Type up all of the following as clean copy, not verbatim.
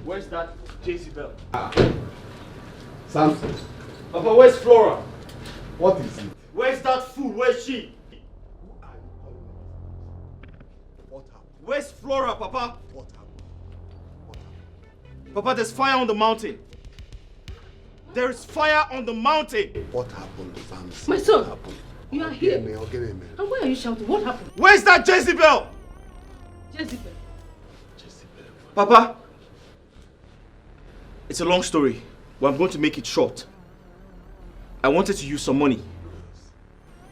Where's that Jezebel? Samson. Papa, where's Flora? What is it? Where's that fool? Where's she? Who are you calling? What happened? Where's Flora, Papa? What happened? What happened? Papa, there's fire on the mountain. There is fire on the mountain. What happened, Samson? My son, What happened? you are here. And why are you shouting? What happened? Where's that Jezebel? Jezebel. Papa, it's a long story, but I'm going to make it short. I wanted to use some money.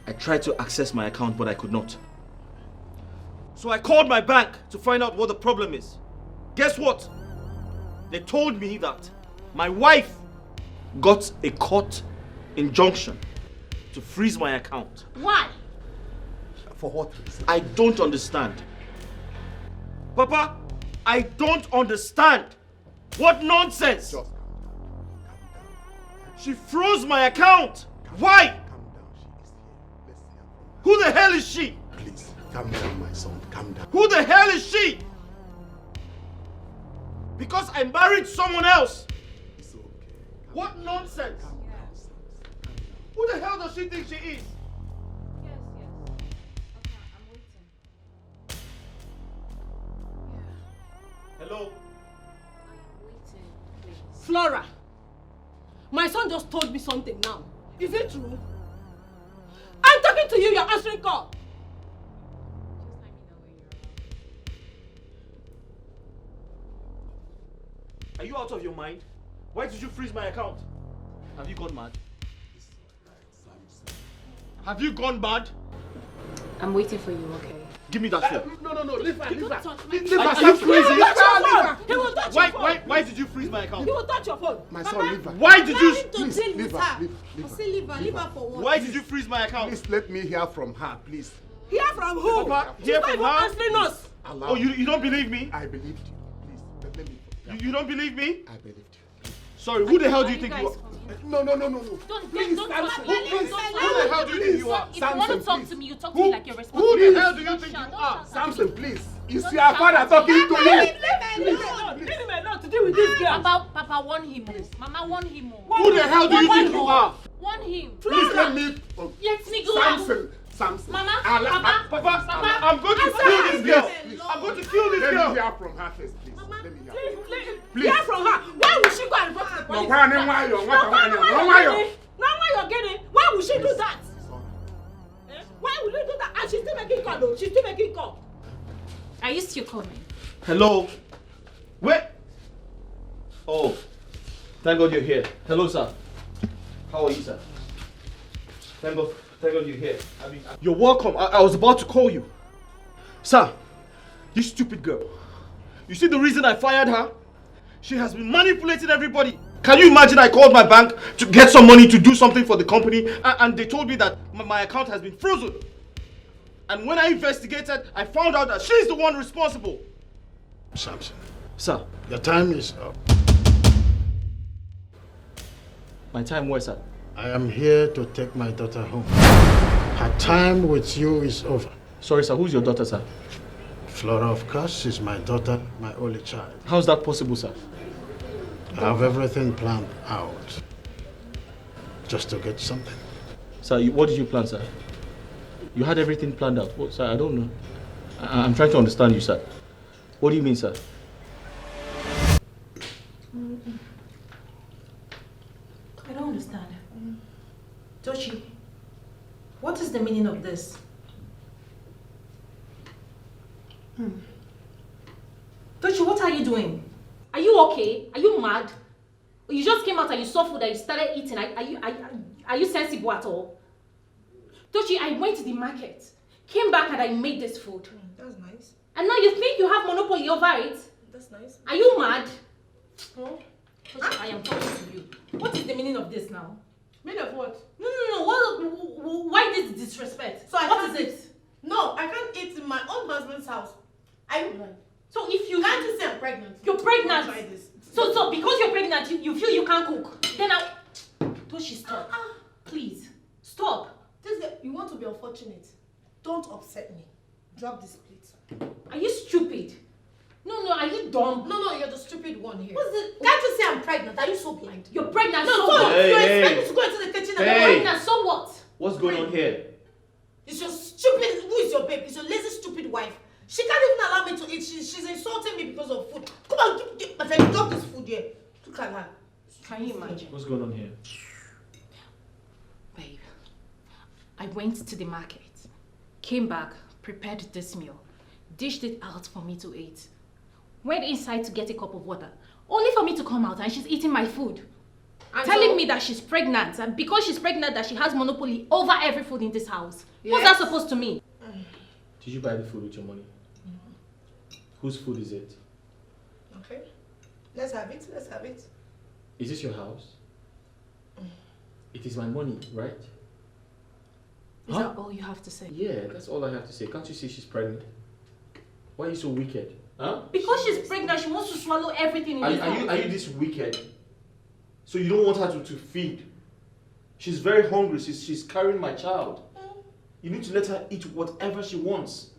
I tried to access my account, but I could not. So I called my bank to find out what the problem is. Guess what? They told me that my wife got a court injunction to freeze my account. Why? For what reason? I don't understand. Papa, I don't understand. What nonsense! Just calm down. She froze my account. Why? Calm down. She is here. Let's hear from her. Who the hell is she? Please, calm down, my son. Calm down. Who the hell is she? Because I married someone else. It's okay. What nonsense? Calm down, Samson. Calm down. Who the hell does she think she is? Yes. Okay, I'm waiting. Hello? I am waiting, please. Flora, my son just told me something now. Is it true? I'm talking to you, you're answering call. Just let me know when you're around. Are you out of your mind? Why did you freeze my account? Have you gone mad? It's alright, Samson. Have you gone mad? I'm waiting for you, okay? Give me that phone. No, leave her, leave her. Touch my Leave phone. her, Are you Samson. crazy? He will touch your phone. He will touch your phone. Why did you freeze my account? He will touch your phone. My son, leave her. Why did you Please, leave her, leave her. Leave her for what? Why did you freeze my account? Please let me hear from her, please. Hear from who? Papa, She's hear not from even her? answering us. Allow Oh, you don't believe me? I believed you. Please, let me. You don't believe me? I believed you. Sorry, who the hell do you think you are? No. Don't Please, talk Samson. to me. Please, Don't Who the hell do you think you are? If you want to Samson, talk please. to me, you talk to Who- me like you're Who responsible. the hell do you think you Don't are? shout. Samson, please. Is Don't your shout father at talking me. to you? Leave him alone to deal with this girl. Papa, warn him. Mama, warn him. Who the hell do you think you are? Warn him. Please let me. Let me go out. Samson. Mama, Papa, Mama, I'm going to kill this girl. Please. I'm going to kill this Let me girl. hear from her first, please. Let me hear. Please. Hear from her. Why would she go and report to the police? Why you're getting. Why would she do that? Why would you do that? And she's still making call though. She's still making call. are you still coming? Hello? Wait. Oh, thank God you're here. Hello, sir. How are you, sir? Thank God you're here. You're welcome. I was about to call you. Sir, this stupid girl. You see the reason I fired her? She has been manipulating everybody. Can you imagine I called my bank to get some money to do something for the company and they told me that my account has been frozen. And when I investigated, I found out that she's the one responsible. Samson, Sir, your time is up. my time where, sir? I am here to take my daughter home. Her time with you is over. Sorry, sir. Who's your daughter, sir? Flora, of course, is my daughter, my only child. How's that possible, sir? I have everything planned out just to get something. Sir, what did you plan, sir? You had everything planned out. What, sir? I don't know. I'm trying to understand you, sir. What do you mean, sir? I don't understand. Tochi, what is the meaning of this? Tochi, what are you doing? Are you okay? Are you mad? You just came out and you saw food and you started eating. Are you sensible at all? Tochi, I went to the market, came back and I made this food. That's nice. And now you think you have monopoly over it? That's nice. Are you mad? Tochi, I am talking to you. What is the meaning of this now? Meaning of what? No. Why Why this disrespect? So I What can't is it? No, I can't eat in my own husband's house. Are you blind? So if you Can't you say I'm pregnant? You're pregnant. Don't try this. So because you're pregnant, you feel you can't cook. Then Toshi, stop. Please. Stop. This guy, you want to be unfortunate. Don't upset me. Drop this plate. Are you stupid? No, are you dumb? No, you're the stupid one here. What's it? Can't you say I'm pregnant? Are you so blind? You're pregnant, No, so so what? Hey, you hey. expect me to go into the kitchen and Hey. You're pregnant, so what? What's going on here? It's your stupid, who is your babe? It's your lazy, stupid wife. She can't even allow me to eat. She's insulting me because of food. Come on, my friend, drop this food here. Look at her. Can you imagine? What's going on here? Babe, I went to the market, came back, prepared this meal, dished it out for me to eat, went inside to get a cup of water, only for me to come out and she's eating my food. And Telling so- me that she's pregnant, and because she's pregnant that she has monopoly over every food in this house. What's Yes. that supposed to mean? Did you buy the food with your money? Whose food is it? Okay. Let's have it. Is this your house? It is my money, right? Is Huh? that all you have to say? Yeah, that's all I have to say. Can't you see she's pregnant? Why are you so wicked? Huh? Because she's pregnant, she wants to swallow everything in this house. Are you this wicked? So you don't want her to feed? She's very hungry. She's carrying my child. You need to let her eat whatever she wants.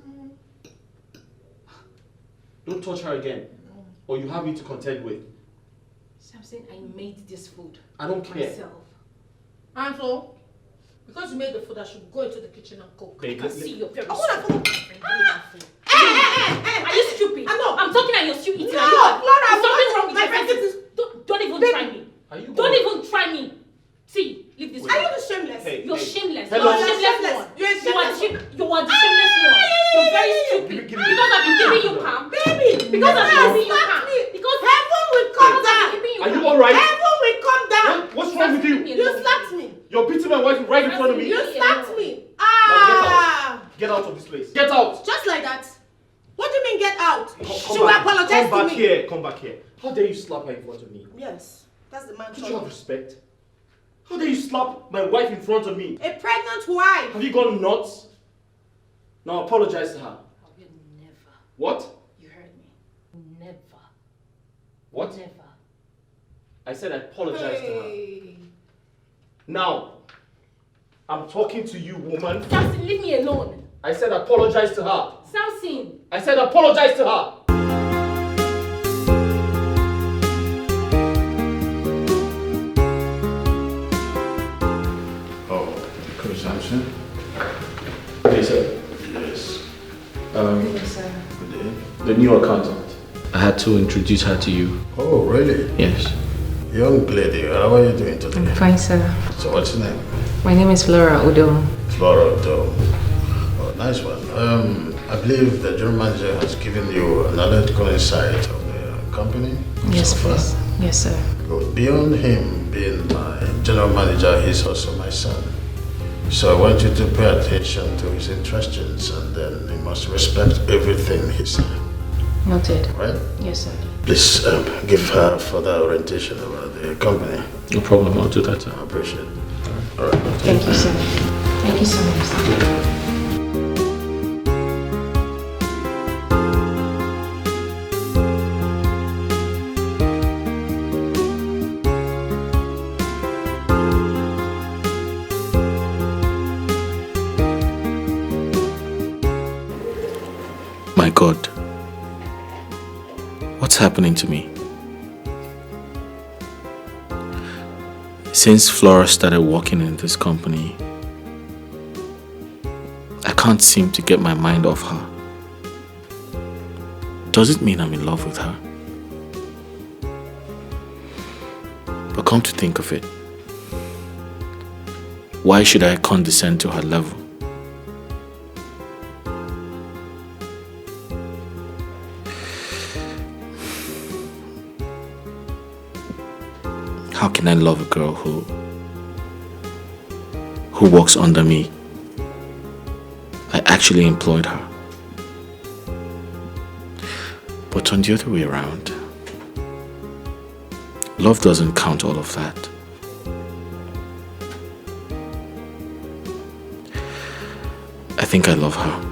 Don't touch her again, or you have me to contend with. Samson, I made this food. I don't care. Myself. And so, because you made the food, I should go into the kitchen and cook. Babe, I see your very I wanna stupid. cook. Give me that food. Are you stupid? I know. I'm talking and you're still eating. No, Are you- Flora, Is something wrong with my your friend, face? this is- Don't even Babe. try me. Are you Don't going- even try me. See, leave this. Are room. you the shameless? Hey. You're shameless. Hello. You're a You're shameless shameless. one. You're a You are shameless you are the shameless one. You're very stupid. Give me Because I've been giving you calm. Baby, Because I've been giving you slap calm. me. Because Heaven will come I've been down. giving you Are you calm. alright? Heaven will come down. What's wrong with you? You slapped me. You're beating my wife right in front of me. You slapped me. Get out of this place. Get out. Just like that. What do you mean get out? Come She will back. apologize Come to back me. here. Come back here. How dare you slap her in front of me? Yes, that's the man. Don't you have respect? How dare you slap my wife in front of me? A pregnant wife. Have you gone nuts? Now apologize to her. I will never. What? You heard me. Never. What? Never. I said I apologize to her. Hey. Now, I'm talking to you, woman. Samson, leave me alone. I said apologize to her. Samson. I said apologize to her. Oh, Coach Samson? Yes, sir. Yes. Yes, sir. Good day. The new accountant. I had to introduce her to you. Oh, really? Yes. Young lady, how are you doing today? I'm fine, sir. So what's your name? My name is Flora Udo. Flora Doe. Oh, nice one. I believe the general manager has given you an analytical insight of the company. Yes, so far. please. Yes, sir. Good. Beyond him being my general manager, he's also my son. So I want you to pay attention to his instructions, and then you must respect everything he said. Noted. Right? Yes, sir. Please give her further orientation about the company. No problem. I'll do that, sir. I appreciate it. All right. Thank you, sir. Thank you so much, sir. My God, what's happening to me? Since Flora started working in this company, I can't seem to get my mind off her. Does it mean I'm in love with her? But come to think of it, why should I condescend to her level? How can I love a girl who works under me? I actually employed her. But on the other way around, love doesn't count all of that. I think I love her.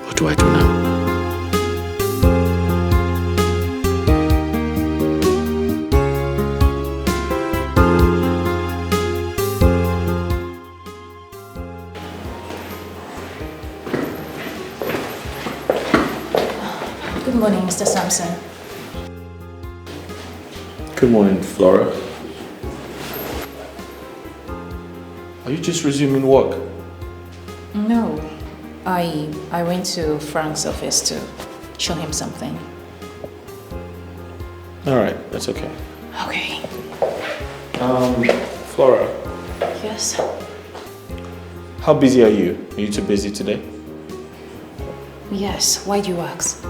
What do I do now? Good morning, Mr. Sampson. Good morning, Flora. Are you just resuming work? No. I went to Frank's office to show him something. Alright, that's okay. Okay. Flora, Yes? how busy are you? Are you too busy today? Yes. Why do you ask?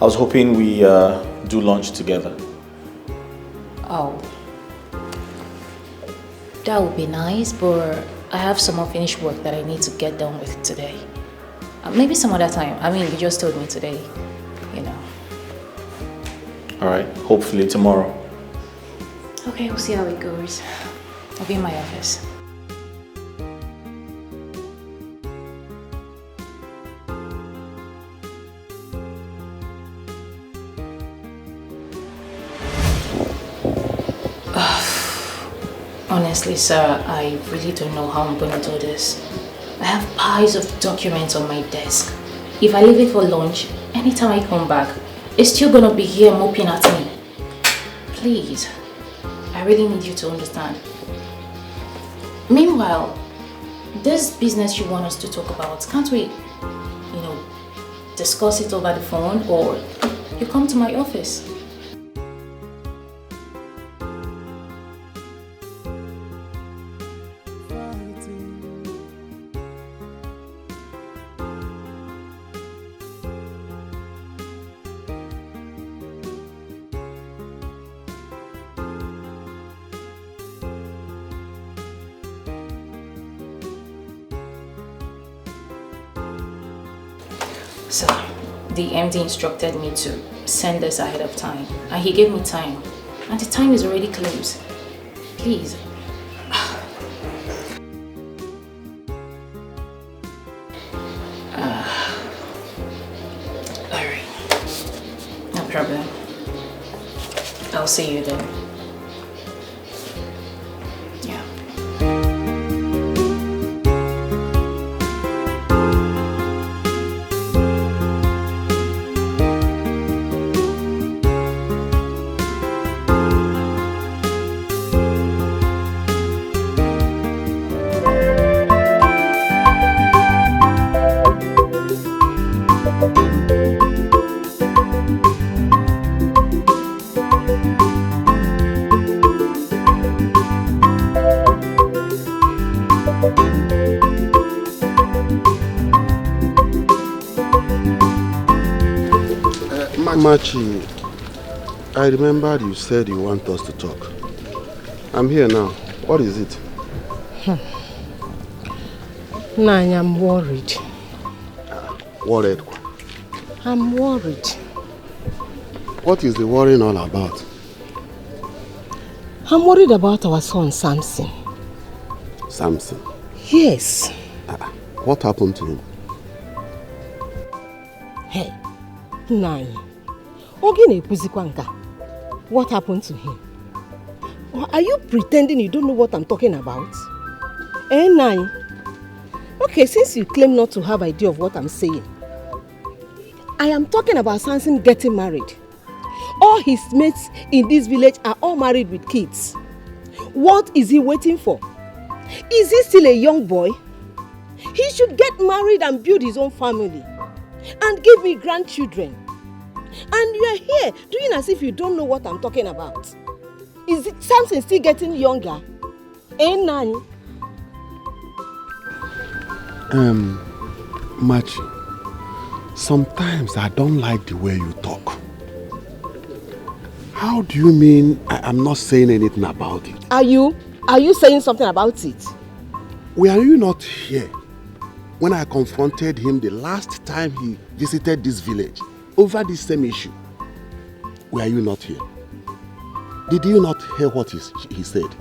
I was hoping we do lunch together. Oh. That would be nice, but I have some unfinished work that I need to get done with today. Maybe some other time. I mean, you just told me today, you know. Alright, hopefully tomorrow. Okay, we'll see how it goes. I'll be in my office. Honestly, sir, I really don't know how I'm going to do this. I have piles of documents on my desk. If I leave it for lunch, anytime I come back, it's still going to be here moping at me. Please, I really need you to understand. Meanwhile, this business you want us to talk about, can't we, discuss it over the phone, or you come to my office? So, the MD instructed me to send this ahead of time, and he gave me time, and the time is already close. Please. Alright. No problem. I'll see you then. Yeah. Machi, I remembered you said you want us to talk. I'm here now. What is it? Nanya, I'm worried. Worried? I'm worried. What is the worrying all about? I'm worried about our son, Samson. Samson? Yes. What happened to him? Hey, Nanya. What happened to him? Or are you pretending you don't know what I'm talking about? Nine. Okay, since you claim not to have idea of what I'm saying, I am talking about Samson getting married. All his mates in this village are all married with kids. What is he waiting for? Is he still a young boy? He should get married and build his own family and give me grandchildren. And you are here doing as if you don't know what I'm talking about. Is it Samson still getting younger? Nani? Machi, sometimes I don't like the way you talk. How do you mean I'm not saying anything about it? Are you saying something about it? Were you not here when I confronted him the last time he visited this village over this same issue? Were you not here? Did you not hear what he said?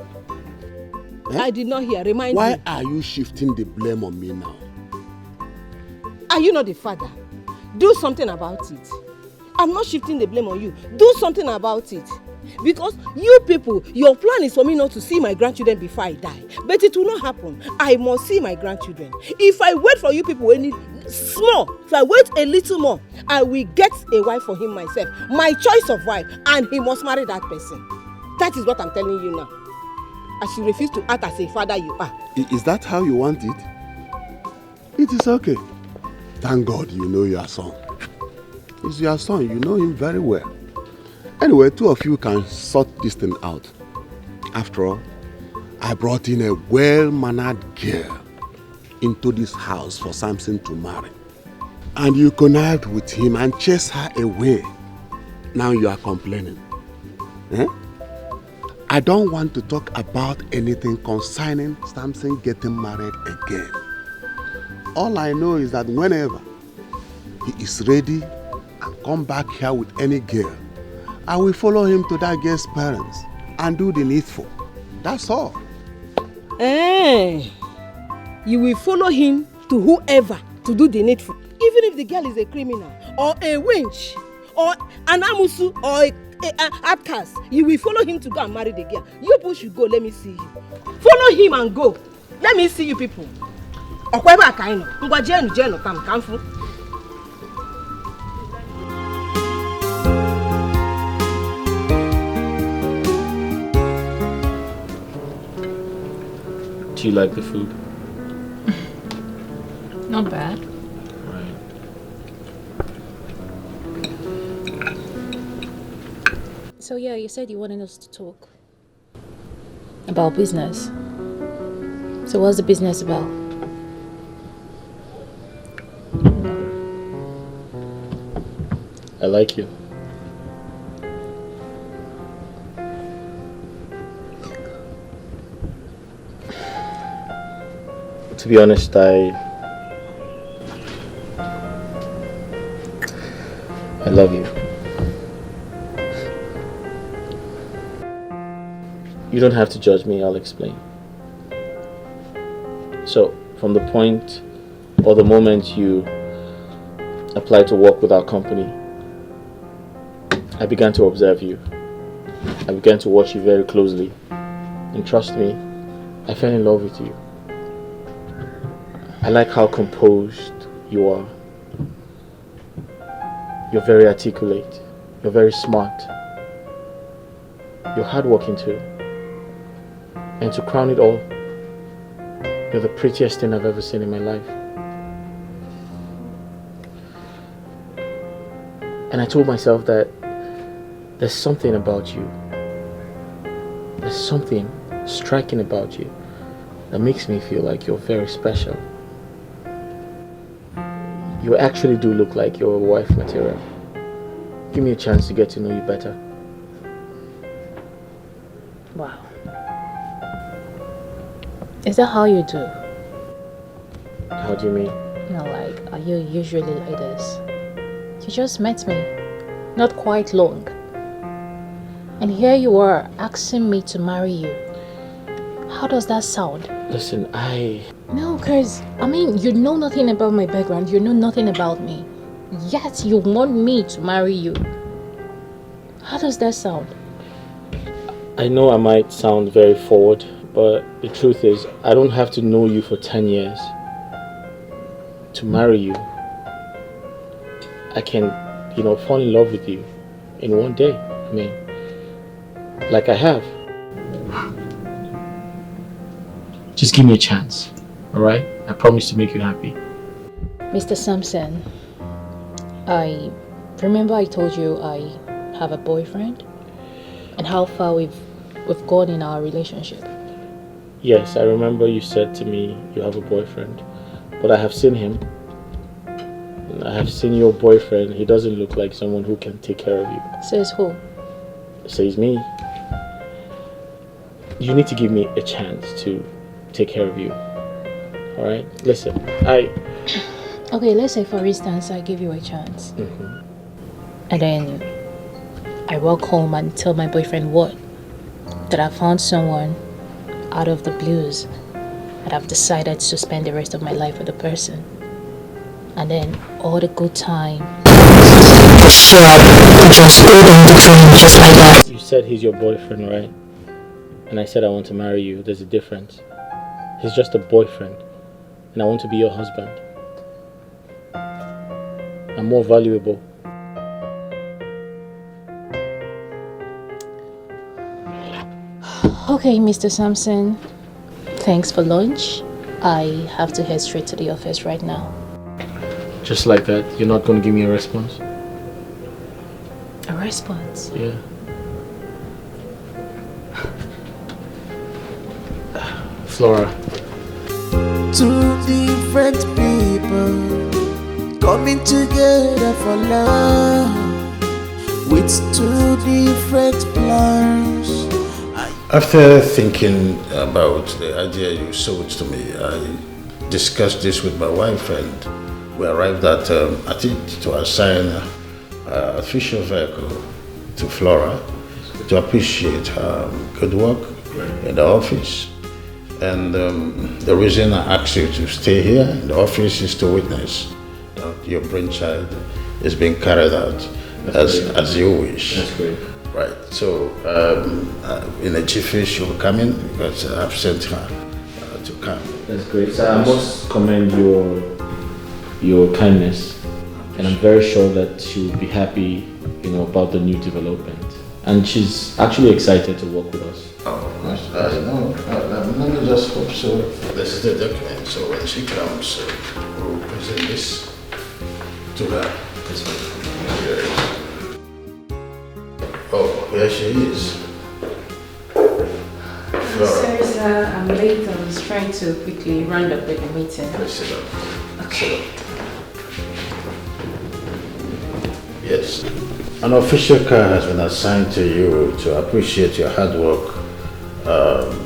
Eh? I did not hear. Remind me. Why are you shifting the blame on me now? Are you not the father? Do something about it. I'm not shifting the blame on you. Do something about it. Because you people, your plan is for me not to see my grandchildren before I die. But it will not happen. I must see my grandchildren. If I wait for you people if I wait a little more, I will get a wife for him myself. My choice of wife. And he must marry that person. That is what I'm telling you now. As you refuse to act as a father you are. Is that how you want it? It is okay. Thank God you know your son. He's your son. You know him very well. Anyway, two of you can sort this thing out. After all, I brought in a well-mannered girl into this house for Samson to marry. And you connived with him and chased her away. Now you are complaining. Eh? I don't want to talk about anything concerning Samson getting married again. All I know is that whenever he is ready and come back here with any girl, I will follow him to that girl's parents and do the needful. That's all. You will follow him to whoever to do the needful. Even if the girl is a criminal or a wench or an amusu or an outcast, you will follow him to go and marry the girl. You people should go. Let me see you. Follow him and go. Let me see you people. Do you like the food? Not bad. Right. So yeah, you said you wanted us to talk about business. So what's the business about? I like you. To be honest, I love you. You don't have to judge me, I'll explain. So, from the point or the moment you applied to work with our company, I began to observe you. I began to watch you very closely. And trust me, I fell in love with you. I like how composed you are. You're very articulate. You're very smart. You're hardworking too. And to crown it all, you're the prettiest thing I've ever seen in my life. And I told myself that there's something about you. There's something striking about you that makes me feel like you're very special. You actually do look like your wife material. Give me a chance to get to know you better. Wow. Is that how you do? How do you mean? No, like, are you usually like this? You just met me, not quite long. And here you are asking me to marry you. How does that sound? Listen, No, cause, I mean, you know nothing about my background, you know nothing about me. Yet you want me to marry you. How does that sound? I know I might sound very forward, but the truth is, I don't have to know you for 10 years to marry you. I can, fall in love with you in one day. I mean, like I have. Just give me a chance, alright? I promise to make you happy. Mr. Sampson, I remember I told you I have a boyfriend and how far we've gone in our relationship. Yes, I remember you said to me you have a boyfriend, but I have seen him. I have seen your boyfriend. He doesn't look like someone who can take care of you. Says who? Says me. You need to give me a chance to take care of you. Alright? Listen, Okay, let's say for instance I give you a chance. Mm-hmm. And then I walk home and tell my boyfriend what? that I found someone out of the blues, and I've decided to spend the rest of my life with a person. And then all the good time just show up, just go down the drain, just like that. You said he's your boyfriend, right? And I said I want to marry you. There's a difference. He's just a boyfriend, and I want to be your husband. I'm more valuable. Okay, Mr. Sampson. Thanks for lunch. I have to head straight to the office right now. Just like that, you're not going to give me a response? A response? Yeah. Flora. Two different people coming together for love with two different plans. After thinking about the idea you sold to me, I discussed this with my wife, and we arrived at to assign an official vehicle to Flora to appreciate her good work in the office. And the reason I asked you to stay here in the office is to witness that your brainchild is being carried out as you wish. That's great. Right. So in a jiffy she will come in because I've sent her to come. That's great. So I must commend your kindness, and I'm very sure that she will be happy, about the new development. And she's actually excited to work with us. Oh, of course. Let me just hope so. This is the document, so when she comes, we'll present this to her. Oh, here she is. Sorry, sir, I'm late. I was trying to quickly round up with the meeting. Please sit down. Okay. Yes. An official car has been assigned to you to appreciate your hard work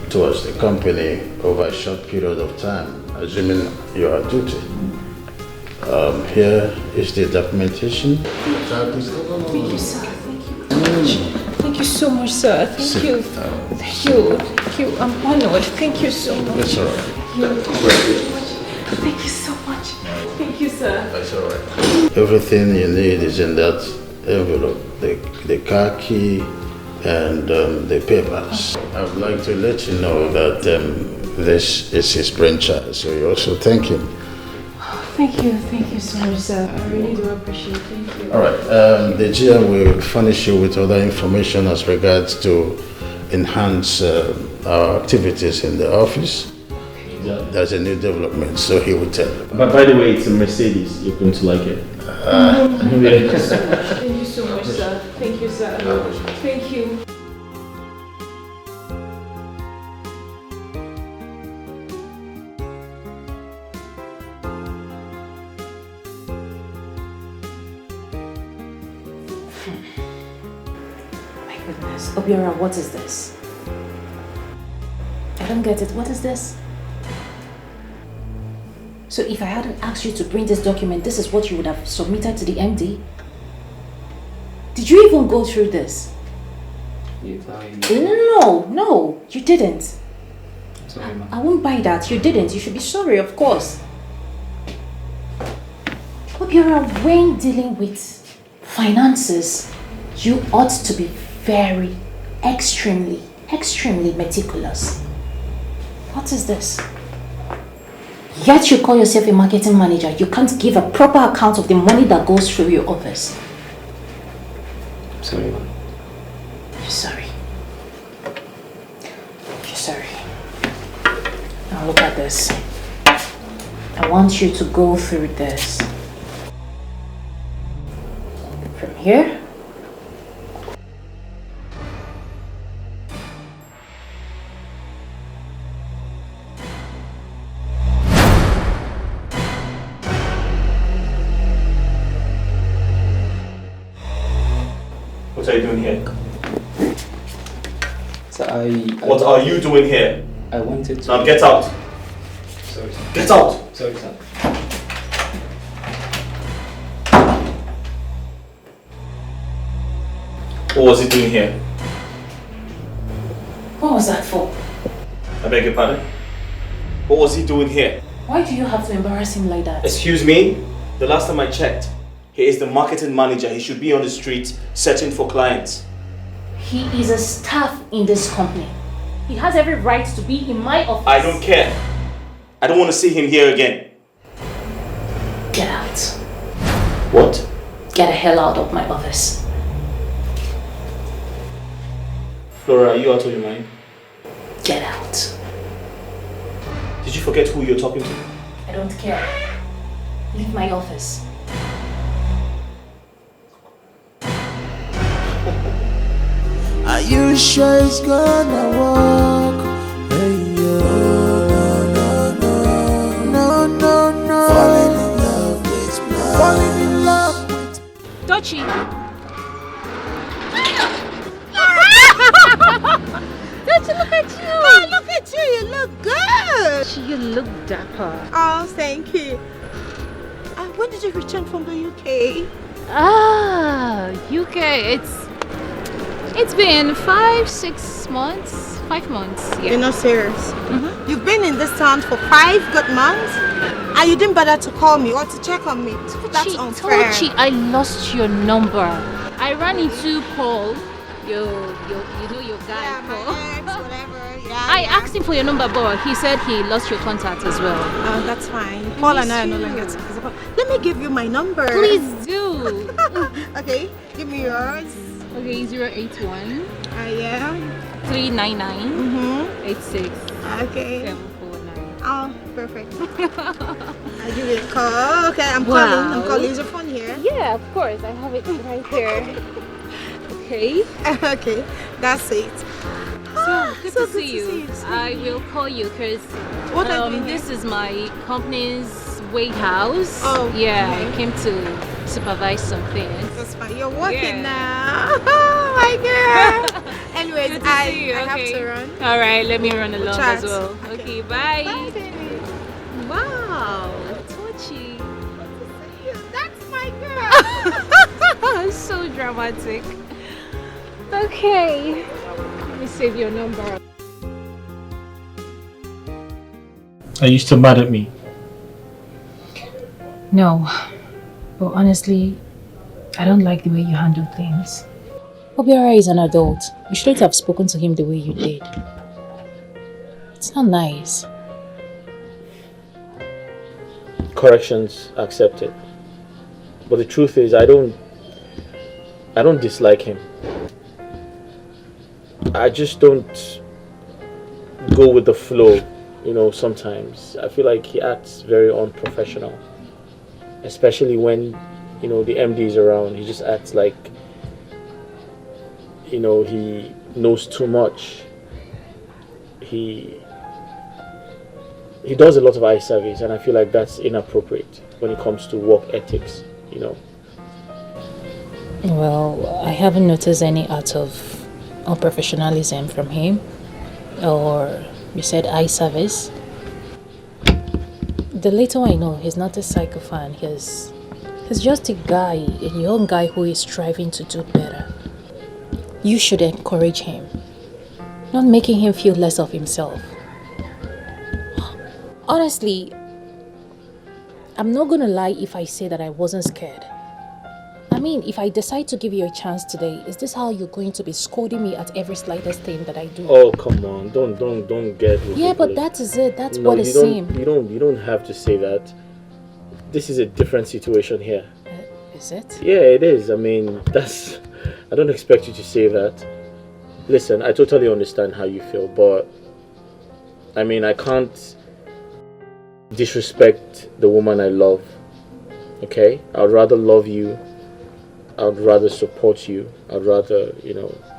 towards the company over a short period of time, assuming you are duty. Here is the documentation. Thank you, sir. Thank you so much, sir. Thank you. Thank you. Thank you. I'm honored. Thank you so much. That's all right. Thank you so much. Thank you, sir. That's all right. Everything you need is in that envelope. The car key and the papers. I would like to let you know that this is his brainchild, so you also thank him. Thank you so much, sir. I really do appreciate it. Thank you. All right. The GM will furnish you with other information as regards to enhance our activities in the office. There's a new development, so he will tell you. But by the way, it's a Mercedes. You're going to like it. Thank you so much, sir. Thank you, sir. Thank you. My goodness. Obiora, what is this? I don't get it. What is this? So if I hadn't asked you to bring this document, this is what you would have submitted to the MD? Did you even go through this? No, you didn't. Sorry, ma'am. I won't buy that. You didn't. You should be sorry, of course. Obiora, when dealing with finances, you ought to be very, extremely meticulous. What is this? Yet you call yourself a marketing manager. You can't give a proper account of the money that goes through your office. Sorry, ma'am. You're sorry. You're sorry. Now look at this. I want you to go through this. From here. What are you doing here? So What are you doing here? I wanted to... Now get out. Sorry, sir. Get out. Sorry, sir. What was he doing here? What was that for? I beg your pardon? What was he doing here? Why do you have to embarrass him like that? Excuse me? The last time I checked, he is the marketing manager. He should be on the street searching for clients. He is a staff in this company. He has every right to be in my office. I don't care. I don't want to see him here again. Get out. What? Get the hell out of my office. Flora, are you out of your mind? Get out. Did you forget who you're talking to? I don't care. Leave my office. Are you sure it's gonna work? Hey, no, no, no. Falling in love with blood. Falling in love with Dochi. Dochi, look at you. Oh, look at you. You look good. You look dapper. Oh, thank you. When did you return from the UK? UK. It's been 5 months. 5 months. Yeah. You're not serious. You've been in this town for 5 good months, and you didn't bother to call me or to check on me. That's unfair. Tochi, I lost your number. I ran into Paul. You know your guy, Paul. My ex, whatever. I asked him for your number, but he said he lost your contact as well. Oh, that's fine. Paul and I are no longer together. Let me give you my number. Please do. Okay, give me yours. Okay, 081 Yeah. 399 86 Okay. 749. Oh, perfect. I'll give you a call. Okay, I'm calling. Is your phone here? Yeah, of course. I have it right here. Okay. Okay, that's it. So good to see you. I will call you because this is my company's warehouse. Oh, yeah. okay. I came to supervise some things. That's fine. You're working Yeah. now. Oh my girl. Anyways, Good to I see you. have Okay. to run. All right, let me run along chat. as well. Okay, bye. Bye, baby. Wow, Tochi. That's my girl. So dramatic. Okay, let me save your number. Are you still mad at me? No, but honestly, I don't like the way you handle things. Obiora is an adult. You shouldn't have spoken to him the way you did. It's not nice. Corrections accepted. But the truth is, I don't dislike him. I just don't go with the flow, sometimes. I feel like he acts very unprofessional. Especially when, the MD is around. He just acts like, he knows too much. He does a lot of eye service, and I feel like that's inappropriate when it comes to work ethics, Well, I haven't noticed any act of unprofessionalism from him. Or you said eye service. The little I know, he's not a psychophant. He's just a guy, a young guy who is striving to do better. You should encourage him, not making him feel less of himself. Honestly, I'm not gonna lie if I say that I wasn't scared. I mean, if I decide to give you a chance today, is this how you're going to be scolding me at every slightest thing that I do? Oh, come on. Don't get ridiculous. Yeah, but that is it. That's No, what it seems. You don't have to say that. This is a different situation here. Is it? Yeah, it is. I mean, I don't expect you to say that. Listen, I totally understand how you feel, but I mean, I can't disrespect the woman I love. Okay? I'd rather love you. I'd rather support you. I'd rather,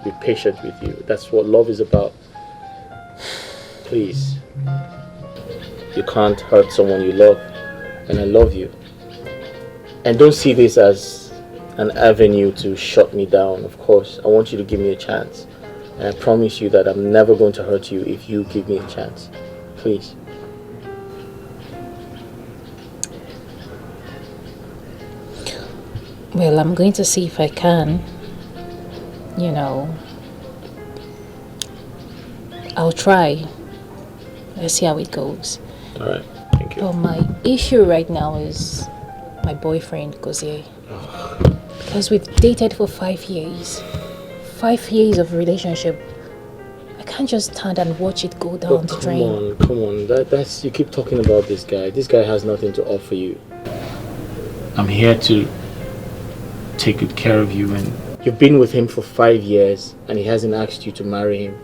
be patient with you. That's what love is about. Please. You can't hurt someone you love. And I love you. And don't see this as an avenue to shut me down. Of course, I want you to give me a chance. And I promise you that I'm never going to hurt you if you give me a chance. Please. Well, I'm going to see if I can, I'll try. Let's see how it goes. Alright, thank you. But my issue right now is my boyfriend, Gozie. Because we've dated for 5 years. 5 years of relationship. I can't just stand and watch it go down the drain. Come on. That's you keep talking about this guy. This guy has nothing to offer you. I'm here to take good care of you, and you've been with him for 5 years and he hasn't asked you to marry him.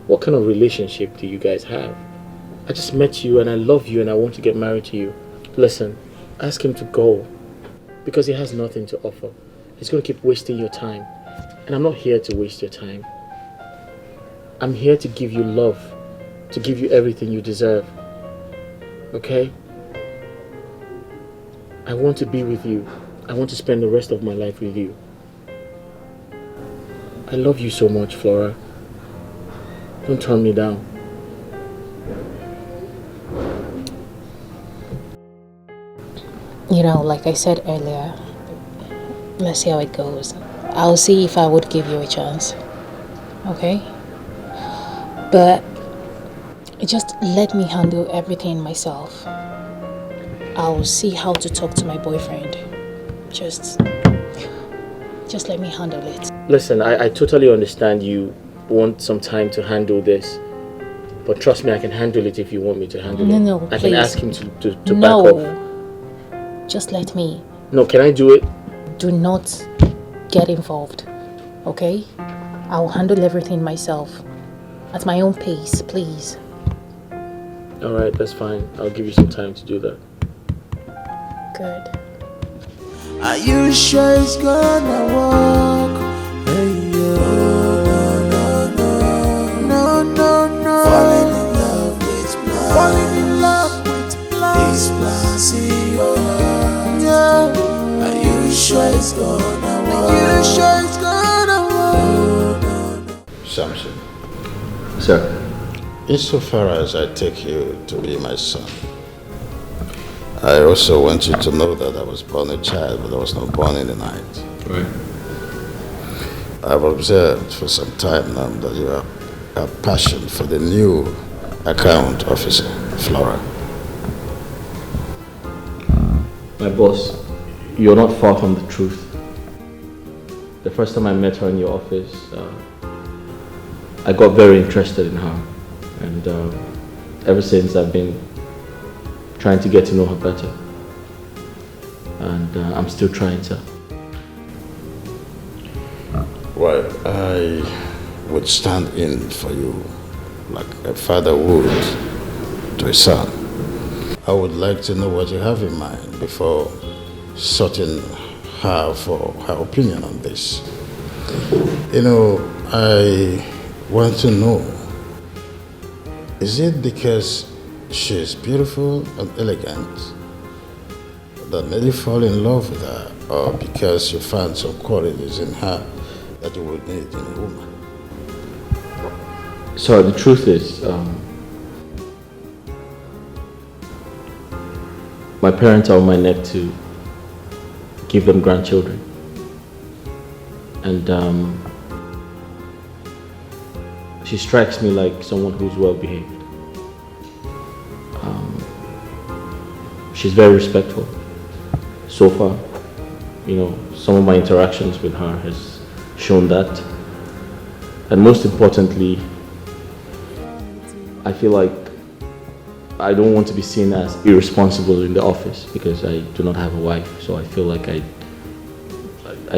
What kind of relationship do you guys have? I just met you and I love you and I want to get married to you. Listen, ask him to go because he has nothing to offer. He's going to keep wasting your time, and I'm not here to waste your time. I'm here to give you love, to give you everything you deserve. Okay? I want to be with you. I want to spend the rest of my life with you. I love you so much, Flora. Don't turn me down. You know, like I said earlier, let's see how it goes. I'll see if I would give you a chance. Okay? But just let me handle everything myself. I'll see how to talk to my boyfriend. Just let me handle it. Listen, I totally understand you want some time to handle this. But trust me, I can handle it if you want me to handle it. No, I please. can ask him to back off. Just let me. No, can I do it? Do not get involved. Okay? I'll handle everything myself. At my own pace, please. Alright, that's fine. I'll give you some time to do that. Good. Are you sure it's gonna work? Hey, no. Falling in love with blind. Falling in love with blind. These plans in your heart. Yeah. Are you sure it's gonna work? Are you sure it's gonna work? Samson, Sir. insofar as I take you to be my son, I also want you to know that I was born a child, but I was not born in the night. Right. I've observed for some time now that you have a passion for the new account officer, Flora. My boss, you're not far from the truth. The first time I met her in your office, I got very interested in her. And ever since I've been trying to get to know her better. And I'm still trying to. Well, I would stand in for you like a father would to a son. I would like to know what you have in mind before sorting her for her opinion on this. You know, I want to know, is it because she's beautiful and elegant that made you fall in love with her, or because you found some qualities in her that you would need in a woman? So the truth is, my parents are on my neck to give them grandchildren. And she strikes me like someone who's well behaved. She's very respectful. So far, you know, some of my interactions with her has shown that. And most importantly, I feel like I don't want to be seen as irresponsible in the office because I do not have a wife. So I feel like I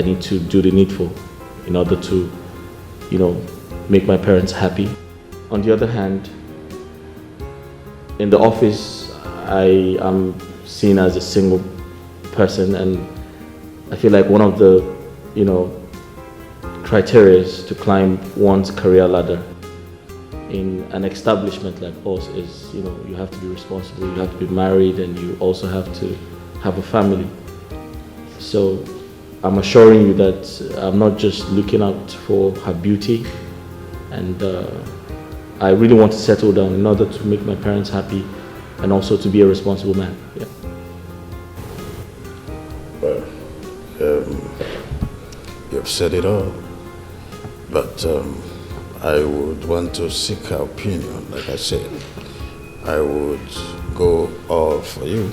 need to do the needful in order to, you know, make my parents happy. On the other hand, in the office, I am seen as a single person, and I feel like one of the, you know, criteria to climb one's career ladder in an establishment like us is, you know, you have to be responsible, you have to be married, and you also have to have a family. So I'm assuring you that I'm not just looking out for her beauty, and I really want to settle down in order to make my parents happy and also to be a responsible man. Yeah. Well, you've said it all, but I would want to seek her opinion. Like I said, I would go all for you,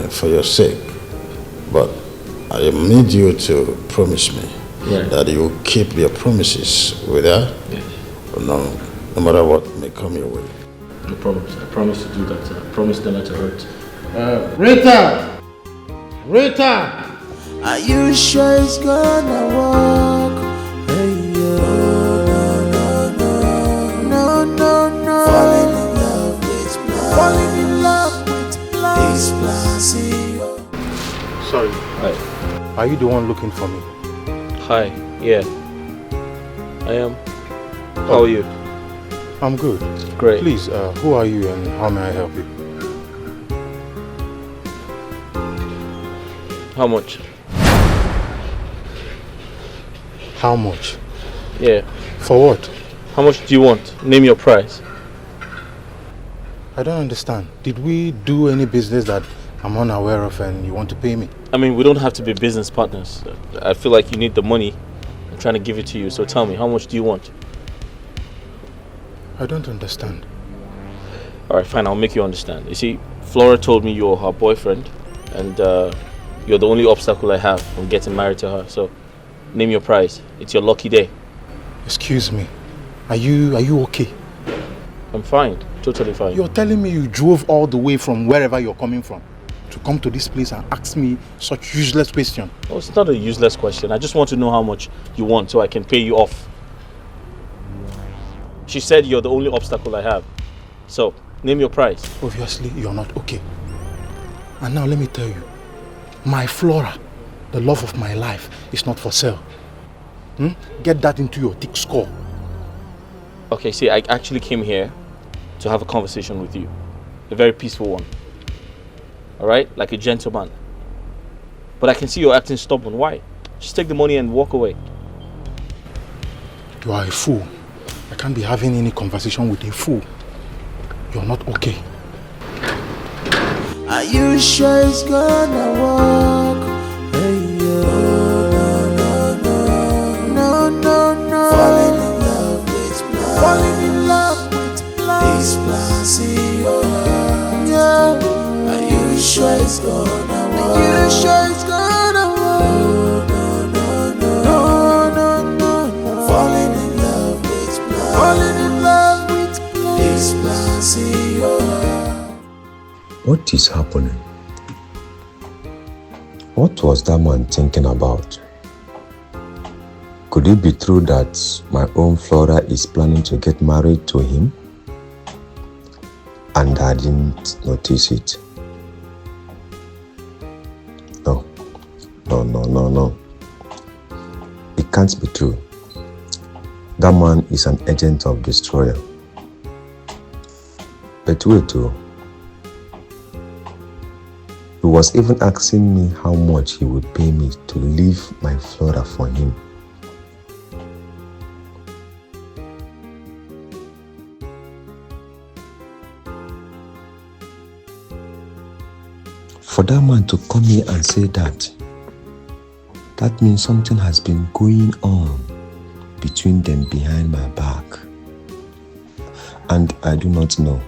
for your sake. But I need you to promise me that you keep your promises with her. Yes. No matter what may come your way. I promise. I promise to do that. I promise never to hurt. Rita! Are you sure it's gonna work? Hey, no. Falling in love with blind. Falling in love with blind. This blind. Sorry. Hi. Are you the one looking for me? Hi. Yeah. I am. How are you? I'm good. Great. Please, who are you and how may I help you? How much? How much? Yeah. For what? How much do you want? Name your price. I don't understand. Did we do any business that I'm unaware of and you want to pay me? I mean, we don't have to be business partners. I feel like you need the money. I'm trying to give it to you. So tell me, how much do you want? I don't understand. Alright, fine, I'll make you understand. You see, Flora told me you're her boyfriend, and you're the only obstacle I have from getting married to her. So, name your price. It's your lucky day. Excuse me. Are you okay? I'm fine. Totally fine. You're telling me you drove all the way from wherever you're coming from to come to this place and ask me such useless question? Oh, it's not a useless question. I just want to know how much you want so I can pay you off. She said you're the only obstacle I have. So, name your price. Obviously, you're not okay. And now let me tell you, my Flora, the love of my life, is not for sale. Get that into your thick skull. Okay, see, I actually came here to have a conversation with you. A very peaceful one. Alright? Like a gentleman. But I can see you're acting stubborn. Why? Just take the money and walk away. You are a fool. I can't be having any conversation with a fool. You're not okay. Are you sure it's gonna work? Hey, no. Falling in love with blind. Falling in love with blind. This blind. Yeah. Are you sure it's gonna work? Are you sure it's gonna work? No. Falling in love with blind. Falling in love with blind. This blind. What is happening? What was that man thinking about? Could it be true that my own Flora is planning to get married to him? And I didn't notice it. No. It can't be true. That man is an agent of destroyer. But wait, he was even asking me how much he would pay me to leave my Flora for him. For that man to come here and say that means something has been going on between them behind my back. And I do not know.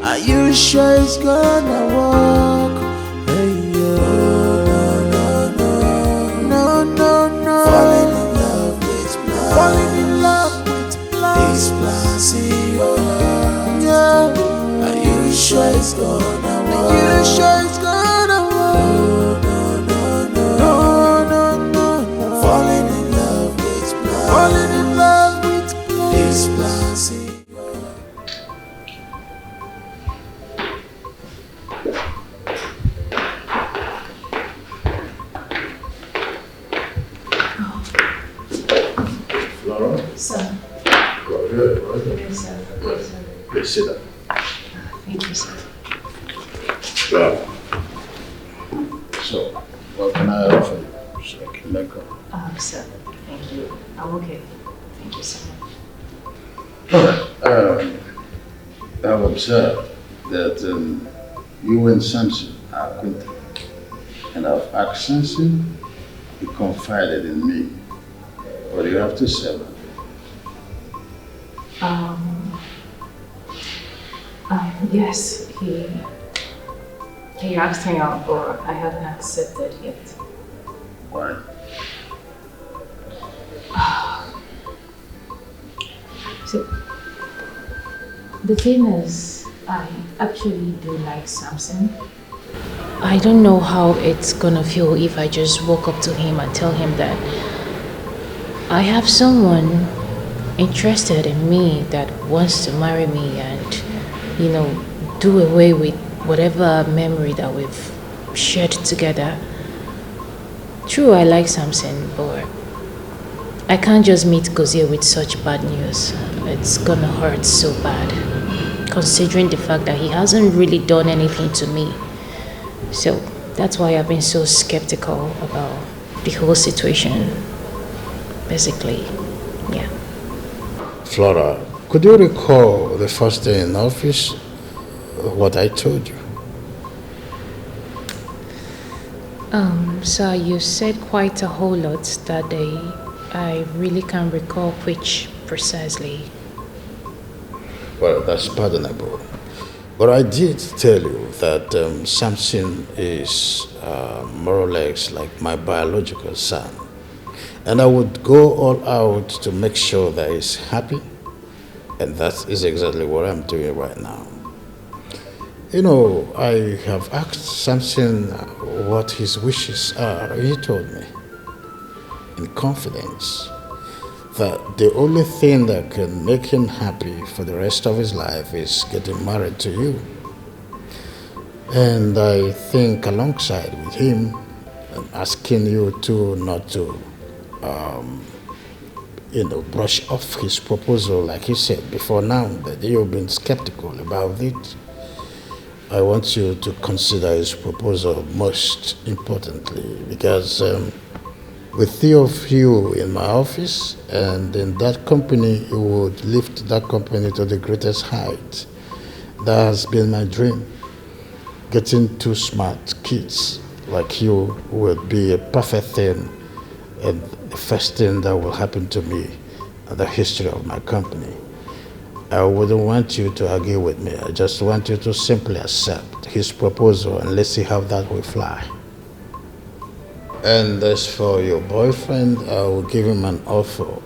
Are you sure it's gonna work? Hey, no. Falling in love with blind. Falling in love with blind. This blind. Yeah. Are you sure it's gonna work? Are you sure it's gonna work? No. Falling in love with blind. Falling in love with blind. This blind. Sir. Go ahead. Yes, sir. Please sit down. Thank you, sir. So, what can I offer you? So I can let go. Sir, thank you. I'm okay. Thank you so much. Alright. I've observed that you and Samson are acquainted. And I've asked Samson, he confided in me. What do you have to say? Yes, he asked me out, but I haven't accepted yet. Why? So, the thing is, I actually do like Samson. I don't know how it's gonna feel if I just walk up to him and tell him that I have someone interested in me that wants to marry me and, do away with whatever memory that we've shared together. True, I like Samson, but I can't just meet Gozie with such bad news. It's gonna hurt so bad, considering the fact that he hasn't really done anything to me. So that's why I've been so skeptical about the whole situation. Basically, yeah. Flora, could you recall the first day in office, what I told you? Sir, you said quite a whole lot that day. I really can't recall which precisely. Well, that's pardonable. But I did tell you that Samson is more or less like my biological son. And I would go all out to make sure that he's happy. And that is exactly what I'm doing right now. I have asked Samson what his wishes are. He told me, in confidence, that the only thing that can make him happy for the rest of his life is getting married to you. And I think alongside with him, asking you to not to, brush off his proposal, like he said before now, that you've been skeptical about it. I want you to consider his proposal most importantly, because with three of you in my office and in that company, you would lift that company to the greatest height. That has been my dream. Getting two smart kids like you would be a perfect thing and the first thing that will happen to me in the history of my company. I wouldn't want you to argue with me. I just want you to simply accept his proposal and let's see how that will fly. And as for your boyfriend, I will give him an offer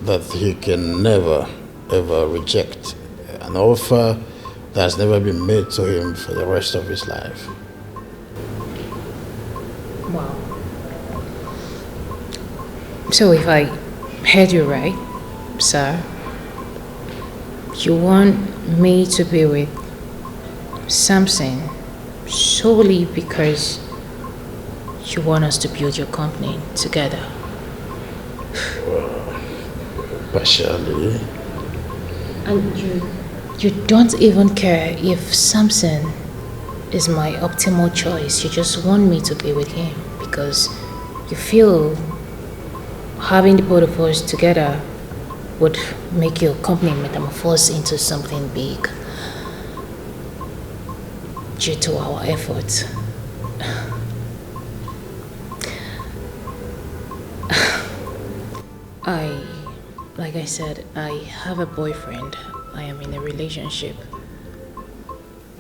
that he can never, ever reject. An offer that has never been made to him for the rest of his life. Wow. So if I heard you right, sir, you want me to be with Samson solely because you want us to build your company together? Well, partially. And you don't even care if Samson is my optimal choice. You just want me to be with him because you feel having the both of us together would make your company metamorphose into something big due to our efforts. Like I said, I have a boyfriend. I am in a relationship.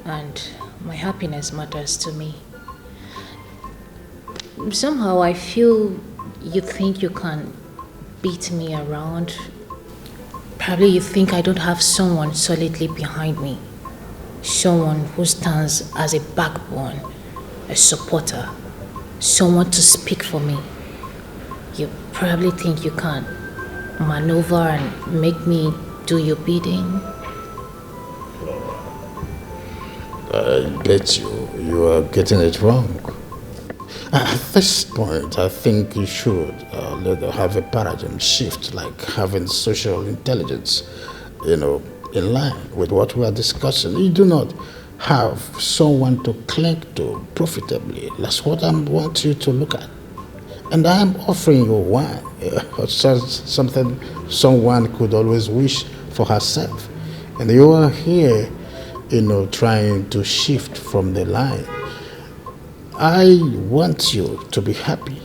And my happiness matters to me. Somehow I feel you think you can beat me around. Probably you think I don't have someone solidly behind me. Someone who stands as a backbone, a supporter, someone to speak for me. You probably think you can maneuver and make me do your bidding. I bet you are getting it wrong. At this point, I think you should have a paradigm shift, like having social intelligence, in line with what we are discussing. You do not have someone to cling to profitably. That's what I want you to look at. And I am offering you one, something someone could always wish for herself. And you are here, trying to shift from the line. I want you to be happy.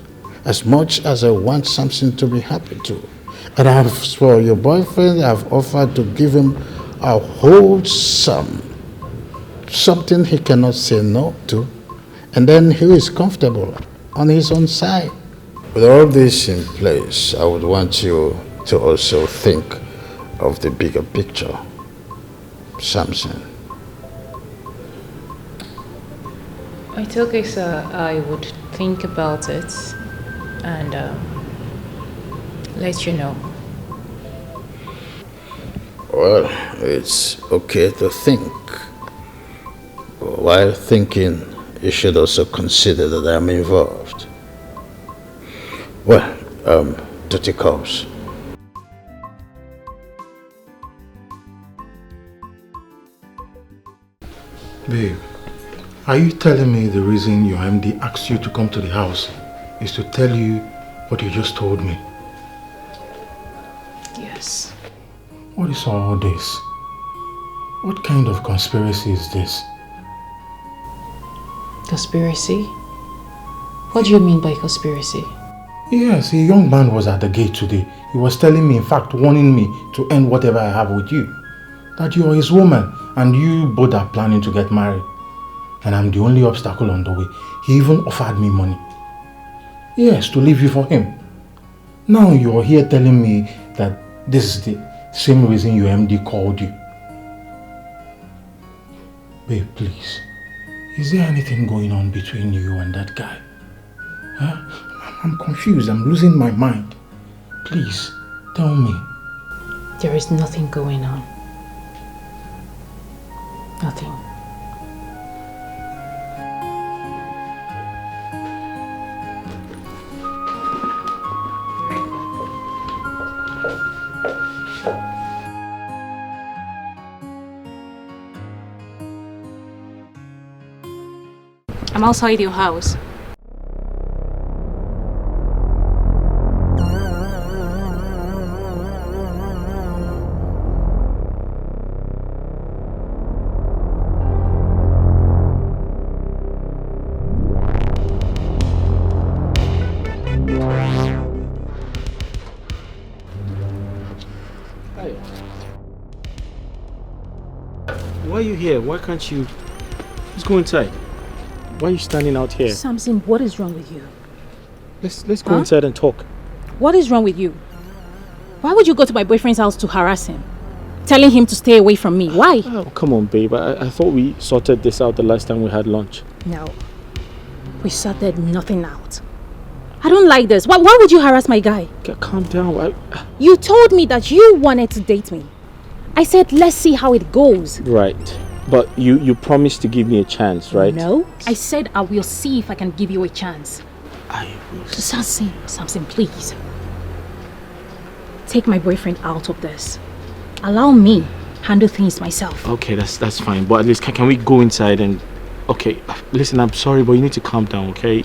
as much as I want something to be happy to. And as for your boyfriend, I've offered to give him a whole sum, something he cannot say no to, and then he is comfortable on his own side. With all this in place, I would want you to also think of the bigger picture, Samson. It's okay, sir. I would think about it and let you know. Well, it's okay to think. While thinking, you should also consider that I'm involved. Well, duty calls. Babe, are you telling me the reason your MD asked you to come to the house is to tell you what you just told me? Yes. What is all this? What kind of conspiracy is this? Conspiracy? What do you mean by conspiracy? Yes, a young man was at the gate today. He was telling me, in fact, warning me to end whatever I have with you. That you're his woman and you both are planning to get married. And I'm the only obstacle on the way. He even offered me money. Yes, to leave you for him. Now you're here telling me that this is the same reason your MD called you. Babe, please. Is there anything going on between you and that guy? Huh? I'm confused. I'm losing my mind. Please, tell me. There is nothing going on. Nothing. I'm outside your house. Why are you here? Why can't you... Let's go inside. Why are you standing out here? Samson, what is wrong with you? Let's go inside and talk. What is wrong with you? Why would you go to my boyfriend's house to harass him? Telling him to stay away from me. Why? Oh, come on, babe. I thought we sorted this out the last time we had lunch. No. We sorted nothing out. I don't like this. Why would you harass my guy? Calm down. You told me that you wanted to date me. I said, let's see how it goes. Right. But you promised to give me a chance, right? No. I said I will see if I can give you a chance. I will. Samson, please. Take my boyfriend out of this. Allow me handle things myself. Okay, that's fine. But at least can we go inside and... Okay, listen, I'm sorry, but you need to calm down, okay?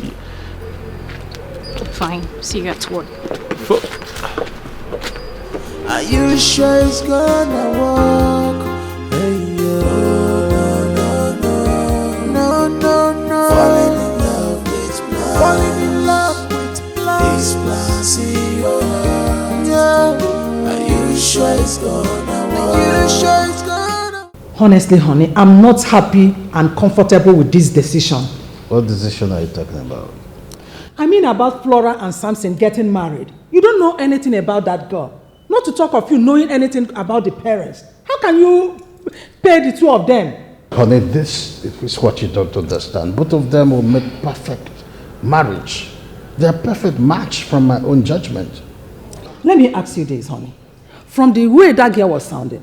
Fine. See you at work. Are you sure it's gonna work? Hey, no. Falling in love with blind. This plan, see you. Are you sure it's gonna work? Honestly, honey, I'm not happy and comfortable with this decision. What decision are you talking about? I mean about Flora and Samson getting married. You don't know anything about that girl. Not to talk of you knowing anything about the parents. How can you pay the two of them? Honey, this is what you don't understand. Both of them will make perfect marriage. They're a perfect match from my own judgment. Let me ask you this, honey. From the way that girl was sounding,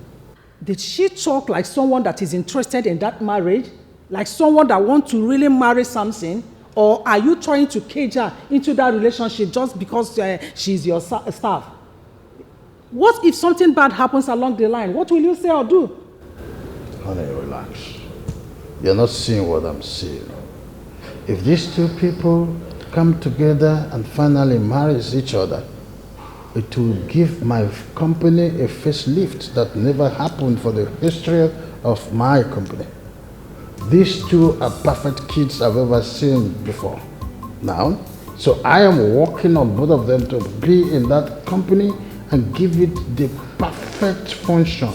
did she talk like someone that is interested in that marriage? Like someone that wants to really marry Samson? Or are you trying to cage her into that relationship just because she's your staff? What if something bad happens along the line? What will you say or do? Honey, relax. You're not seeing what I'm seeing. If these two people come together and finally marry each other, it will give my company a facelift that never happened for the history of my company. These two are perfect kids I've ever seen before. Now, So I am working on both of them to be in that company and give it the perfect function.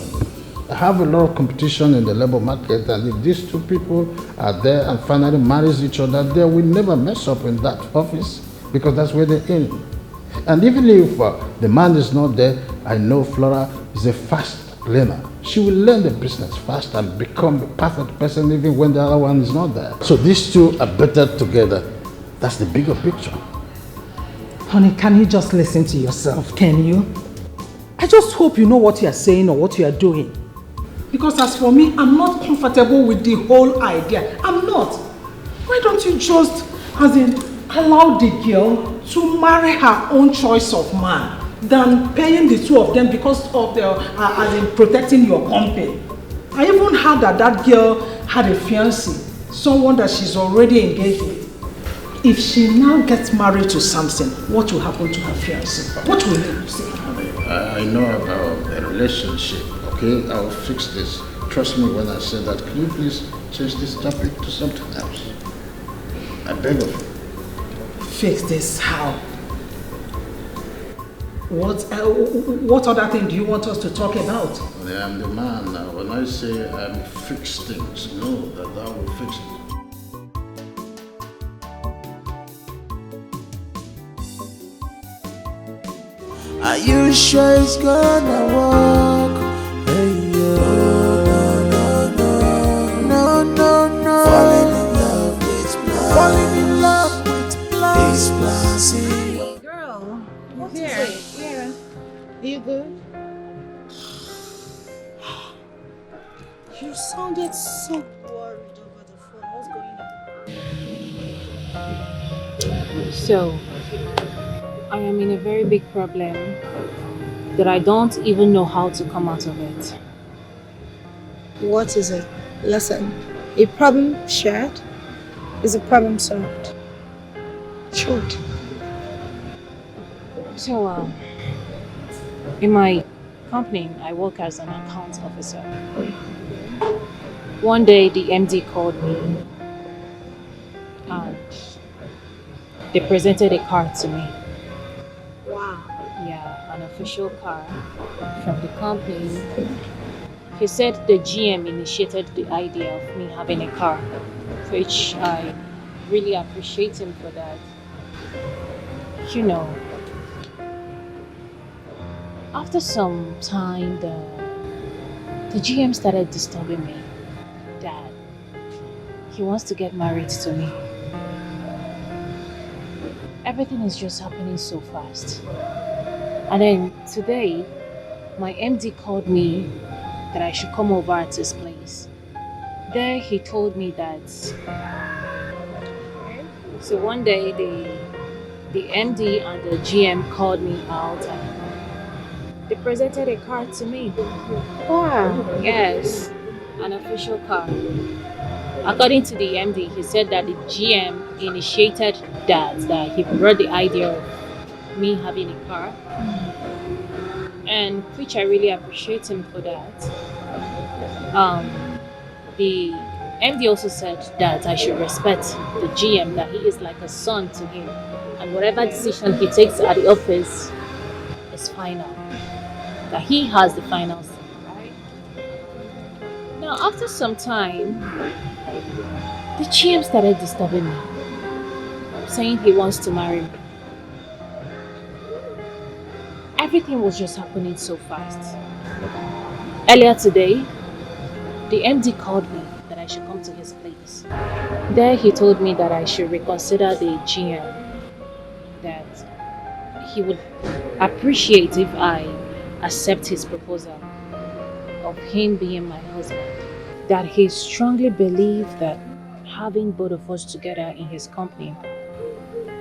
I have a lot of competition in the labor market, and if these two people are there and finally marries each other, they will never mess up in that office because that's where they're in. And even if the man is not there, I know Flora is a fast learner. She will learn the business fast and become a perfect person even when the other one is not there. So these two are better together. That's the bigger picture. Honey, can you just listen to yourself, can you? I just hope you know what you are saying or what you are doing. Because as for me, I'm not comfortable with the whole idea. I'm not. Why don't you just, allow the girl to marry her own choice of man than paying the two of them because of protecting your company? I even heard that girl had a fiancé, someone that she's already engaged with. If she now gets married to Samson, what will happen to her fiancé? What will you say? I know about a relationship, okay? I'll fix this. Trust me when I say that. Can you please change this topic to something else? I beg of you. Fix this how? What other thing do you want us to talk about? I am the man now. When I say I fix things, know that I will fix it. Are you sure it's gonna work? Hey, yo. No. Falling in love with blind. Falling in love with blind. It's blind. Girl, what's here? Yeah. Are you good? You sounded so worried over the phone. What's going on? So, I am in a very big problem that I don't even know how to come out of it. What is it? Listen, a problem shared is a problem solved. Short. So, in my company, I work as an accounts officer. One day, the MD called me and they presented a card to me. Wow. Yeah, an official car from the company. He said the GM initiated the idea of me having a car, which I really appreciate him for that. You know, after some time, the GM started disturbing me that he wants to get married to me. Everything is just happening so fast. And then today, my MD called me that I should come over at his place. There he told me that. So one day the MD and the GM called me out and they presented a car to me. Wow. Yes, an official car. According to the MD, he said that the GM initiated that he brought the idea of me having a car. And which I really appreciate him for that. The MD also said that I should respect the GM, that he is like a son to him, and whatever decision he takes at the office is final, that he has the final say, right? Now after some time, the GM started disturbing me, saying he wants to marry me. Everything was just happening so fast. Earlier today, the MD called me that I should come to his place. There he told me that I should reconsider the GM, that he would appreciate if I accept his proposal of him being my husband, that he strongly believed that having both of us together in his company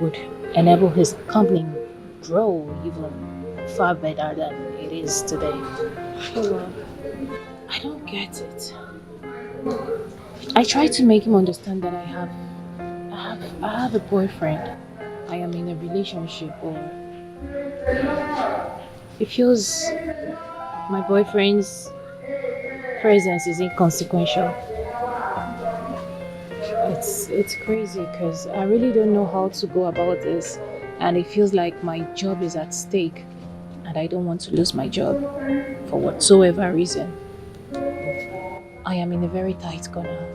would enable his company grow even far better than it is today. I don't get it. I try to make him understand that I have a boyfriend. I am in a relationship, or it feels my boyfriend's presence is inconsequential. It's crazy because I really don't know how to go about this, and it feels like my job is at stake and I don't want to lose my job for whatsoever reason. I am in a very tight corner.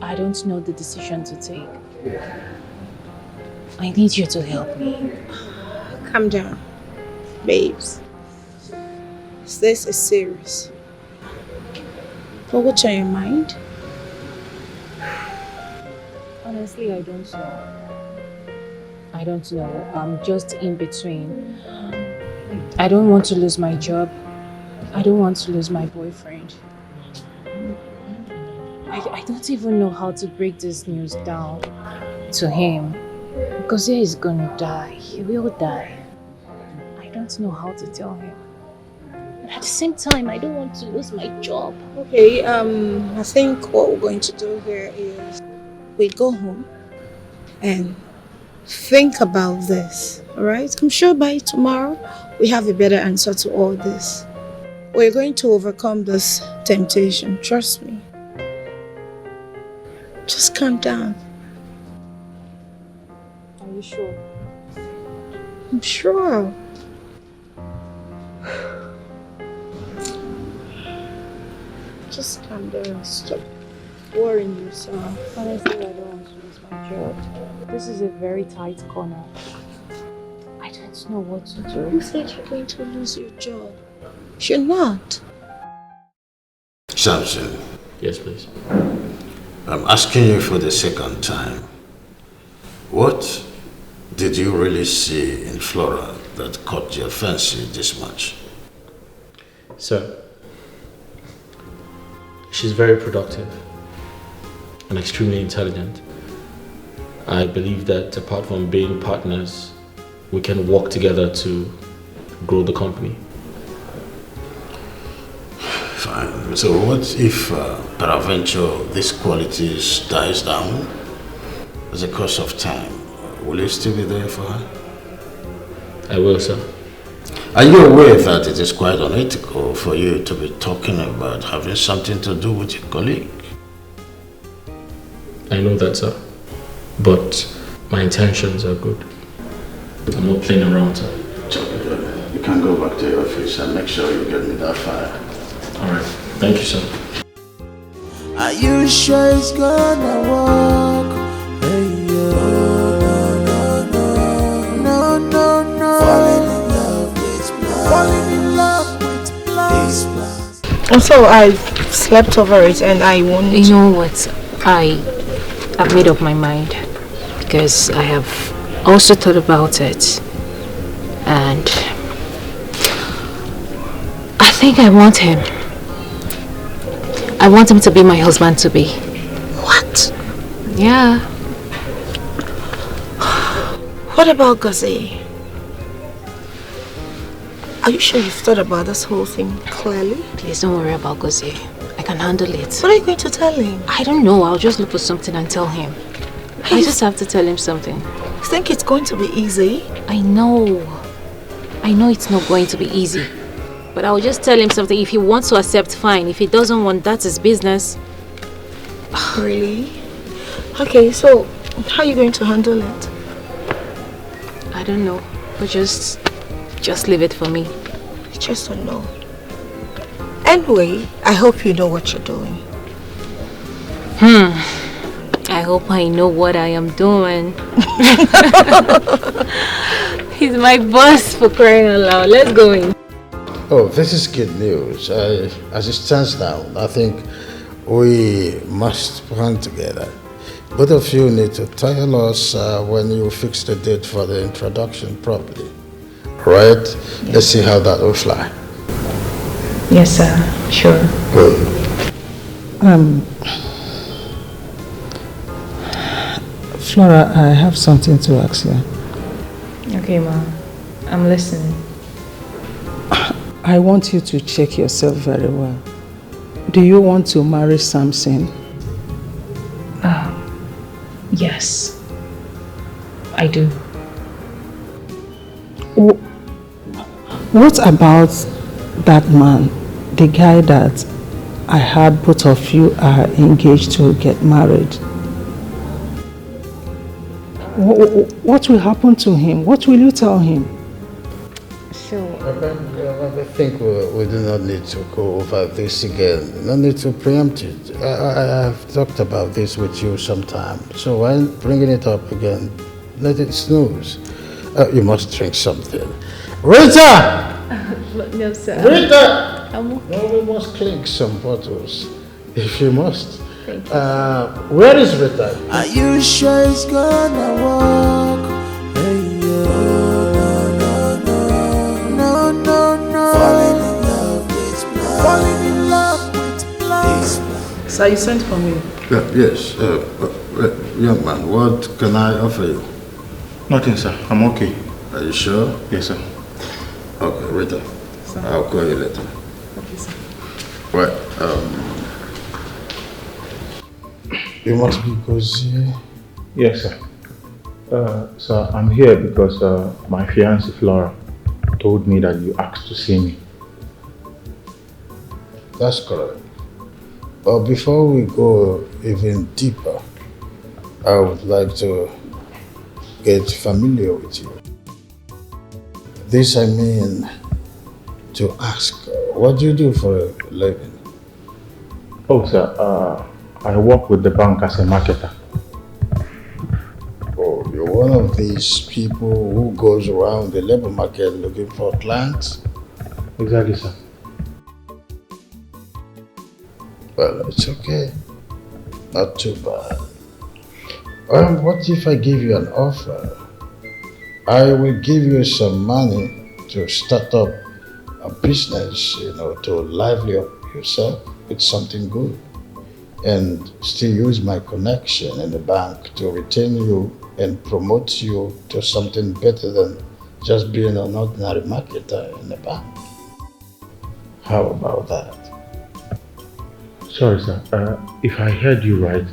I don't know the decision to take. I need you to help me. Calm down, babes. This is serious. But what's on your mind? Honestly, I don't know. I don't know. I'm just in between. I don't want to lose my job. I don't want to lose my boyfriend. I don't even know how to break this news down to him. Because he is gonna die. He will die. I don't know how to tell him. And at the same time, I don't want to lose my job. Okay, I think what we're going to do here is we go home and think about this, alright? I'm sure by tomorrow we have a better answer to all this. We're going to overcome this temptation, trust me. Just calm down. Are you sure? I'm sure. Just calm down. Stop worrying yourself. Honestly, I don't want to lose my job. This is a very tight corner. I don't know what to do. You said you're going to lose your job. You're not. Samson. Yes, please. I'm asking you for the second time. What did you really see in Flora that caught your fancy this much? Sir, she's very productive and extremely intelligent. I believe that apart from being partners, we can work together to grow the company. Fine. So what if, peradventure, these qualities dies down as a course of time? Will you still be there for her? I will, sir. Are you aware that it is quite unethical for you to be talking about having something to do with your colleague? I know that, sir. But my intentions are good. I'm not playing around, sir. You can go back to your office and make sure you get me that file. Alright. Thank you, sir. Are you sure it's gonna work? Hey, no, no, no. Falling in love with blind. Falling in love with blind. And so I slept over it and I won't. You know what? I've made up my mind because I have also thought about it, and I think I want him. I want him to be my husband to be. What? Yeah. What about Gazi? Are you sure you've thought about this whole thing clearly? Please don't worry about Gazi. I can handle it. What are you going to tell him? I don't know. I'll just look for something and tell him. I just have to tell him something. You think it's going to be easy? I know. I know it's not going to be easy. But I'll just tell him something. If he wants to accept, fine. If he doesn't want, that's his business. Really? Okay, so how are you going to handle it? I don't know. But just leave it for me. I just don't know. Anyway, I hope you know what you're doing. I hope I know what I am doing. He's my boss, for crying out loud. Let's go in. Oh, this is good news. As it stands now, I think we must plan together. Both of you need to tell us when you fix the date for the introduction properly. Right? Yes. Let's see how that will fly. Yes, sir. Sure. Good. Flora, I have something to ask you. Okay, Ma. I'm listening. I want you to check yourself very well. Do you want to marry Samson? Yes. I do. What about that man, the guy that I heard both of you are engaged to get married? What will happen to him? What will you tell him? So I think we do not need to go over this again. No need to preempt it. I've talked about this with you sometime. So when bringing it up again, let it snooze. You must drink something. Rita! No, sir. Rita! No, we must clink some bottles. If you must. Thank you. Where is Rita? Are you sure it's gonna work? Hey, no, falling in love with blind. Falling in love with blind. Sir, you sent for me. Yes. Young man, what can I offer you? Nothing, sir. I'm okay. Are you sure? Yes, sir. Okay, Rita. I'll call you later. Okay, sir. Right. You must be busy. Yes, sir. Sir, I'm here because my fiancée Flora told me that you asked to see me. That's correct. But before we go even deeper, I would like to get familiar with you. This I mean to ask, what do you do for a living? Oh, sir, I work with the bank as a marketer. Oh, you're one of these people who goes around the labor market looking for clients? Exactly, sir. Well, it's okay. Not too bad. What if I give you an offer? I will give you some money to start up a business, to lively up yourself with something good, and still use my connection in the bank to retain you and promote you to something better than just being an ordinary marketer in the bank. How about that? Sorry, sir. If I heard you right,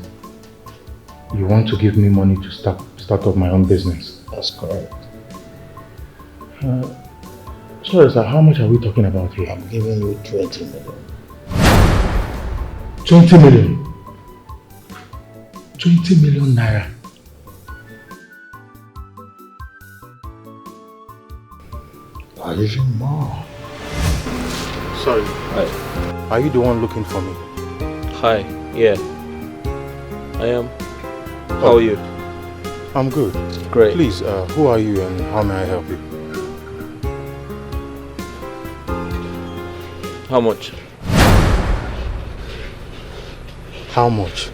you want to give me money to start up my own business. That's correct. Sorry, sir. How much are we talking about here? I'm giving you 20 million. 20 million? 20 million naira? Or even more. Sorry. Hi. Are you the one looking for me? Hi. Yeah. I am. How are you? I'm good. Great. Please, who are you and how may I help you? How much? How much?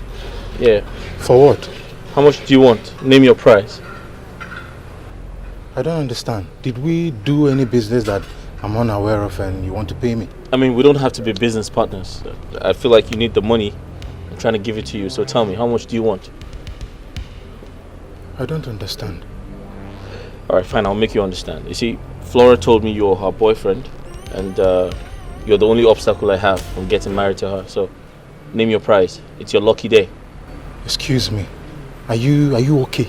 Yeah. For what? How much do you want? Name your price. I don't understand. Did we do any business that I'm unaware of and you want to pay me? I mean, we don't have to be business partners. I feel like you need the money. I'm trying to give it to you. So tell me, how much do you want? I don't understand. Alright, fine. I'll make you understand. You see, Flora told me you're her boyfriend. And you're the only obstacle I have from getting married to her. So name your price. It's your lucky day. Excuse me. Are you okay?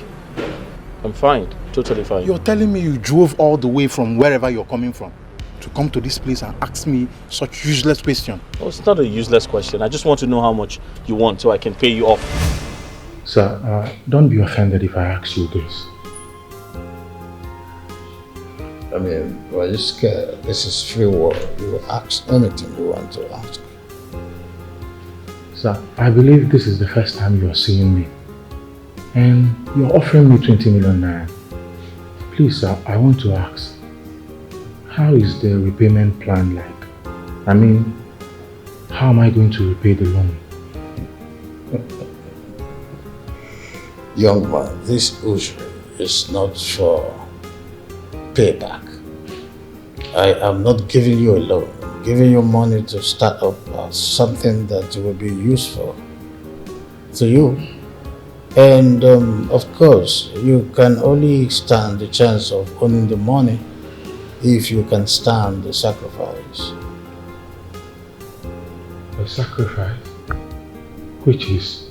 I'm fine. Totally fine. You're telling me you drove all the way from wherever you're coming from to come to this place and ask me such useless question? Oh, it's not a useless question. I just want to know how much you want so I can pay you off. Sir, don't be offended if I ask you this. I mean, why are you scared? This is free world. You will ask anything you want to ask. Sir, I believe this is the first time you're seeing me. And you're offering me 20 million naira. Please, sir, I want to ask, how is the repayment plan like? I mean, how am I going to repay the loan? Young man, this usury is not for payback. I am not giving you a loan. I'm giving you money to start up something that will be useful to you. And of course, you can only stand the chance of owning the money if you can stand the sacrifice. The sacrifice? Which is?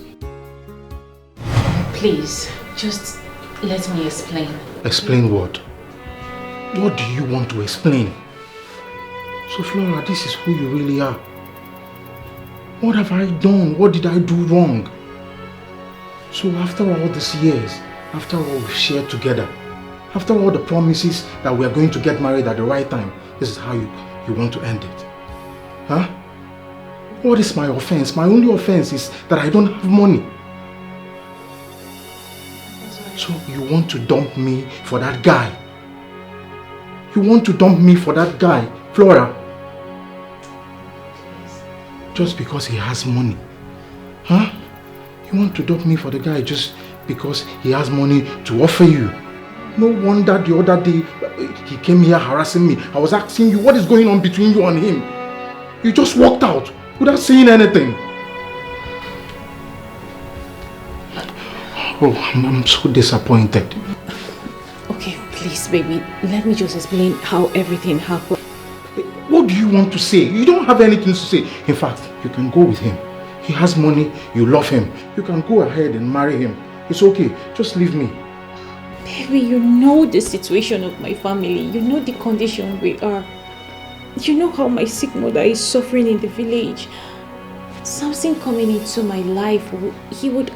Please, just let me explain. Explain what? What do you want to explain? So Flora, this is who you really are. What have I done? What did I do wrong? So after all these years, After all we've shared together, after all the promises that we are going to get married at the right time, this is how you want to end it? Huh? What is my offense? My only offense is that I don't have money. So you want to dump me for that guy? You want to dump me for that guy, Flora? Just because he has money? Huh? You want to dump me for the guy just because he has money to offer you? No wonder the other day he came here harassing me. I was asking you what is going on between you and him. You just walked out without saying anything. Oh, I'm so disappointed. Okay, please, baby. Let me just explain how everything happened. What do you want to say? You don't have anything to say. In fact, you can go with him. He has money, you love him. You can go ahead and marry him. It's okay. Just leave me. Baby, you know the situation of my family. You know the condition we are. You know how my sick mother is suffering in the village. Something coming into my life, he would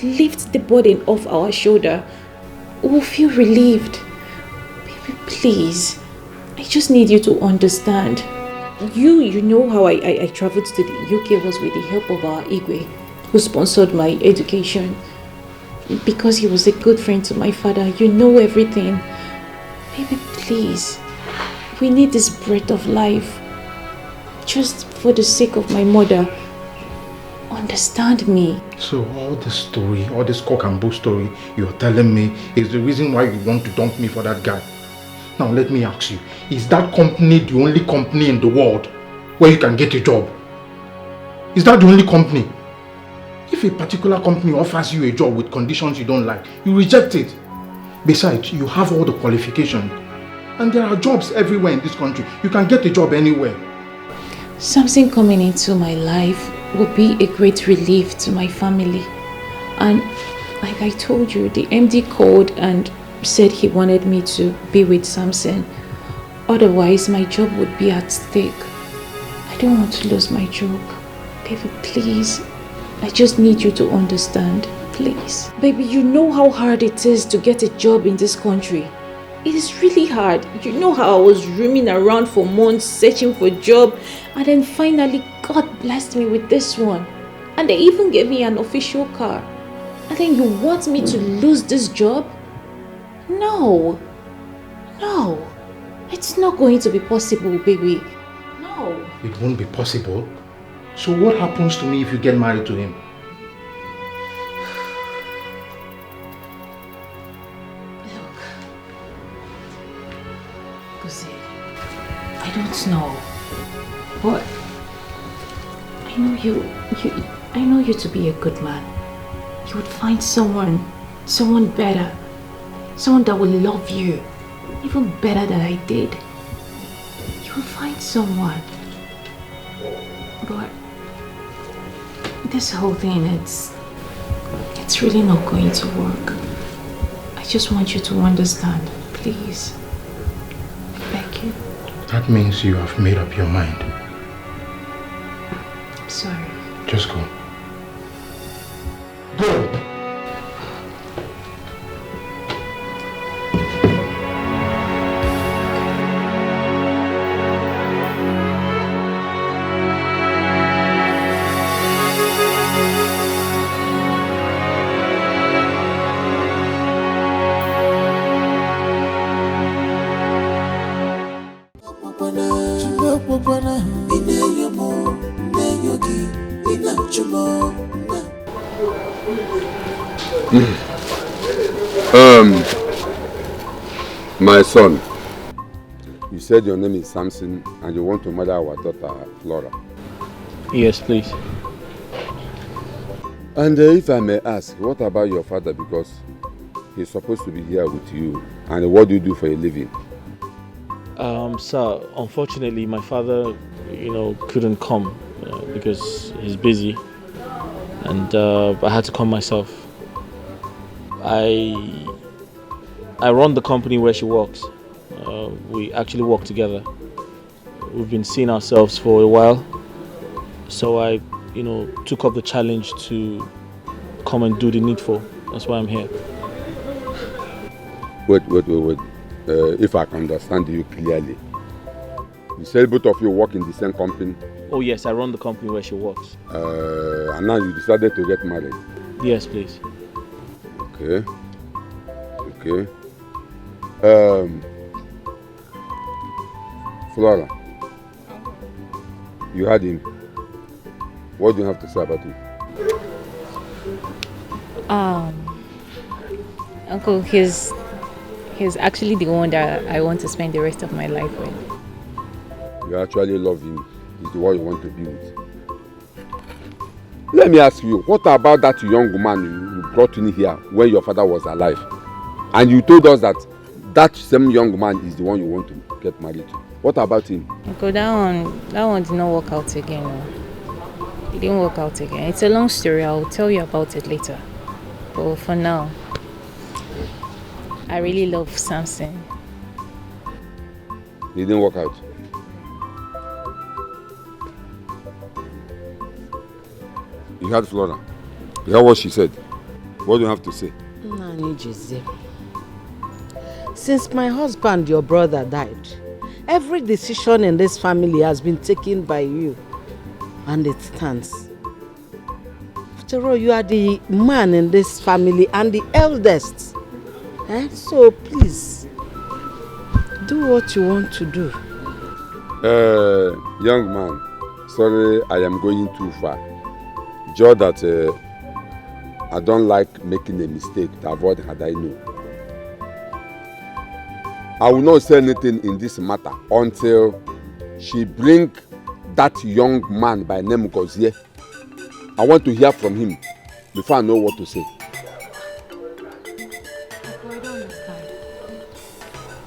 lift the burden off our shoulder. We'll feel relieved. Baby, please. I just need you to understand. You know how I traveled to the UK was with the help of our Igwe, who sponsored my education. Because he was a good friend to my father. You know everything. Baby, please. We need this breath of life. Just for the sake of my mother. Understand me. So all this story, all this cock and bull story you're telling me is the reason why you want to dump me for that guy. Now let me ask you, is that company the only company in the world where you can get a job? Is that the only company? If a particular company offers you a job with conditions you don't like, you reject it. Besides, you have all the qualifications. And there are jobs everywhere in this country. You can get a job anywhere. Something coming into my life will be a great relief to my family. And like I told you, the MD called and said he wanted me to be with Samson. Otherwise, my job would be at stake. I don't want to lose my job. Baby, please. I just need you to understand, please. Baby, you know how hard it is to get a job in this country. It is really hard. You know how I was roaming around for months searching for a job, and then finally God blessed me with this one. And they even gave me an official car. And then you want me to lose this job? No. No. It's not going to be possible, baby. No. It won't be possible. So what happens to me if you get married to him? Look, Jose, I don't know, but I know you to be a good man. You would find someone better, someone that will love you, even better than I did. You will find someone, but this whole thing, it's really not going to work. I just want you to understand, please. I beg you. That means you have made up your mind. I'm sorry. Just go. Go! My son, you said your name is Samson and you want to marry our daughter Flora. Yes, please. And if I may ask, what about your father, because he's supposed to be here with you, and what do you do for a living? Sir, unfortunately my father, couldn't come because he's busy, and I had to come myself. I run the company where she works. We actually work together. We've been seeing ourselves for a while, so I took up the challenge to come and do the needful. That's why I'm here. Wait. If I can understand you clearly. You said both of you work in the same company? Oh yes, I run the company where she works. And now you decided to get married? Yes, please. Okay. Flora, you had him. What do you have to say about him? Uncle, he's actually the one that I want to spend the rest of my life with. You actually love him. He's the one you want to be with. Let me ask you, what about that young woman you brought in here when your father was alive? And you told us that that same young man is the one you want to get married to. What about him? Uncle, that one did not work out again. No. It didn't work out again. It's a long story. I'll tell you about it later. But for now, I really love Samson. It didn't work out. You heard Flora. You heard what she said. What do you have to say? Since my husband, your brother, died, every decision in this family has been taken by you. And it stands. After all, you are the man in this family and the eldest. So please, do what you want to do. Young man, sorry I am going too far. Just that I don't like making a mistake to avoid had I know. I will not say anything in this matter until she bring that young man by name Gozie. I want to hear from him before I know what to say. I don't understand.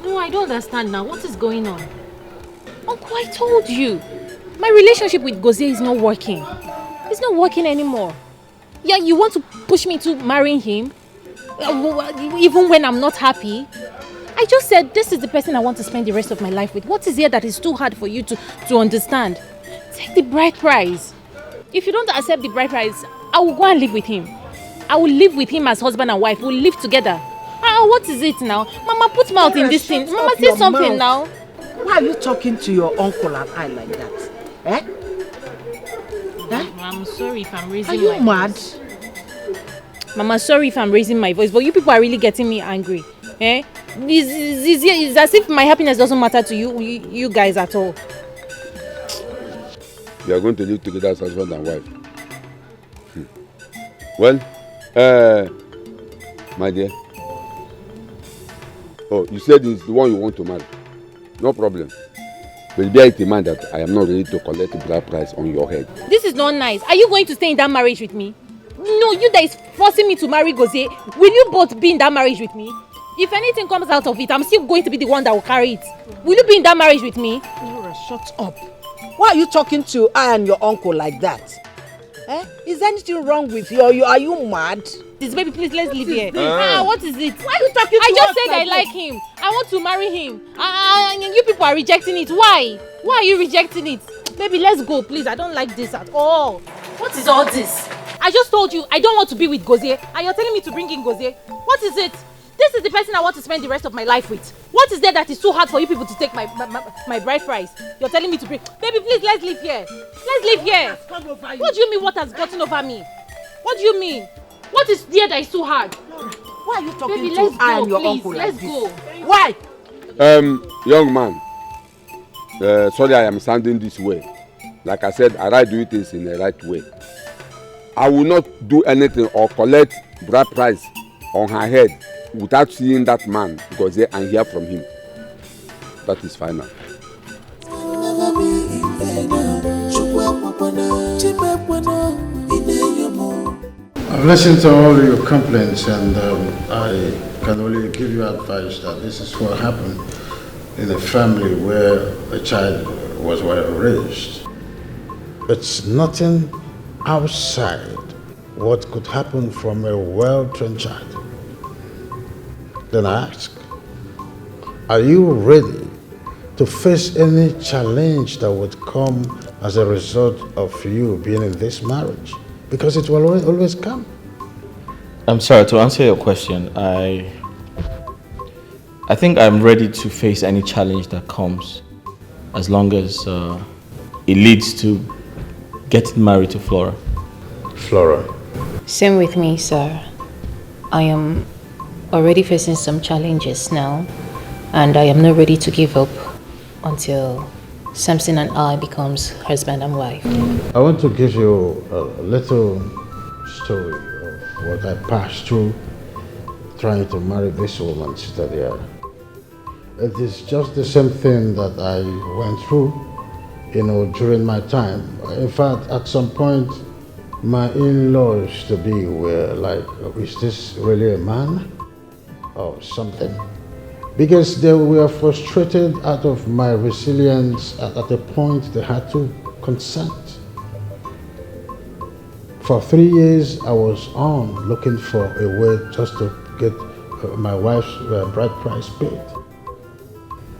No, I don't understand now. What is going on? Uncle, I told you. My relationship with Gozie is not working. It's not working anymore. Yeah, you want to push me to marrying him? Even when I'm not happy? I just said this is the person I want to spend the rest of my life with. What is here that is too hard for you to understand? Take the bride price. If you don't accept the bride price, I will go and live with him. I will live with him as husband and wife. We'll live together. What is it now? Mama, put mouth in this thing. Mama, say something now. Why are you talking to your uncle and I like that? I'm sorry if I'm raising my voice. Are you mad? Mama, sorry if I'm raising my voice, but you people are really getting me angry. It's as if my happiness doesn't matter to you guys at all. You are going to live together as husband and wife. Well, my dear. Oh, you said it's the one you want to marry. No problem. But bear it in mind that I am not ready to collect the bride price on your head. This is not nice. Are you going to stay in that marriage with me? No, you that is forcing me to marry Gozie. Will you both be in that marriage with me? If anything comes out of it, I'm still going to be the one that will carry it. Will you be in that marriage with me? Laura, shut up. Why are you talking to I and your uncle like that? Is anything wrong with you? Are you mad? This baby, please, let's leave here. What is it? Why are you talking to I just said like I like him. I want to marry him. You people are rejecting it. Why? Why are you rejecting it? Baby, let's go, please. I don't like this at all. What is all this? I just told you I don't want to be with Gozie, and you're telling me to bring in Gozie. What is it? This is the person I want to spend the rest of my life with. What is there that is too hard for you people to take my bride price? You're telling me to bring... Baby, please, let's leave here. Let's leave here. What do you mean what has gotten over me? What do you mean? What is there that is too hard? Why are you talking Baby, to let's I go, and your please. uncle like Let's this? go. Why? Young man. Sorry I am sounding this way. Like I said, I like doing things in the right way. I will not do anything or collect bride price on her head without seeing that man Gozie and hear from him. That is final. I've listened to all your complaints and I can only give you advice that this is what happened in a family where a child was well raised. It's nothing outside what could happen from a well-trained child. Then I ask, are you ready to face any challenge that would come as a result of you being in this marriage? Because it will always come. I'm sorry, to answer your question, I I think I'm ready to face any challenge that comes, as long as it leads to getting married to Flora. Flora. Same with me, sir. I am already facing some challenges now, and I am not ready to give up until Samson and I becomes husband and wife. I want to give you a little story of what I passed through trying to marry this woman seated here. It is just the same thing that I went through, during my time. In fact, at some point, my in-laws to be were like, is this really a man or something? Because they were frustrated out of my resilience. At a point they had to consent. For 3 years I was on looking for a way just to get my wife's bride price paid.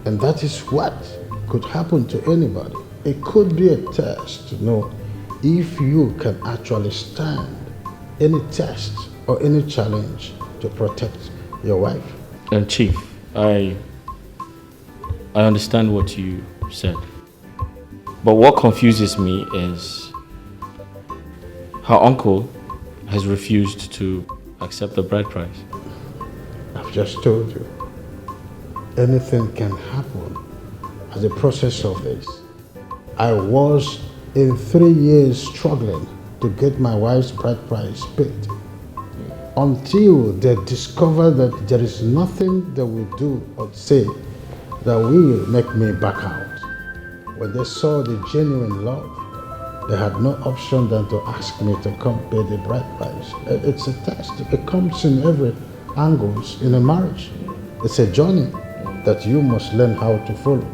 And that is what could happen to anybody. It could be a test to know if you can actually stand any test or any challenge to protect your wife. And Chief, I understand what you said. But what confuses me is her uncle has refused to accept the bride price. I've just told you, anything can happen as a process of this. I was in 3 years struggling to get my wife's bride price paid until they discovered that there is nothing they will do or say that will make me back out. When they saw the genuine love, they had no option than to ask me to come pay the bride price. It's a test. It comes in every angles in a marriage. It's a journey that you must learn how to follow.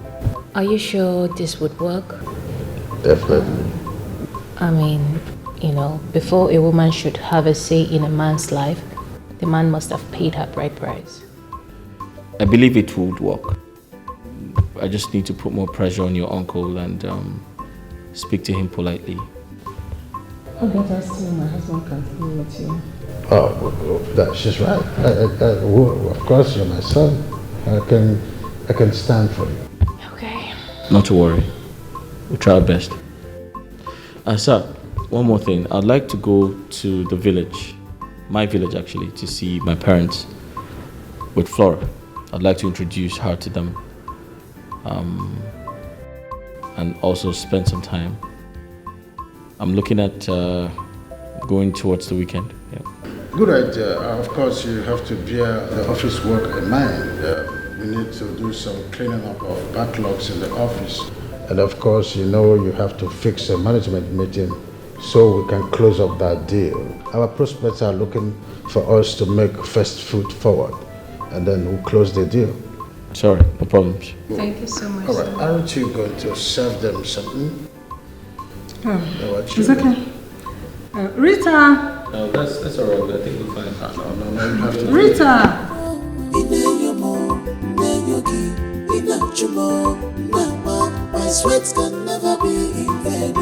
Are you sure this would work? Definitely. I mean, before a woman should have a say in a man's life, the man must have paid her bride price. I believe it would work. I just need to put more pressure on your uncle and speak to him politely. How about I see my husband can stay with you? She's right. Of course, you're my son. I can stand for you. Okay. Not to worry. We'll try our best. Sir, one more thing. I'd like to go to the village, my village actually, to see my parents with Flora. I'd like to introduce her to them. And also spend some time. I'm looking at going towards the weekend. Yeah. Good idea. Of course, you have to bear the office work in mind. We need to do some cleaning up of backlogs in the office. And of course, you have to fix a management meeting so we can close up that deal. Our prospects are looking for us to make first foot forward, and then we'll close the deal. Sorry, no problems. Thank you so much. All right, aren't you going to serve them something? It's okay. Rita! No, that's all right. I think we'll find. No, you have to. Rita! My sweats can never be in vain.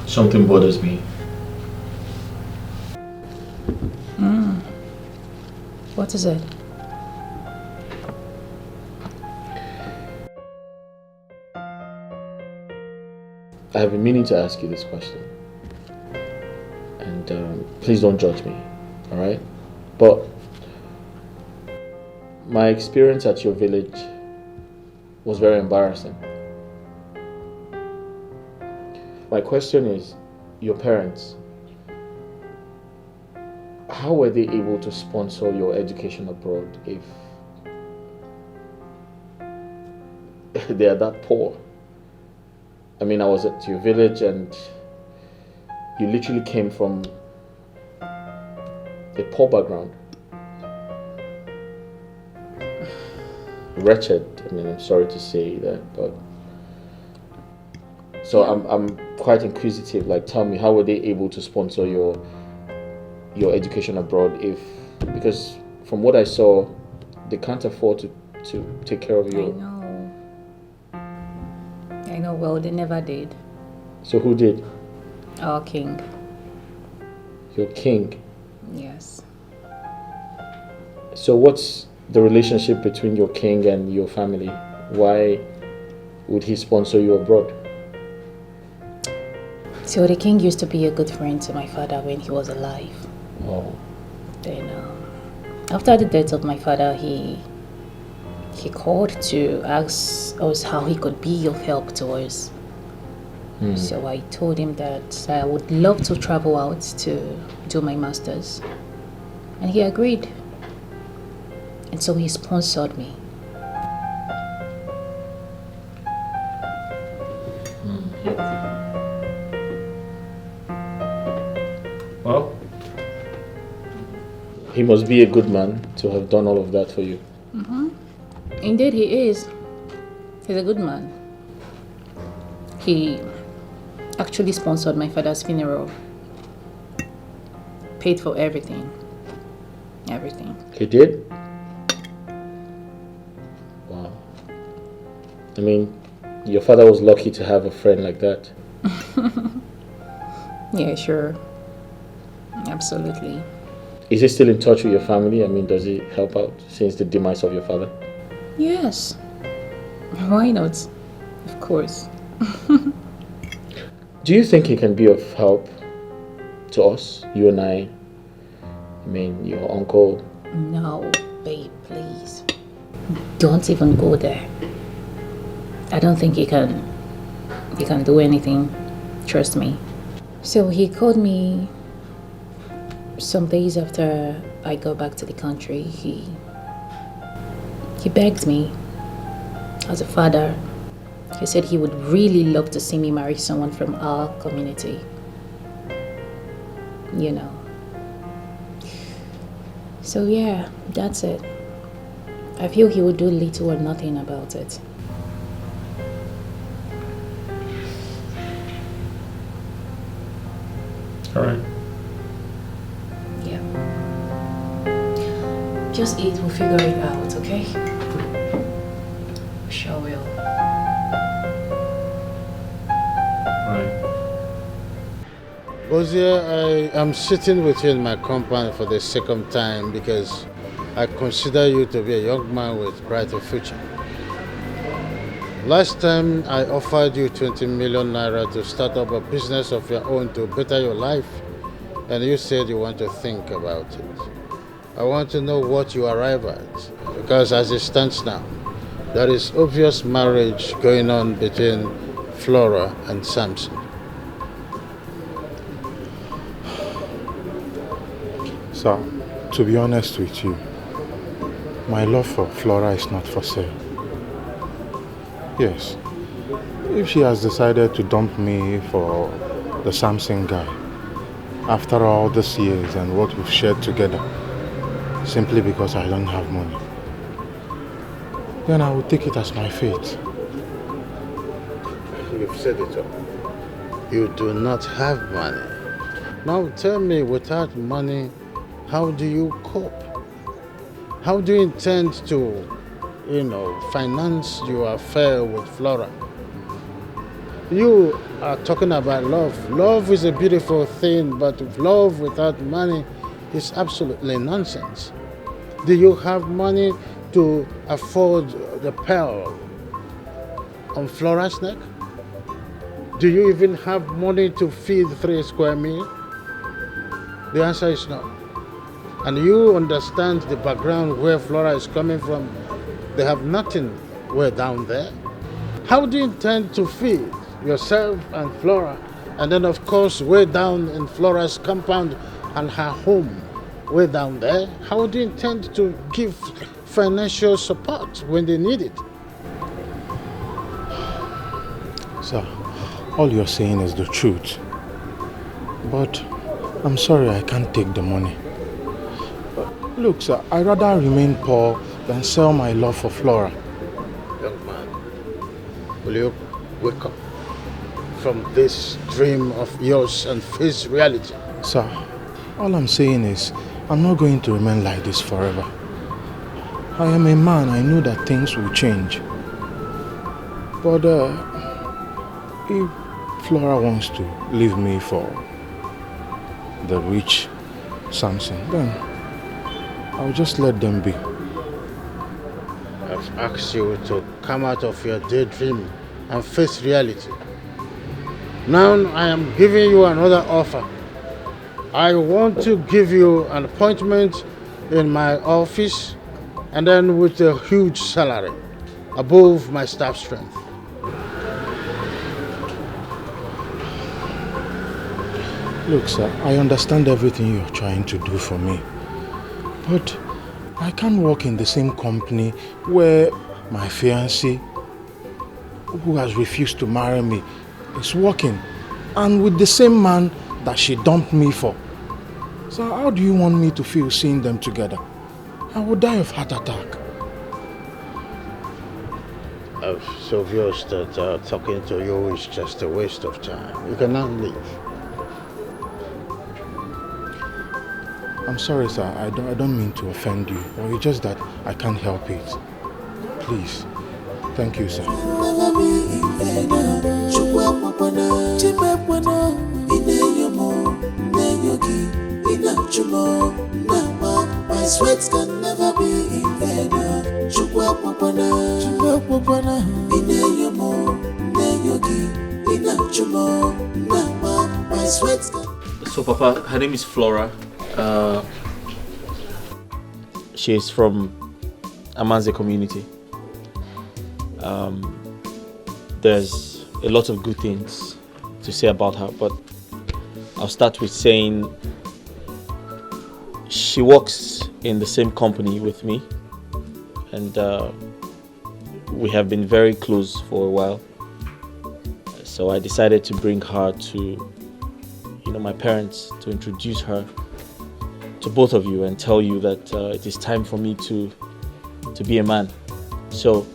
Something bothers me. What is it? I have been meaning to ask you this question. And please don't judge me, alright? But my experience at your village was very embarrassing. My question is, your parents, how were they able to sponsor your education abroad if they are that poor? I mean, I was at your village and you literally came from a poor background. Wretched, I mean, I'm sorry to say that, but... So I'm quite inquisitive, like tell me, how were they able to sponsor your education abroad because from what I saw, they can't afford to take care of you. I know, well, they never did. So who did? Our king. Your king? Yes. So what's the relationship between your king and your family? Why would he sponsor you abroad? So the king used to be a good friend to my father when he was alive. Oh. Then after the death of my father, he called to ask us how he could be of help to us. So I told him that I would love to travel out to do my master's. And he agreed. And so he sponsored me. Well, he must be a good man to have done all of that for you. Indeed, he is. He's a good man. He actually sponsored my father's funeral. Paid for everything. Everything. He did? Wow. I mean, your father was lucky to have a friend like that. Yeah, sure. Absolutely. Is he still in touch with your family? I mean, does he help out since the demise of your father? Yes. Why not? Of course. Do you think he can be of help to us, you and I mean, your uncle? No, babe, please. Don't even go there. I don't think he can do anything. Trust me. So he called me some days after I got back to the country. He begged me as a father. He said he would really love to see me marry someone from our community. You know. So yeah, that's it. I feel he would do little or nothing about it. All right. Yeah. Just eat, we'll figure it out, okay? Sure will. Ozia, I am sitting with you in my compound for the second time because I consider you to be a young man with brighter future. Last time I offered you 20 million naira to start up a business of your own to better your life, and you said you want to think about it. I want to know what you arrive at, because as it stands now, there is obvious marriage going on between Flora and Samson. Sir, to be honest with you, my love for Flora is not for sale. Yes, if she has decided to dump me for the Samson guy, after all these years and what we've shared together, simply because I don't have money, then I will take it as my fate. You've said it all. You do not have money. Now tell me, without money, how do you cope? How do you intend to, finance your affair with Flora? You are talking about love. Love is a beautiful thing, but love without money is absolutely nonsense. Do you have money to afford the pearl on Flora's neck? Do you even have money to feed 3 square meals? The answer is no. And you understand the background where Flora is coming from. They have nothing way down there. How do you intend to feed yourself and Flora? And then, of course, way down in Flora's compound and her home, way down there, how do you intend to give financial support when they need it? Sir, all you're saying is the truth. But I'm sorry I can't take the money. Look, sir, I'd rather remain poor than sell my love for Flora. Young man, will you wake up from this dream of yours and face reality? Sir, all I'm saying is, I'm not going to remain like this forever. I am a man, I know that things will change. But if Flora wants to leave me for the rich Samson, then I'll just let them be. I've asked you to come out of your daydream and face reality. Now I am giving you another offer. I want to give you an appointment in my office and then with a huge salary above my staff strength. Look, sir, I understand everything you're trying to do for me. But I can't work in the same company where my fiancé, who has refused to marry me, is working, and with the same man that she dumped me for. So how do you want me to feel seeing them together? I would die of heart attack. It's obvious that talking to you is just a waste of time. You cannot leave. I'm sorry, sir. I don't mean to offend you, or it's just that I can't help it. Please. Thank you, sir. My sweats can never be in vain. My sweats can. So, Papa, her name is Flora. She's from Amanze community. There's a lot of good things to say about her, but I'll start with saying she works in the same company with me, and we have been very close for a while. So I decided to bring her to, my parents, to introduce her to both of you and tell you that it is time for me to be a man. So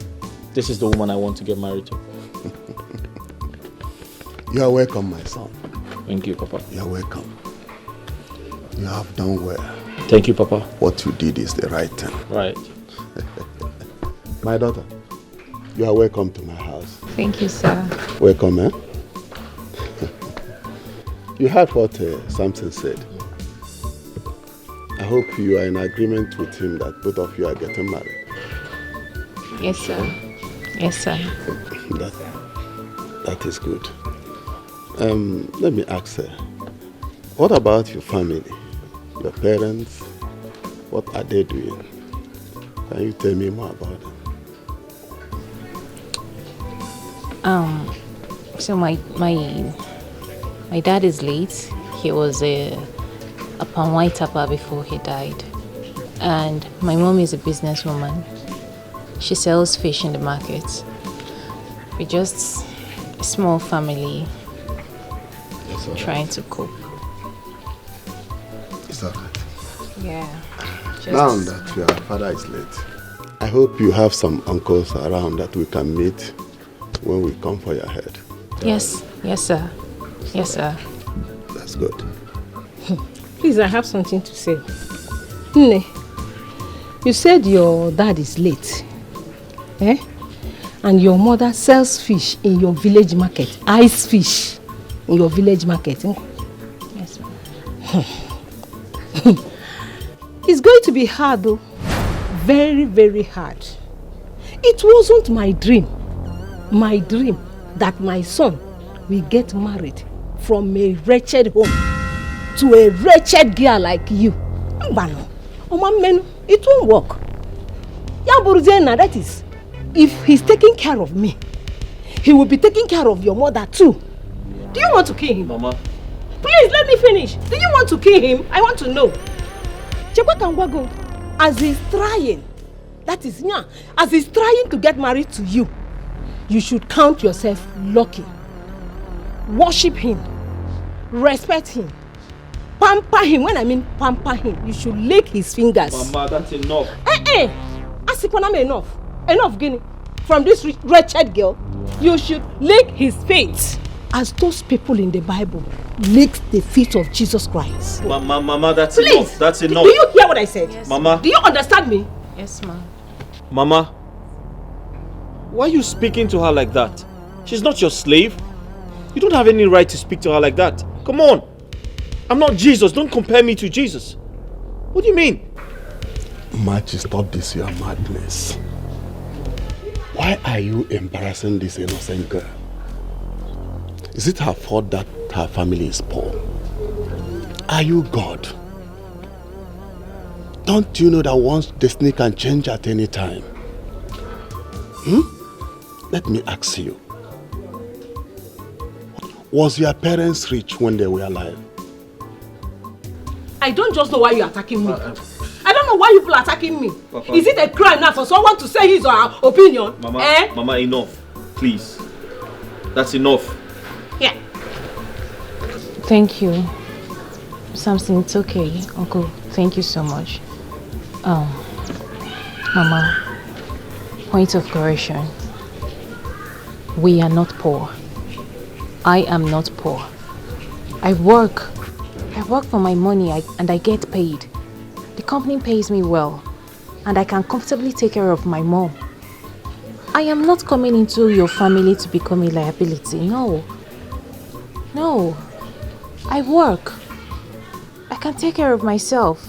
this is the woman I want to get married to. You are welcome, my son. Thank you, Papa. You are welcome. You have done well. Thank you, Papa. What you did is the right thing. Right. My daughter, you are welcome to my house. Thank you, sir. Welcome, eh? You heard what Samson said. I hope you are in agreement with him that both of you are getting married. Yes, sir. Yes, sir. That is good. Let me ask her, what about your family? Your parents? What are they doing? Can you tell me more about them? So my dad is late. He was a palm white tapper before he died. And my mom is a businesswoman. She sells fish in the market. We're just a small family trying to cope. It's all right. Yeah. Now that your father is late, I hope you have some uncles around that we can meet when we come for your head. Yes. Yes, sir. Yes, sir. That's good. Please, I have something to say. Nne, you said your dad is late. Eh? And your mother sells fish in your village market. Ice fish in your village market. Yes, ma'am. It's going to be hard though. Very, very hard. It wasn't my dream that my son will get married from a wretched home to a wretched girl like you. It won't work. That is, if he's taking care of me, he will be taking care of your mother too. Do you want to kill him? Mama. Please let me finish. Do you want to kill him? I want to know. As he's trying, that is, as he's trying to get married to you, you should count yourself lucky. Worship him. Respect him. Pamper him. When I mean pamper him, you should lick his fingers. Mama, that's enough. Enough. Enough, Guinea. From this wretched girl, you should lick his feet. As those people in the Bible licked the feet of Jesus Christ. Mama, that's Please, enough. That's enough. Do you hear what I said? Yes, Mama. Do you understand me? Yes, ma'am. Mama, why are you speaking to her like that? She's not your slave. You don't have any right to speak to her like that. Come on. I'm not Jesus. Don't compare me to Jesus. What do you mean? Machi, stop this your madness. Why are you embarrassing this innocent girl? Is it her fault that her family is poor? Are you God? Don't you know that one's destiny can change at any time? Let me ask you. Was your parents rich when they were alive? I don't just know why you're attacking me. I don't know why you people are attacking me. Papa. Is it a crime now for someone to say his or her opinion? Mama, Mama, enough. Please. That's enough. Yeah. Thank you. Something, it's okay, Uncle. Thank you so much. Mama, point of correction. We are not poor. I am not poor. I work for my money and I get paid. The company pays me well and I can comfortably take care of my mom. I am not coming into your family to become a liability. No. No. I work. I can take care of myself.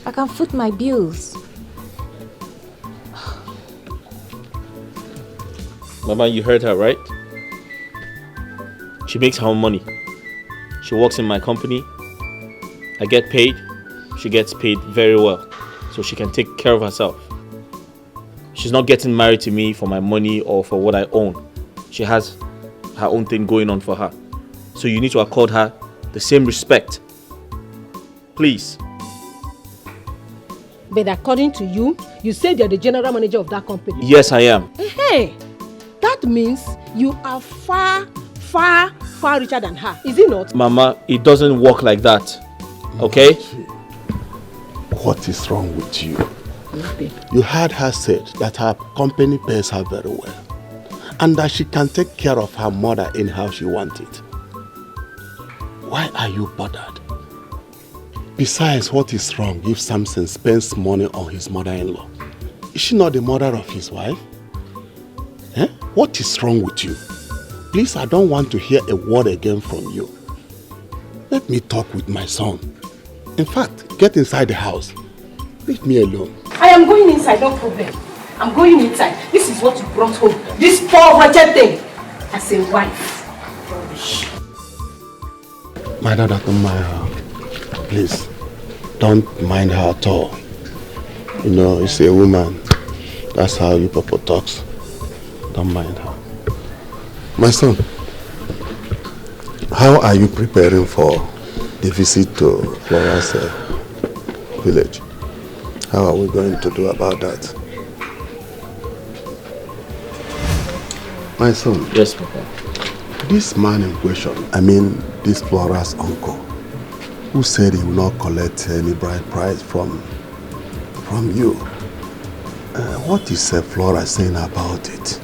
I can foot my bills. Mama, you heard her, right? She makes her own money. She works in my company. I get paid. She gets paid very well. So she can take care of herself. She's not getting married to me for my money or for what I own. She has her own thing going on for her. So you need to accord her the same respect. Please. But according to you, you said you're the general manager of that company. Yes, I am. Hey, that means you are far richer than her, is it not? Mama, it doesn't work like that. Okay? What is wrong with you? Nothing. You heard her said that her company pays her very well and that she can take care of her mother in how she wants it. Why are you bothered? Besides, what is wrong if Samson spends money on his mother-in-law? Is she not the mother of his wife? Eh? What is wrong with you? Please, I don't want to hear a word again from you. Let me talk with my son. In fact, get inside the house. Leave me alone. I am going inside, no problem. I'm going inside. This is what you brought home. This poor wretched thing. As a wife. Rubbish. My daughter, don't mind her. Please, don't mind her at all. You know, it's a woman. That's how you people talks. Don't mind her. My son, how are you preparing for the visit to Flora's village? How are we going to do about that? My son. Yes, Papa. This man in question, I mean this Flora's uncle, who said he will not collect any bride price from you. What is Flora saying about it?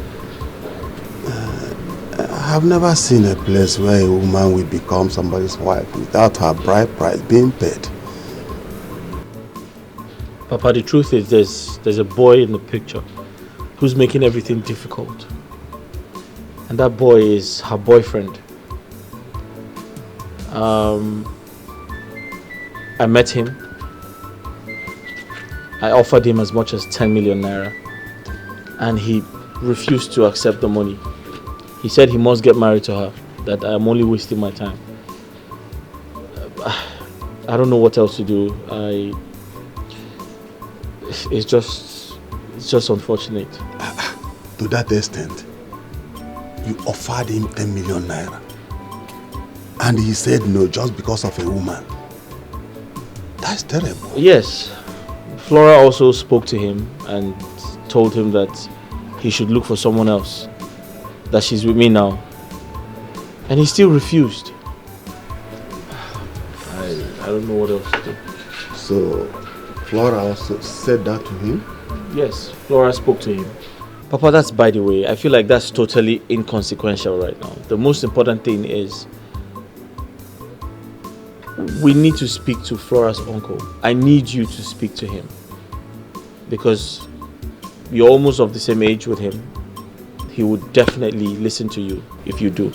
I've never seen a place where a woman will become somebody's wife without her bride price being paid. Papa, the truth is there's a boy in the picture who's making everything difficult. And that boy is her boyfriend. I met him. I offered him as much as 10 million naira. And he refused to accept the money. He said he must get married to her, that I'm only wasting my time. I don't know what else to do. It's just unfortunate. To that extent, you offered him 10 million naira. And he said no just because of a woman. That's terrible. Yes. Flora also spoke to him and told him that he should look for someone else. That she's with me now. And he still refused. I don't know what else to do. So, Flora also said that to him? Yes, Flora spoke to him. Papa, that's by the way. I feel like that's totally inconsequential right now. The most important thing is we need to speak to Flora's uncle. I need you to speak to him. Because you're almost of the same age with him. He would definitely listen to you if you do.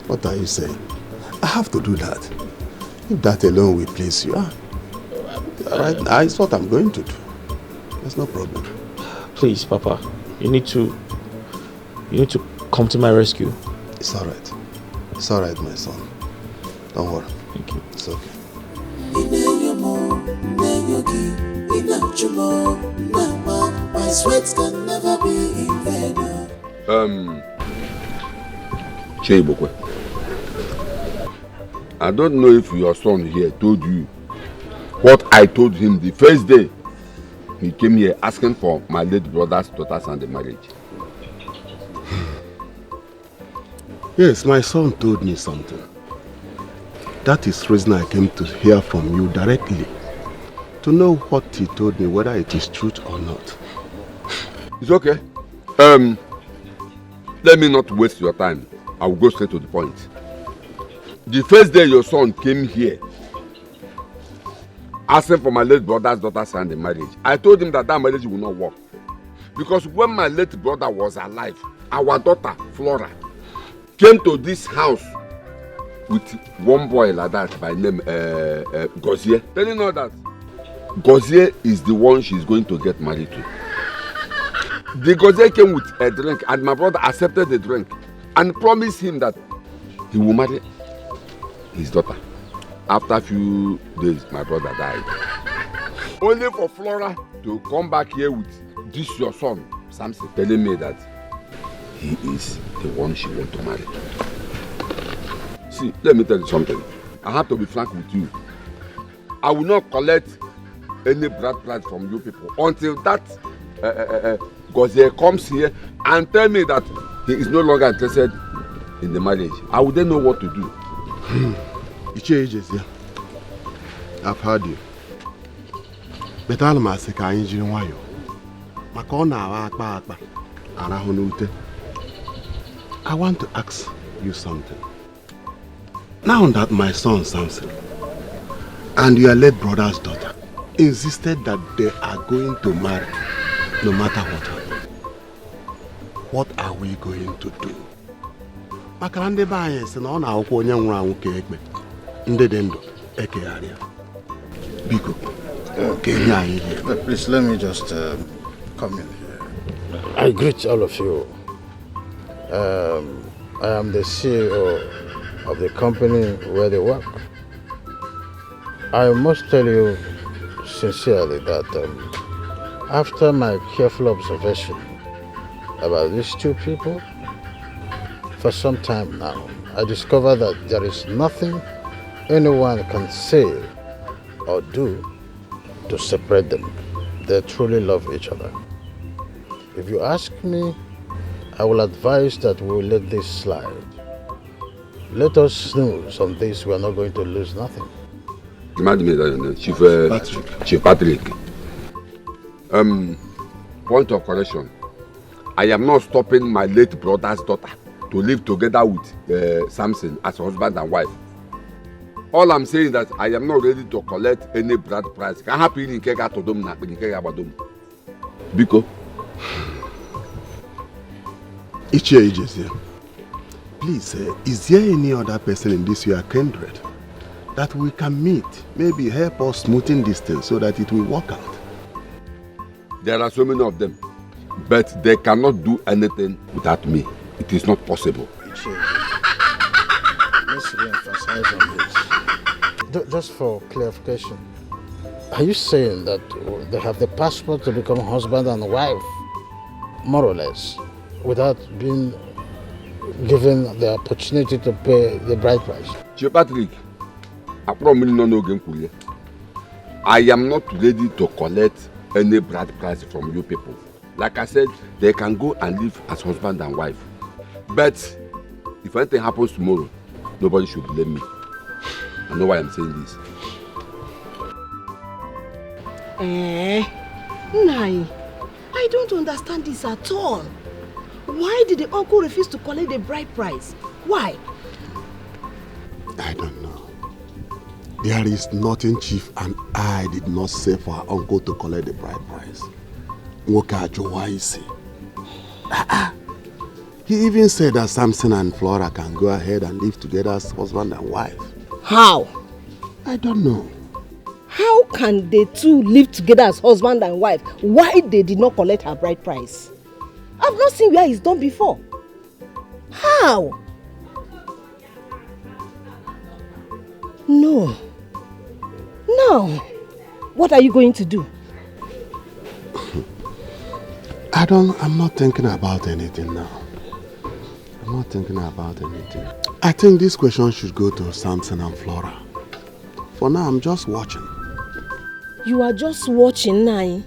What are you saying? I have to do that. If that alone will please you. Right now, it's what I'm going to do. There's no problem. Please, Papa, you need to come to my rescue. It's all right. It's all right, my son. Don't worry. Thank you. It's okay. My sweat can never be in vain. Chebokwe, I don't know if your son here told you what I told him the first day he came here asking for my late brother's daughter's hand in marriage. Yes, my son told me something. That is the reason I came to hear from you directly. To know what he told me, whether it is truth or not. It's okay. Let me not waste your time. I will go straight to the point. The first day your son came here asking for my late brother's daughter's hand in marriage, I told him that marriage will not work. Because when my late brother was alive, our daughter, Flora, came to this house with one boy like that by name Gozie. Telling her that Gozie is the one she's going to get married to. The Gozie came with a drink and my brother accepted the drink and promised him that he will marry his daughter. After a few days, my brother died. Only for Flora to come back here with this your son, Samson, telling me that he is the one she wants to marry. See, let me tell you something. I have to be frank with you. I will not collect any bride price from you people until that Gozie comes here and tell me that he is no longer interested in the marriage. I would then know what to do. I've heard you. But I want to ask you something. Now that my son Samson and your late brother's daughter insisted that they are going to marry no matter what happens, what are we going to do? Please let me just come in here. I greet all of you. I am the CEO of the company where they work. I must tell you sincerely that after my careful observation about these two people, for some time now, I discovered that there is nothing anyone can say or do to separate them. They truly love each other. If you ask me, I will advise that we will let this slide. Let us snooze on this. We are not going to lose nothing. Chief Patrick. Point of correction. I am not stopping my late brother's daughter to live together with Samson as husband and wife. All I'm saying is that I am not ready to collect any bride price. Can happen in Kega to them, not in Kega Badum. Biko. Please, is there any other person in this your kindred that we can meet, maybe help us smoothing this thing so that it will work out? There are so many of them, but they cannot do anything without me. It is not possible. Let's re-emphasize on this. Just for clarification, are you saying that they have the passport to become husband and wife, more or less, without being given the opportunity to pay the bride price? Chief Patrick, I am not ready to collect any bride price from you people. Like I said, they can go and live as husband and wife. But if anything happens tomorrow, nobody should blame me. I know why I'm saying this. Nai, I don't understand this at all. Why did the uncle refuse to collect the bride price? Why? I don't know. There is nothing Chief and I did not say for our uncle to collect the bride price. He even said that Samson and Flora can go ahead and live together as husband and wife. How? I don't know. How can the two live together as husband and wife? Why they did not collect her bride price? I've not seen where it's done before. How? No. Now, what are you going to do? I'm not thinking about anything now. I'm not thinking about anything. I think this question should go to Samson and Flora. For now, I'm just watching. You are just watching, Nai.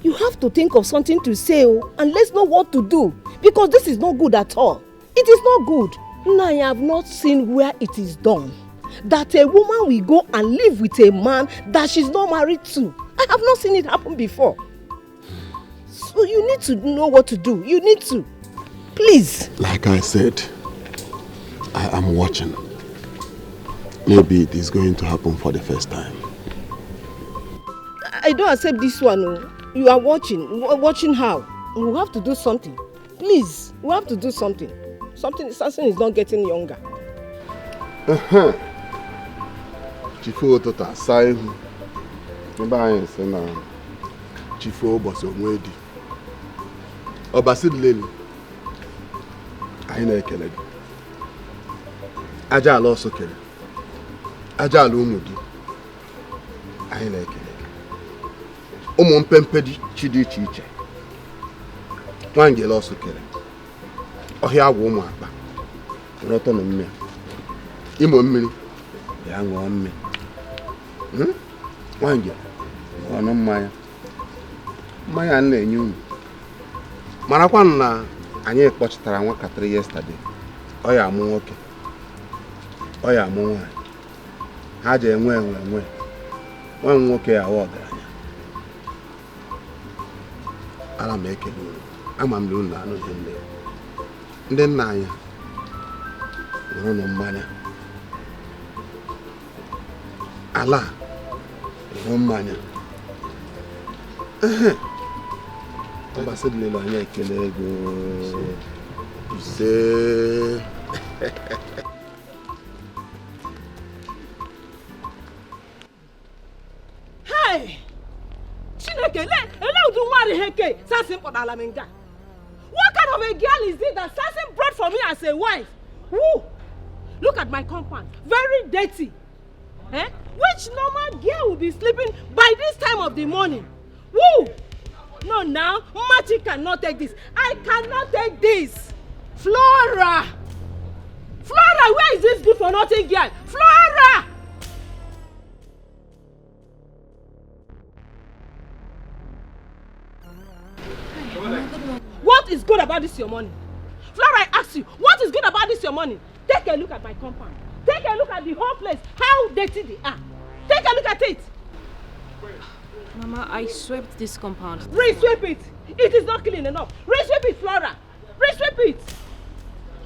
You have to think of something to say and let's know what to do. Because this is not good at all. It is not good. Nai, I have not seen where it is done. That a woman will go and live with a man that she's not married to. I have not seen it happen before. So you need to know what to do. You need to. Please. Like I said, I am watching. Maybe it is going to happen for the first time. I don't accept this one. You are watching. Watching how? We have to do something. Please, we have to do something. Something is not getting younger. Chifu tota saihu. Mba anyị sị na Chifu ụbọchị onwe di. Ọbasi lele. Anyị na-ekele gị. Aja ala ọsọ kele. Aja ala ụmụ gị. Anyị na-ekele gị. Ụmụ mpempe dị iche iche. Nwangele ọsọ kele. Ọhịa agwa ụmụ akpa. Rọtọ na mmiri. Imo mmiri. Ya ṅụọ mmiri. Nwangele. Ọnụ mmanya. Mmanya na-enye unu. Marakwa na anyị kpọchitara nwakatịrị yesterday. Ọ ya amụ nwoke. Ọ ya amụ nwaanyị. Ha je enwe. Nwa nwoke ya awa ọgaranya. Ala m ekele unu. Ama m na unu anụghị nne. Ndị nna anyị ṅụrụ unu mmanya. Ala ṅụrụ mmanya. Ọbasi lele anyị ekele ego. Ise. Hey! Chineke, ele udu nwari heke, Samson podala menga. What kind of a girl is it that Samson brought for me as a wife? Woo! Look at my compound, very dirty. Which normal girl will be sleeping by this time of the morning? Woo! No, now, Machi cannot take this. I cannot take this. Flora! Flora, where is this good for nothing girl? Flora! What is good about this your money? Flora, I ask you, what is good about this your money? Take a look at my compound. Take a look at the whole place. How dirty they are. Take a look at it. Mama, I swept this compound. Re-sweep it. It is not clean enough. Re-sweep it, Flora. Re-sweep it.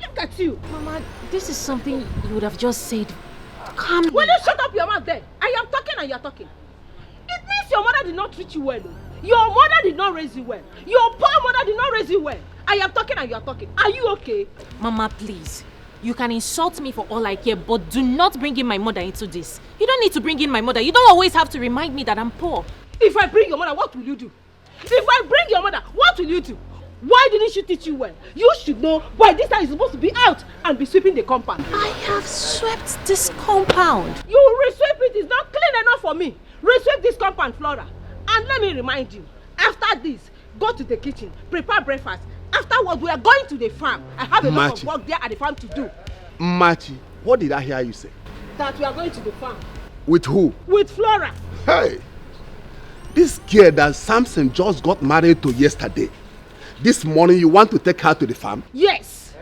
Look at you. Mama, this is something you would have just said. Calm. Will you shut up your mouth then? I am talking and you are talking. It means your mother did not treat you well. Your mother did not raise you well. Your poor mother did not raise you well. I am talking and you are talking. Are you okay? Mama, please. You can insult me for all I care, but do not bring in my mother into this. You don't need to bring in my mother. You don't always have to remind me that I'm poor. If I bring your mother, what will you do? If I bring your mother, what will you do? Why didn't she teach you well? You should know by this time you're supposed to be out and be sweeping the compound. I have swept this compound. You re-sweep it. It's not clean enough for me. Re-sweep this compound, Flora. And let me remind you, after this, go to the kitchen, prepare breakfast. Afterwards, we are going to the farm. I have a lot of work there at the farm to do. Machi, what did I hear you say? That we are going to the farm. With who? With Flora. Hey! This girl that Samson just got married to yesterday. This morning you want to take her to the farm? Yes.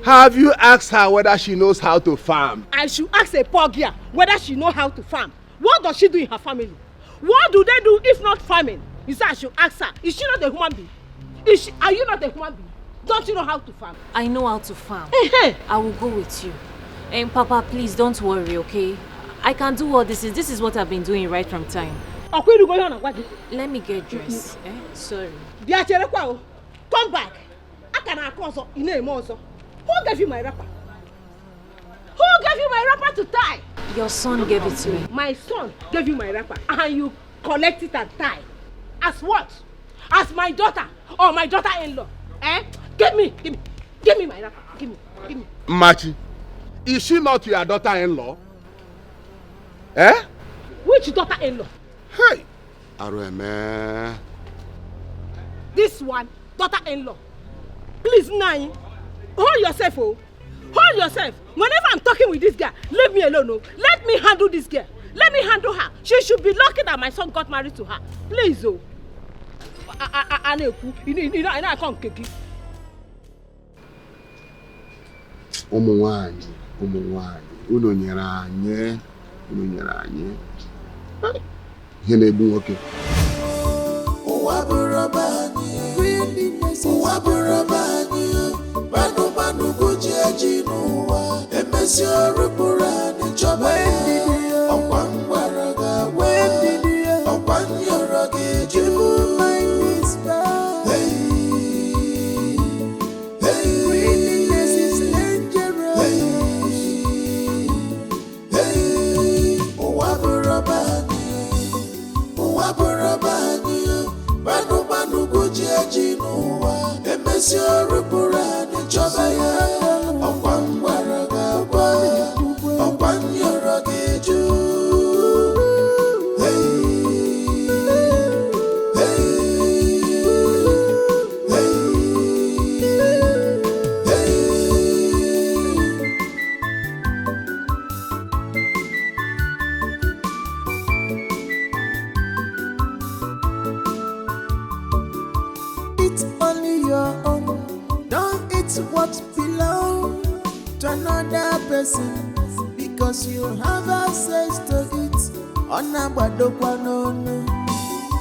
Have you asked her whether she knows how to farm? I should ask a poor girl whether she knows how to farm. What does she do in her family? What do they do if not farming? You say I should ask her. Is she not a human being? Are you not a human being? Don't you know how to farm? I know how to farm. I will go with you. And Papa, please don't worry, okay? I can do all this. This is what I've been doing right from time. Let me get dressed. Sorry. Come back. Who gave you my wrapper? Who gave you my wrapper to tie? Your son gave it to me. My son gave you my wrapper and you collect it and tie. As what? As my daughter or my daughter-in-law? Eh? Give me my wrapper. Give me. Machi, is she not your daughter-in-law? Eh? Which daughter-in-law? Hey! Arueme. This one, daughter-in-law. Please, Nai, hold yourself, oh. Hold yourself. Whenever I'm talking with this girl, leave me alone, oh. Let me handle this girl. Let me handle her. She should be lucky that my son got married to her. Please, oh. I can't kick it. Ụmụnwaanyị, unu nyere anyị. Ihe na-egbu nwoke. Ụwa bụrụ ọba anyị, ụwa bụrụ ọba anyị, manụ goji eji n'ụwa, emesi ọrụ bụrụ anyị chọba ya, ọkwa ngwara ga-agwa, ọkwa nyọrọ ga-eju. Manụ goji eji n'ụwa, emesi ọrụ bụrụ anyị chọba ya, ọkwa ngwara ga-agwa, ọkwa nyọrọ ga-eju. Because you have access to it. Onabadokwa nono,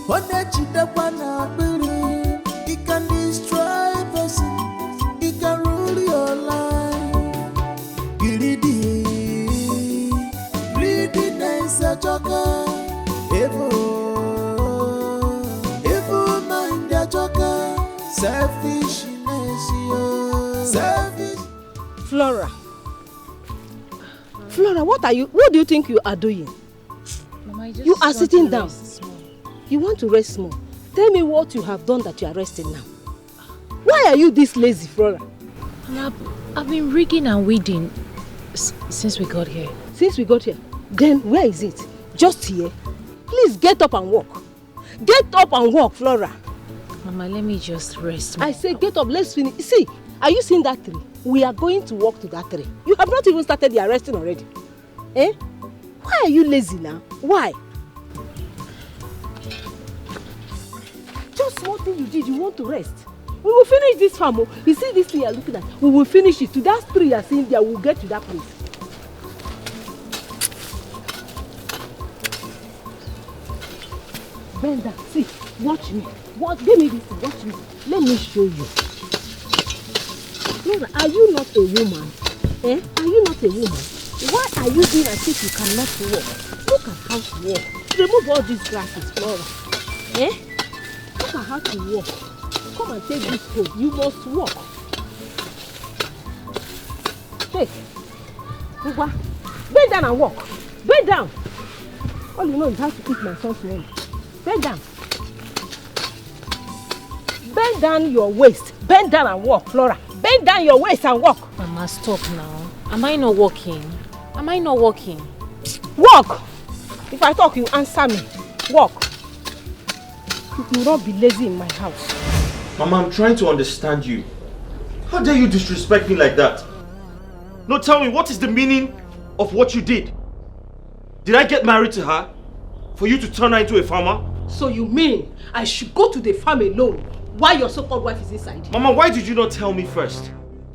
onechidokwa na biri. It can destroy a person. It can rule your life. Greediness a joker. Evil mind a joker. Selfishness, selfish. Flora, what do you think you are doing? Mama, I just you are sitting to down. You want to rest more. Tell me what you have done that you are resting now. Why are you this lazy, Flora? Mama, I've been rigging and weeding since we got here. Since we got here? Then where is it? Just here? Please get up and walk. Get up and walk, Flora. Mama, let me just rest more. I say get up, let's finish. See, are you seeing that tree? We are going to walk to that tree. You have not even started the arresting already. Eh? Why are you lazy now? Why? Just one thing you did, you want to rest. We will finish this farm. You see this thing you are looking at? We will finish it. To that tree you are seeing there, we will get to that place. Bend down. See, watch me. Give me this thing. Watch me. Let me show you. Flora, are you not a woman? Eh? Are you not a woman? Why are you doing as if you cannot walk? Look at how to walk. Remove all these grasses, Flora. Eh? Look at how to walk. Come and take this food. You must walk. Take. Bend down and walk. Bend down. All you know is how to eat my son's money. Bend down. Bend down your waist. Bend down and walk, Flora. Bend down your waist and walk. Mama, stop now. Am I not walking? Am I not walking? Walk! If I talk, you answer me. Walk. You will not be lazy in my house. Mama, I'm trying to understand you. How dare you disrespect me like that? No, tell me, what is the meaning of what you did? Did I get married to her for you to turn her into a farmer? So you mean I should go to the farm alone while your so-called wife is inside? Mama, why did you not tell me first?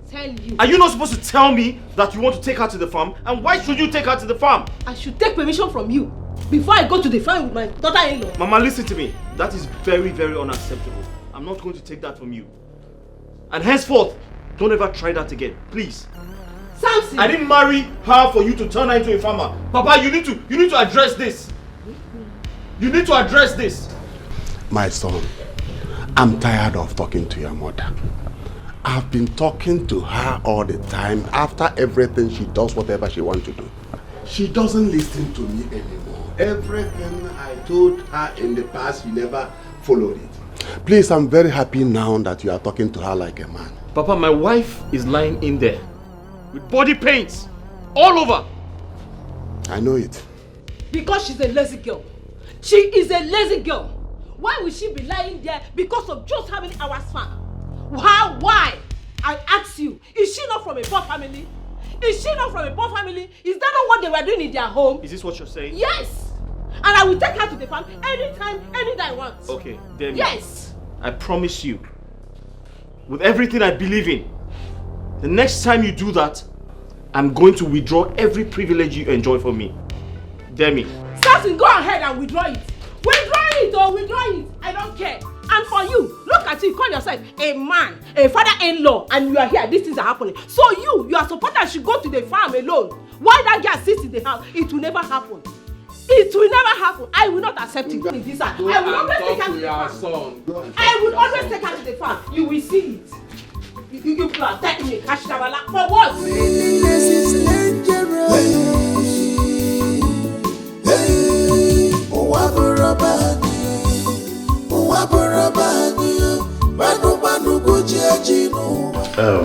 Tell you? Are you not supposed to tell me that you want to take her to the farm? And why should you take her to the farm? I should take permission from you before I go to the farm with my daughter-in-law. Mama, listen to me. That is very, very unacceptable. I'm not going to take that from you. And henceforth, don't ever try that again, please. Samson! I didn't marry her for you to turn her into a farmer. Papa, you need to address this. You need to address this. My son, I'm tired of talking to your mother. I've been talking to her all the time. After everything, she does whatever she wants to do. She doesn't listen to me anymore. Everything I told her in the past, you never followed it. Please, I'm very happy now that you are talking to her like a man. Papa, my wife is lying in there with body pains all over. I know it. Because she's a lazy girl. She is a lazy girl. Why would she be lying there because of just how many hours fun? Why? I ask you, is she not from a poor family? Is she not from a poor family? Is that not what they were doing in their home? Is this what you're saying? Yes! And I will take her to the farm anytime, any day I want. Okay, then. Yes! I promise you, with everything I believe in, the next time you do that, I'm going to withdraw every privilege you enjoy from me. Demi. Sassy, go ahead and withdraw it. Withdraw it. I don't care. And for you, look at you, call yourself a man, a father-in-law, and you are here, these things are happening. So you are supposed to go to the farm alone. Why that girl sits in the house? It will never happen. It will never happen. I will not accept it. I will always take her to the farm. I will always take her to the farm. You will see it. You plan, take me, Ashtabala, for what? Loneliness is dangerous.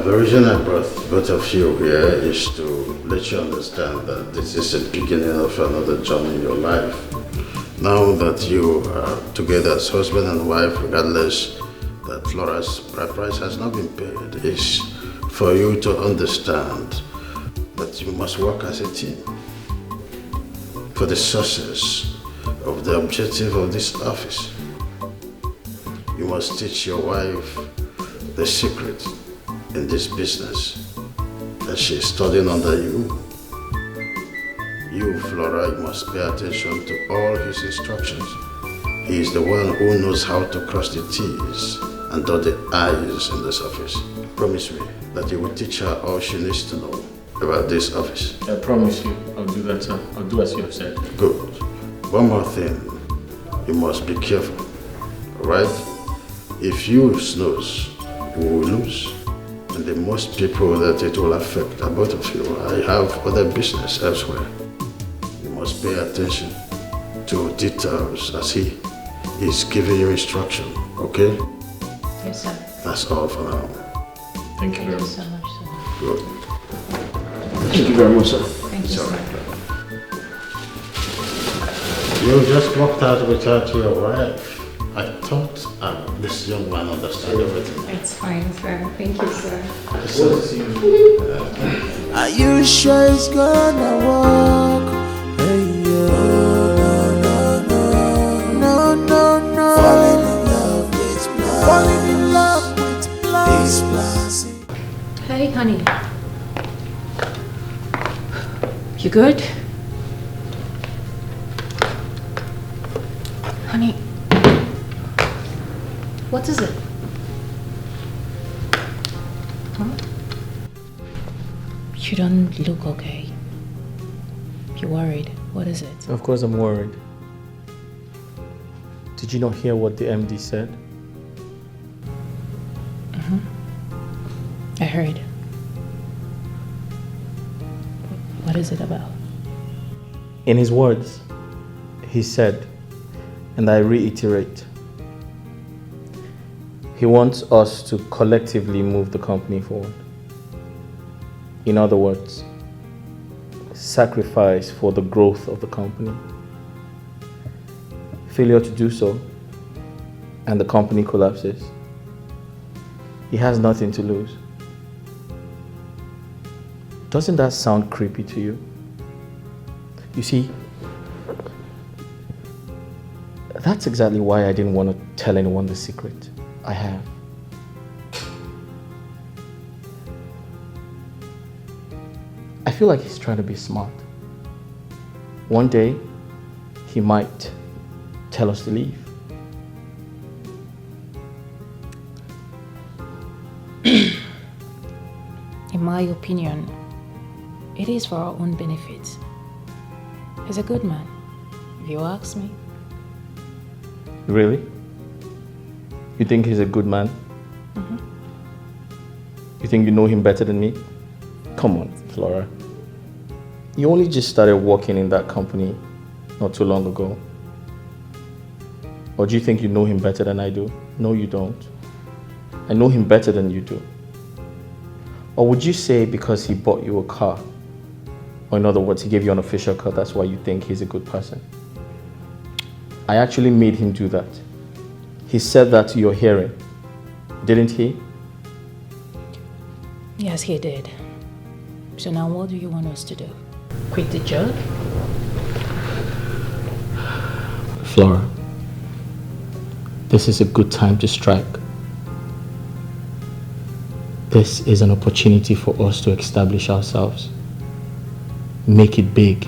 The reason I brought both of you here is to let you understand that this is the beginning of another journey in your life. Now that you are together as husband and wife, regardless that Flora's bride price has not been paid, is for you to understand that you must work as a team for the success of the objective of this office. You must teach your wife the secret in this business that she is studying under you. You, Flora, you must pay attention to all his instructions. He is the one who knows how to cross the T's and dot the I's in this office. Promise me that you will teach her all she needs to know about this office. I promise you, I'll do that, sir. I'll do as you have said. Good. One more thing. You must be careful, alright? If you snooze, you will lose. And the most people that it will affect are both of you. I have other business elsewhere. You must pay attention to details as he is giving you instruction, okay? Yes, sir. That's all for now. Thank you very much. So much, sir. Good. Thank you very much, sir. Thank you, sir. You just walked out without your wife. I thought this young man understood everything. It's fine, sir. Thank you, sir. Are you sure it's gonna work? Hey, no. Falling in love with these plans. Hey, honey. You good? Honey. What is it? Huh? You don't look okay. You're worried. What is it? Of course I'm worried. Did you not hear what the MD said? I heard. What is it about? In his words, he said, and I reiterate, he wants us to collectively move the company forward. In other words, sacrifice for the growth of the company. Failure to do so, and the company collapses. He has nothing to lose. Doesn't that sound creepy to you? You see, that's exactly why I didn't want to tell anyone the secret I have. I feel like he's trying to be smart. One day, he might tell us to leave. In my opinion, it is for our own benefit. He's a good man, if you ask me. Really? You think he's a good man? You think you know him better than me? Come on, Flora. You only just started working in that company not too long ago. Or do you think you know him better than I do? No, you don't. I know him better than you do. Or would you say because he bought you a car, or in other words, he gave you an official car, that's why you think he's a good person? I actually made him do that. He said that to your hearing, didn't he? Yes, he did. So now what do you want us to do? Quit the job? Flora, this is a good time to strike. This is an opportunity for us to establish ourselves, make it big,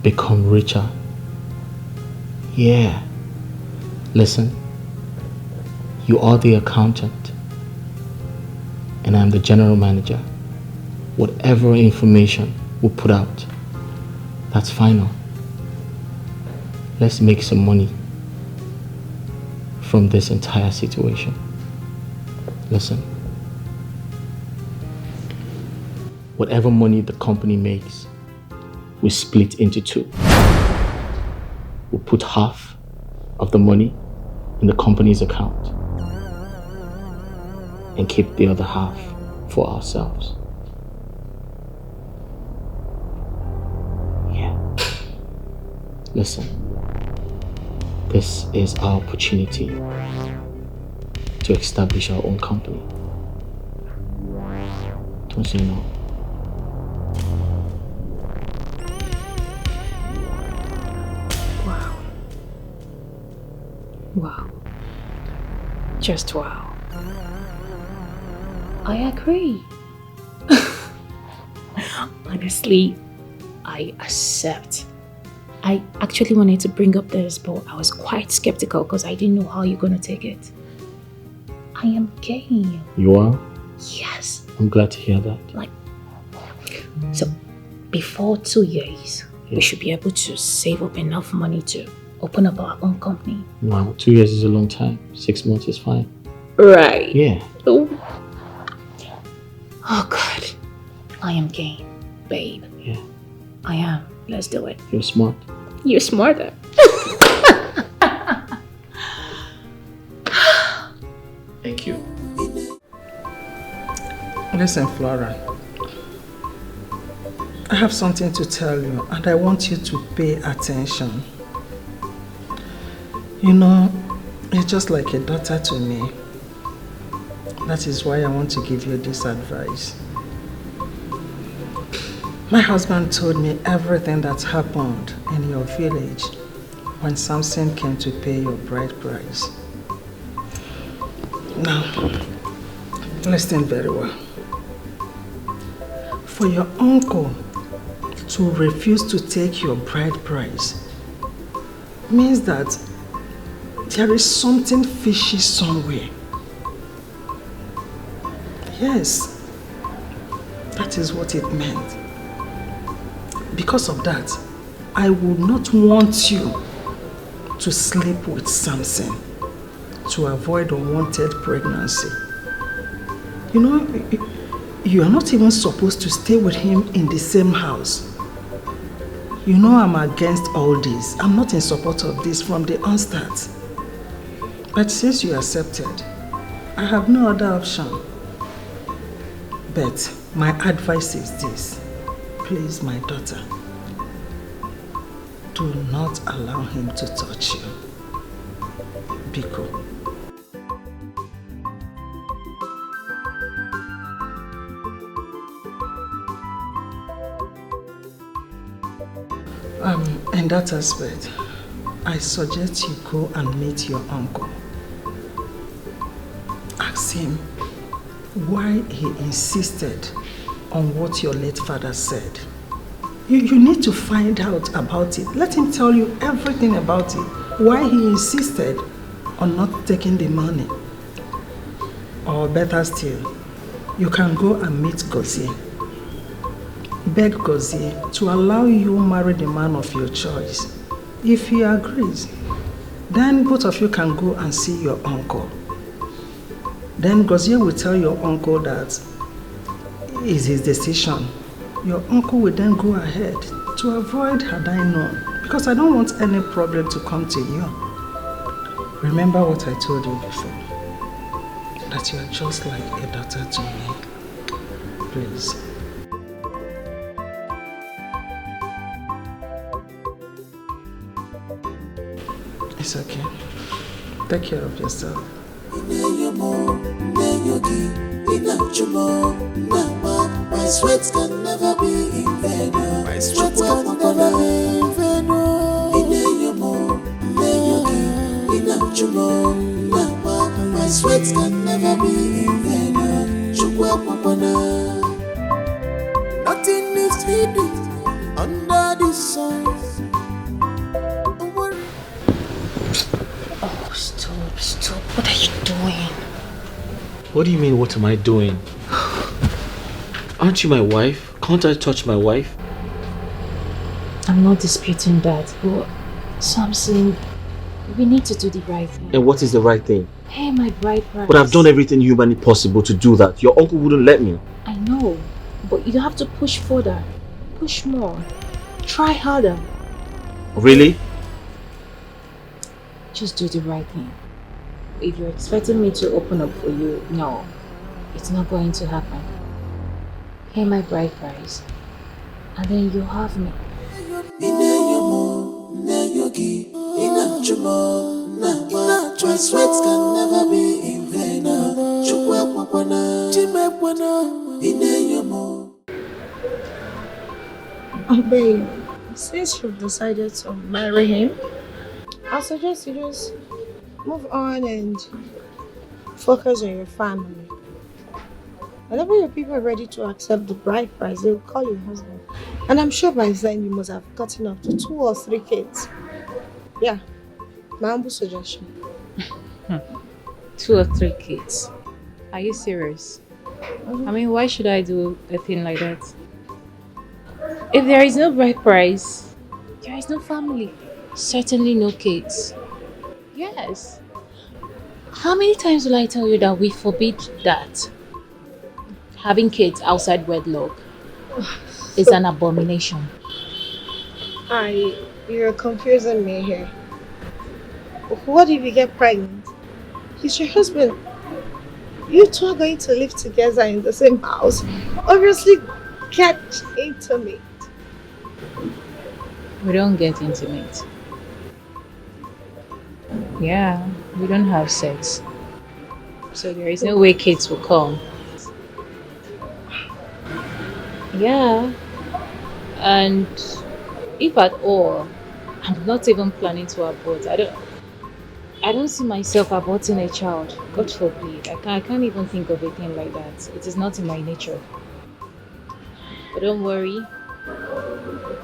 become richer. Yeah. Listen, you are the accountant, and I'm the general manager. Whatever information we put out, that's final. Let's make some money from this entire situation. Listen, whatever money the company makes, we split into two. We put half of the money in the company's account and keep the other half for ourselves. Yeah. Listen, this is our opportunity to establish our own company. Don't say no. Wow. Just wow. I agree. Honestly, I accept. I actually wanted to bring up this, but I was quite skeptical because I didn't know how you're going to take it. I am game. You are? Yes. I'm glad to hear that. Like, so before 2 years, we should be able to save up enough money to open up our own company. Wow, 2 years is a long time. 6 months is fine. Right. Yeah. Oh God. I am game, babe. Yeah. I am. Let's do it. You're smart. You're smarter. Thank you. Listen, Flora. I have something to tell you, and I want you to pay attention. You know, you're just like a daughter to me. That is why I want to give you this advice. My husband told me everything that happened in your village when Samson came to pay your bride price. Now, listen very well. For your uncle to refuse to take your bride price means that there is something fishy somewhere. Yes, that is what it meant. Because of that, I would not want you to sleep with Samson to avoid unwanted pregnancy. You know, you are not even supposed to stay with him in the same house. You know I'm against all this. I'm not in support of this from the onset. But since you accepted, I have no other option. But my advice is this. Please, my daughter, do not allow him to touch you. Biko. In that aspect, I suggest you go and meet your uncle. Ask him why he insisted on what your late father said. You need to find out about it. Let him tell you everything about it. Why he insisted on not taking the money. Or better still, you can go and meet Gozie. Beg Gozie to allow you marry the man of your choice. If he agrees, then both of you can go and see your uncle. Then Gozie will tell your uncle that it's his decision your uncle will then go ahead to avoid had I known, because I don't want any problem to come to you. Remember what I told you before, that you are just like a daughter to me. Please. It's okay. Take care of yourself. My sweat can never be in vain. My sweat can never be in vain. My sweat can never be in vain. Nothing is hidden under the sun. Oh, stop. What are you doing? What do you mean, what am I doing? Aren't you my wife? Can't I touch my wife? I'm not disputing that, but Samson, we need to do the right thing. And what is the right thing? Hey, my bride price. But I've done everything humanly possible to do that. Your uncle wouldn't let me. I know, but you have to push further. Push more. Try harder. Really? Just do the right thing. If you're expecting me to open up for you, no. It's not going to happen. Pay my bride price, and then you have me. My sweat can never be in vain. Babe, since you've decided to marry him, I suggest you just move on and focus on your family. Whenever your people are ready to accept the bride price, they will call your husband. And I'm sure by then you must have gotten up to 2 or 3 kids. Yeah, my humble suggestion. 2 or 3 kids? Are you serious? I mean, why should I do a thing like that? If there is no bride price, there is no family. Certainly no kids. Yes. How many times will I tell you that we forbid that? Having kids outside wedlock is an abomination. You're confusing me here. What if you get pregnant? He's your husband. You two are going to live together in the same house. Obviously, get intimate. We don't get intimate. Yeah, we don't have sex. So there is no way kids will come. Yeah. And if at all, I'm not even planning to abort. I don't see myself aborting a child. God forbid. I can't even think of a thing like that. It is not in my nature. But don't worry.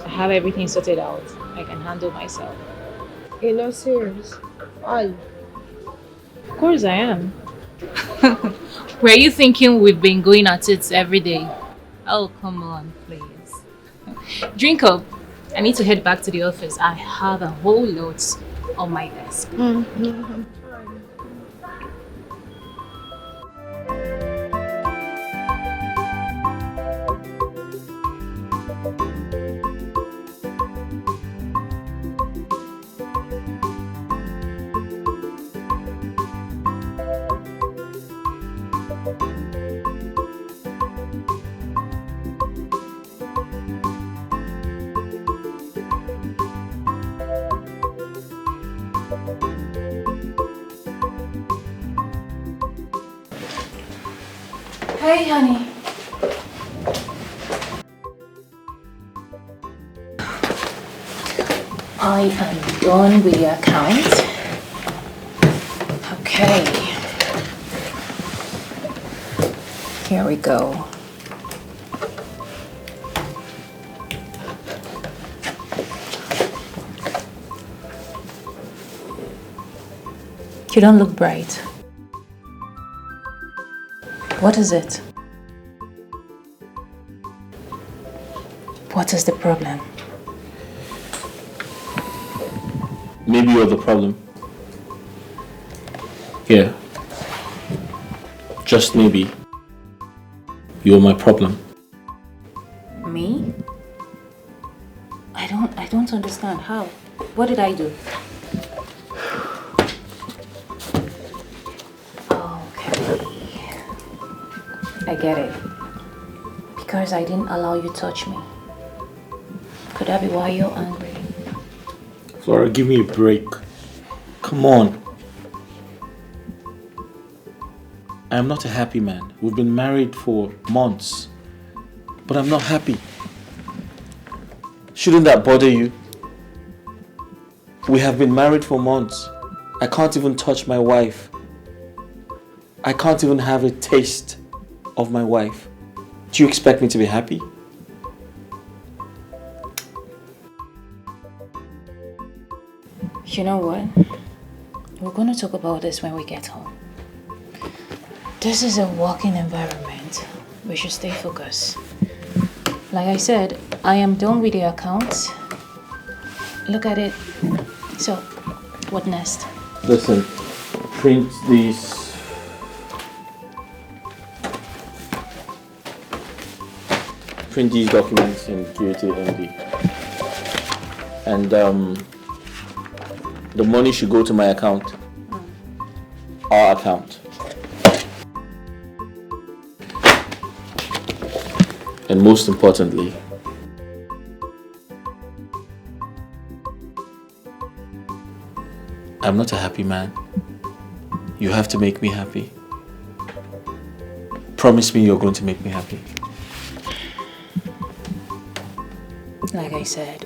I have everything sorted out. I can handle myself. You're not serious? Are you? Of course I am. Were you thinking we've been going at it every day? Oh, come on, please. Drink up. I need to head back to the office. I have a whole lot on my desk. Mm-hmm. Hey, honey. I am done with your account. Okay. Here we go. You don't look bright. What is it? What is the problem? Maybe you're the problem. Yeah. Just maybe. You're my problem. Me? don't understand. How? What did I do? Okay. I get it. Because I didn't allow you to touch me. Could that be why you're angry? Flora, give me a break. Come on. I am not a happy man. We've been married for months, but I'm not happy. Shouldn't that bother you? We have been married for months. I can't even touch my wife. I can't even have a taste of my wife. Do you expect me to be happy? You know what? We're going to talk about this when we get home. This is a working environment. We should stay focused. Like I said, I am done with the accounts. Look at it. So, what next? Listen, print these. Print these documents and give it to the MD. And the money should go to my account. Our account. And most importantly, I'm not a happy man. You have to make me happy. Promise me you're going to make me happy. Like I said,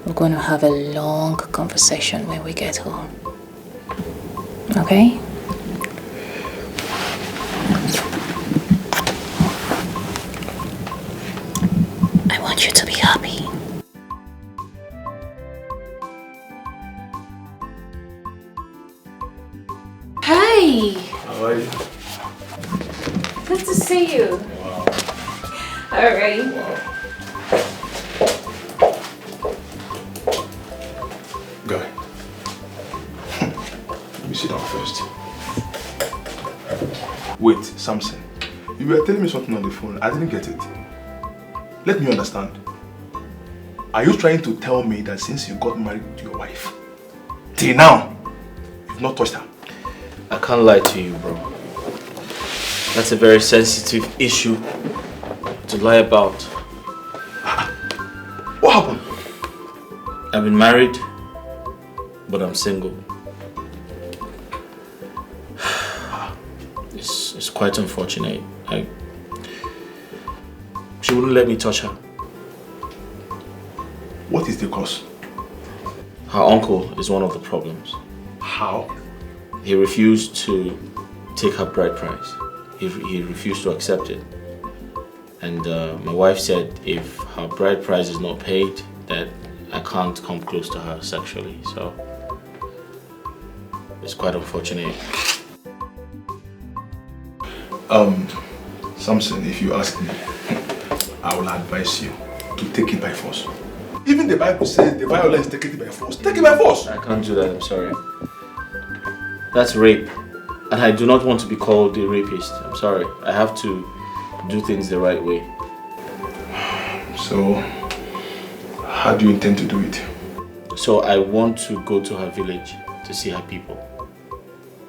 we're going to have a long conversation when we get home. Okay? I want you to be happy. Hey! How are you? Good to see you. Wow. All right. Wow. Guy. Let me sit down first. Wait, Samson. You were telling me something on the phone. I didn't get it. Let me understand. Are you trying to tell me that since you got married to your wife, till now, you've not touched her? I can't lie to you, bro. That's a very sensitive issue to lie about. What happened? I've been married, but I'm single. It's quite unfortunate. She wouldn't let me touch her. What is the cause? Her uncle is one of the problems. How? He refused to take her bride price. He refused to accept it. And my wife said if her bride price is not paid, that I can't come close to her sexually. So it's quite unfortunate. Samson, if you ask me, I will advise you to take it by force. Even the Bible says the violence, take it by force. Take it by force! I can't do that, I'm sorry. That's rape. And I do not want to be called a rapist. I'm sorry. I have to do things the right way. So, how do you intend to do it? So I want to go to her village to see her people.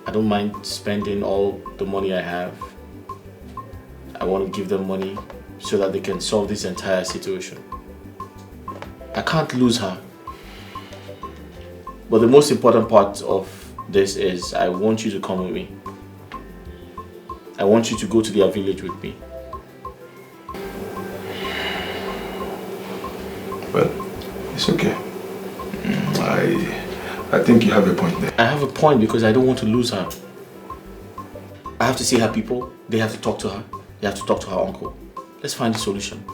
I don't mind spending all the money I have. I want to give them money so that they can solve this entire situation. I can't lose her. But the most important part of this is I want you to come with me. I want you to go to their village with me. Well, it's okay. I think you have a point there. I have a point because I don't want to lose her. I have to see her people. They have to talk to her. They have to talk to her uncle. Let's find a solution.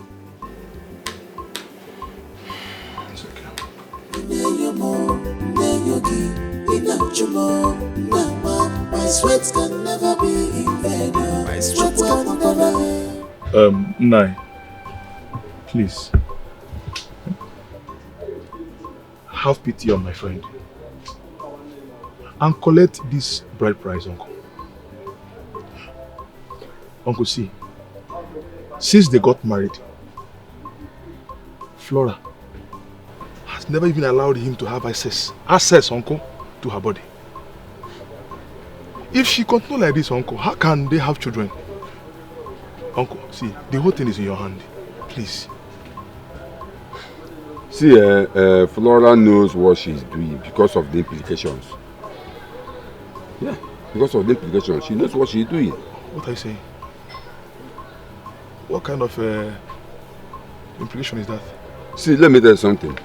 It's okay. My sweat can never be in vain. My sweat can never be. Nai, please. Have pity on my friend. And collect this bride price, uncle. Uncle, see, since they got married, Flora has never even allowed him to have access, uncle, to her body. If she continues like this, uncle, how can they have children? Uncle, see, the whole thing is in your hand. Please. See, Flora knows what she's doing because of the implications. Yeah, because of the implications. She knows what she's doing. What are you saying? What kind of implication is that? See, let me tell you something.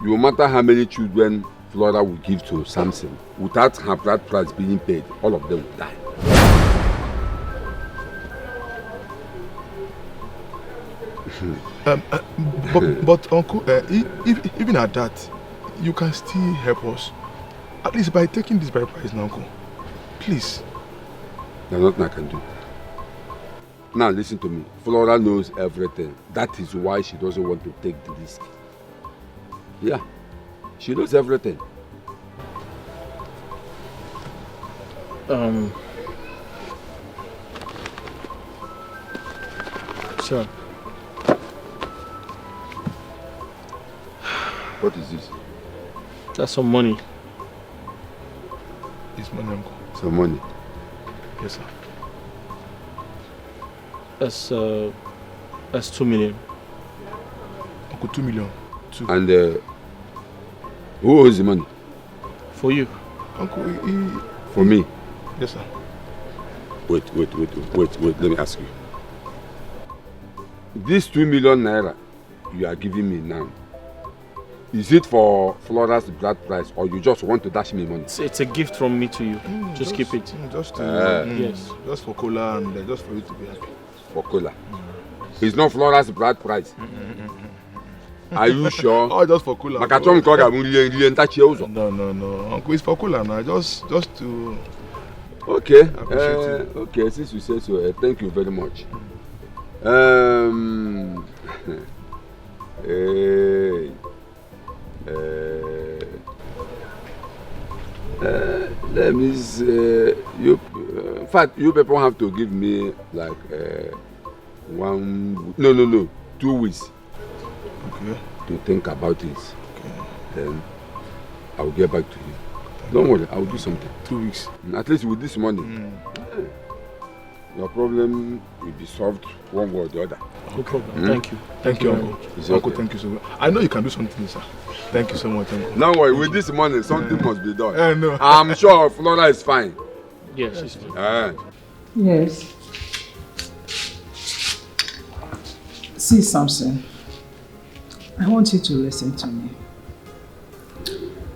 No matter how many children Flora will give to Samson, without her bride price being paid, all of them will die. But uncle, even at that, you can still help us. At least by taking this bride price now, uncle. Please. There's nothing I can do. Now listen to me. Flora knows everything. That is why she doesn't want to take the risk. Yeah, she knows everything. Sir. What is this? That's some money. It's money, uncle. Some money? Yes, sir. That's 2 million. Uncle, 2 million. And who owes the money? For you. Uncle, For me? Yes, sir. Wait, let me ask you. This 2 million naira you are giving me now, is it for Flora's blood price or you just want to dash me money? It's a gift from me to you. Just keep it. Yes. Just for cola and just for you to be happy. For cola? It's not Flora's blood price. Are you sure? Oh, just for cola. No. Uncle, it's for cola now. Just to... Okay. Okay, since you say so, thank you very much. Let me say, in fact, you people have to give me like 2 weeks. Okay. To think about it. Okay. Then I will get back to you. Don't worry, I will do something. 2 weeks. At least with this money, your problem will be solved one way or the other. No problem. Thank you. Thank you, Uncle. It's Uncle, okay. thank you so much. I know you can do something, sir. Thank you so much, Uncle. Don't worry, with this money, something must be done. No. I'm sure Flora is fine. Yes, she's fine. Yes. See, Samson, I want you to listen to me.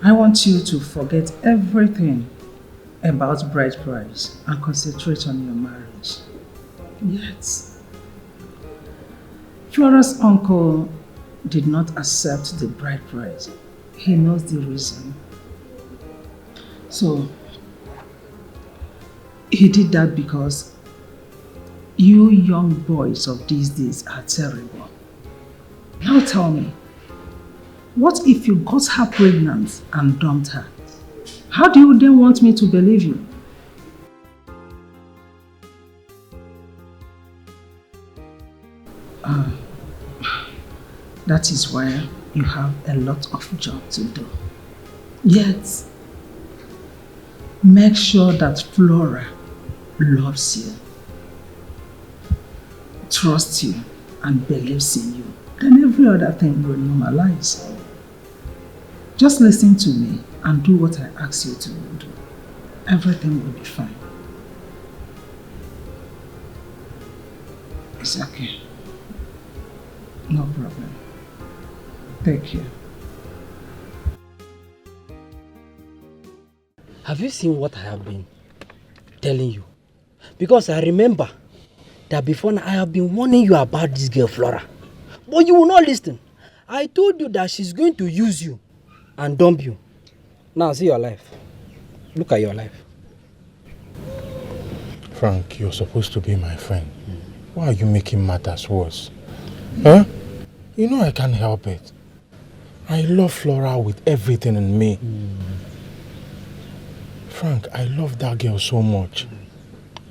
I want you to forget everything about bride price and concentrate on your marriage. Yet, Flora's uncle did not accept the bride price. He knows the reason. So, he did that because you young boys of these days are terrible. Now tell me, what if you got her pregnant and dumped her? How do you then want me to believe you? That is why you have a lot of job to do. Yet, make sure that Flora loves you, trusts you, and believes in you. Then every other thing will normalize. Just listen to me and do what I ask you to do. Everything will be fine. It's okay. No problem. Take care. Have you seen what I have been telling you? Because I remember that before now I have been warning you about this girl Flora. But you will not listen. I told you that she's going to use you and dump you. Now see your life. Look at your life. Frank, you're supposed to be my friend. Why are you making matters worse? Huh? You know I can't help it. I love Flora with everything in me. Frank, I love that girl so much.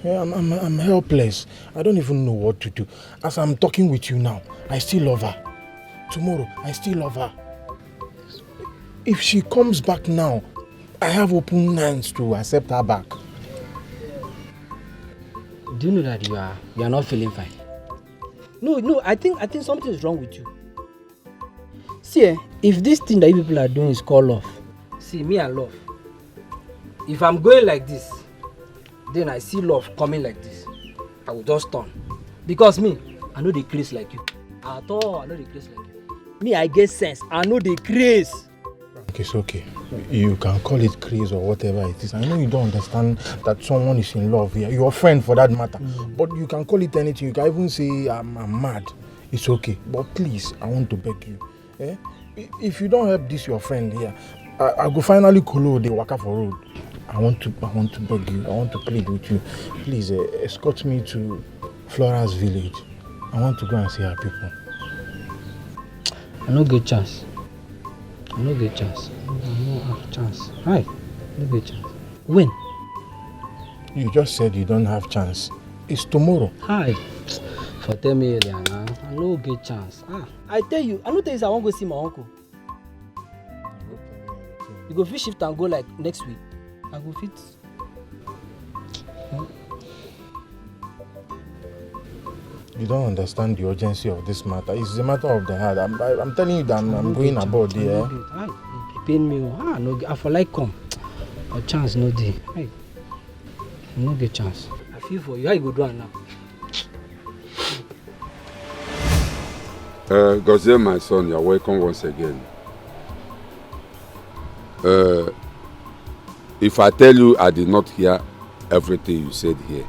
Yeah, I'm helpless. I don't even know what to do. As I'm talking with you now, I still love her. Tomorrow, I still love her. If she comes back now, I have open hands to accept her back. Do you know that you are not feeling fine? No, I think something is wrong with you. See, if this thing that you people are doing is called love, see, me and love. If I'm going like this, then I see love coming like this, I will just turn. Because me, I know the craze like you. At all, I know the craze like you. Me, I get sense. I know the craze. Okay, it's okay. You can call it craze or whatever it is. I know you don't understand that someone is in love here. Your friend for that matter. But you can call it anything. You can even say I'm mad. It's okay. But please, I want to beg you. Eh? If you don't help this your friend here, I go finally call the waka for road. I want to beg you. I want to plead with you. Please escort me to Flora's village. I want to go and see her people. I no get chance. I no get chance. I no have chance. Right? No get chance. When? You just said you don't have chance. It's tomorrow. Hi. For tell me earlier now. I no get chance. I tell you, I no tell you I want to go see my uncle. You go fit shift and go like next week. I go fit. You don't understand the urgency of this matter. It's a matter of the heart. I'm telling you that I'm going about there. It pain me. No, I for like come. A chance no day. I no get chance. I feel for you. How you go do it now? Gozie, my son, you're welcome once again. If I tell you I did not hear everything you said here,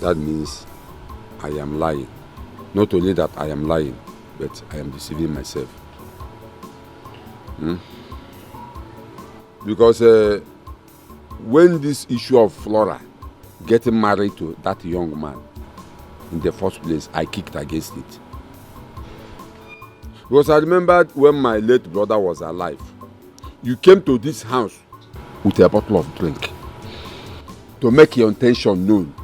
that means I am lying. Not only that I am lying, but I am deceiving myself. Because when this issue of Flora getting married to that young man, in the first place, I kicked against it. Because I remembered when my late brother was alive, you came to this house with a bottle of drink to make your intention known.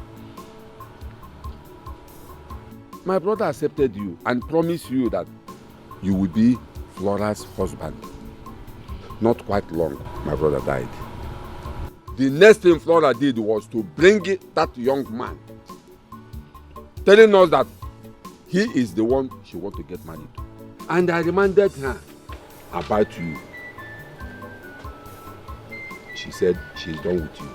My brother accepted you and promised you that you would be Flora's husband. Not quite long, my brother died. The next thing Flora did was to bring that young man, telling us that he is the one she wants to get married to. And I reminded her about you. She said she's done with you.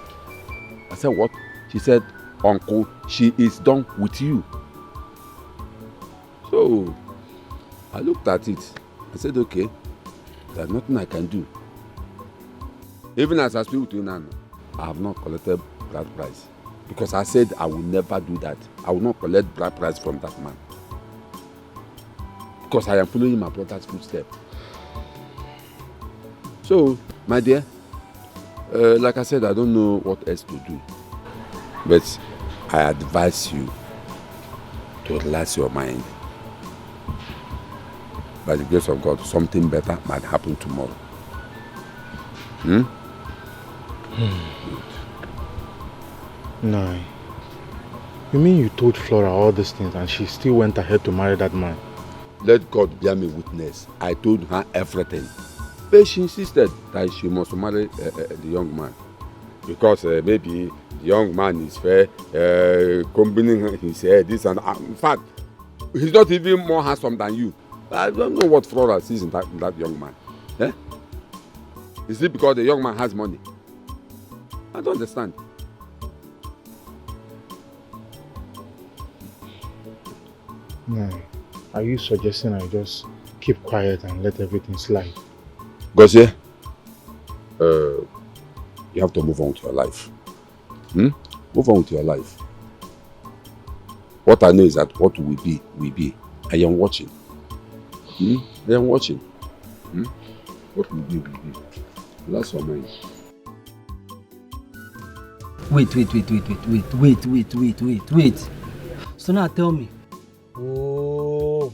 I said, what? She said, uncle, she is done with you. So I looked at it. I said, okay, there's nothing I can do. Even as I speak with you now, I have not collected bride price. Because I said I will never do that. I will not collect bride price from that man. Because I am following my brother's footsteps. So, my dear, like I said, I don't know what else to do. But I advise you to relax your mind. By the grace of God, something better might happen tomorrow. No. You mean you told Flora all these things and she still went ahead to marry that man? Let God bear me witness. I told her everything. But she insisted that she must marry the young man. Because maybe the young man is fair, combining his hair, this and that. In fact, he's not even more handsome than you. I don't know what Flora sees in that young man. Eh? Is it because the young man has money? I don't understand. No. Are you suggesting I just keep quiet and let everything slide? Gozie, you have to move on with your life. Move on with your life. What I know is that what will be, will be. I am watching. I am watching. What will be, will be. That's your mind. Wait. So now tell me. Oh,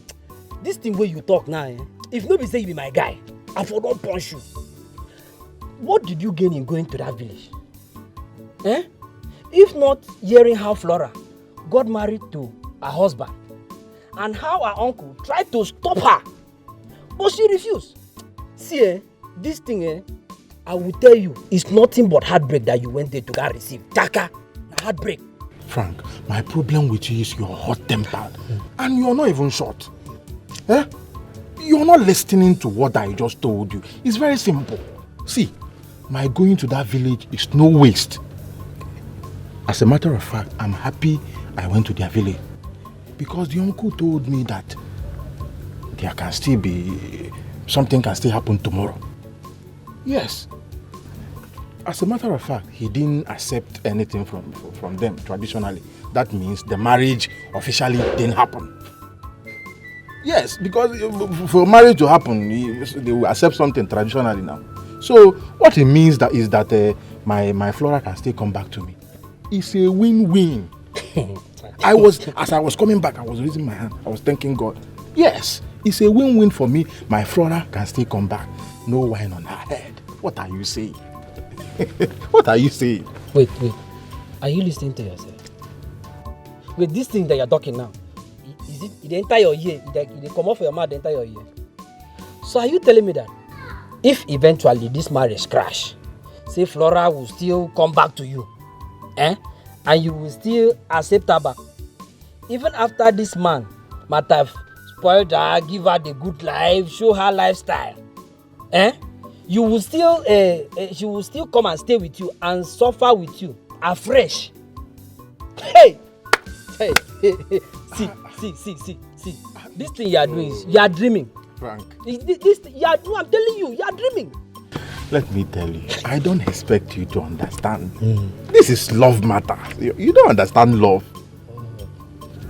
this thing where you talk now, if nobody say you be my guy, I for don't punch you. What did you gain in going to that village? If not hearing how Flora got married to her husband and how her uncle tried to stop her, but she refused. See, this thing, I will tell you, it's nothing but heartbreak that you went there to get received. Taka, heartbreak. Frank, my problem with you is you're hot-tempered. And you're not even short. You're not listening to what I just told you. It's very simple. See, my going to that village is no waste. As a matter of fact, I'm happy I went to their village. Because the uncle told me that there can still be... something can still happen tomorrow. Yes. As a matter of fact, he didn't accept anything from them traditionally. That means the marriage officially didn't happen. Yes, because for marriage to happen, they will accept something traditionally now. So what it means is that my Flora can still come back to me. It's a win-win. As I was coming back, I was raising my hand. I was thanking God. Yes, it's a win-win for me. My Flora can still come back. No wine on her head. What are you saying? What are you saying? Wait. Are you listening to yourself? Wait, this thing that you're talking now, is it the entire year? It come off your mouth the entire year. So are you telling me that if eventually this marriage crash, say Flora will still come back to you, and you will still accept her back, even after this man might have spoiled her, give her the good life, show her lifestyle, you will still, she will still come and stay with you and suffer with you afresh. Hey, see. This thing you are doing is you are dreaming. Frank. This thing, I'm telling you, you are dreaming. Let me tell you, I don't expect you to understand. This is love matter. You don't understand love.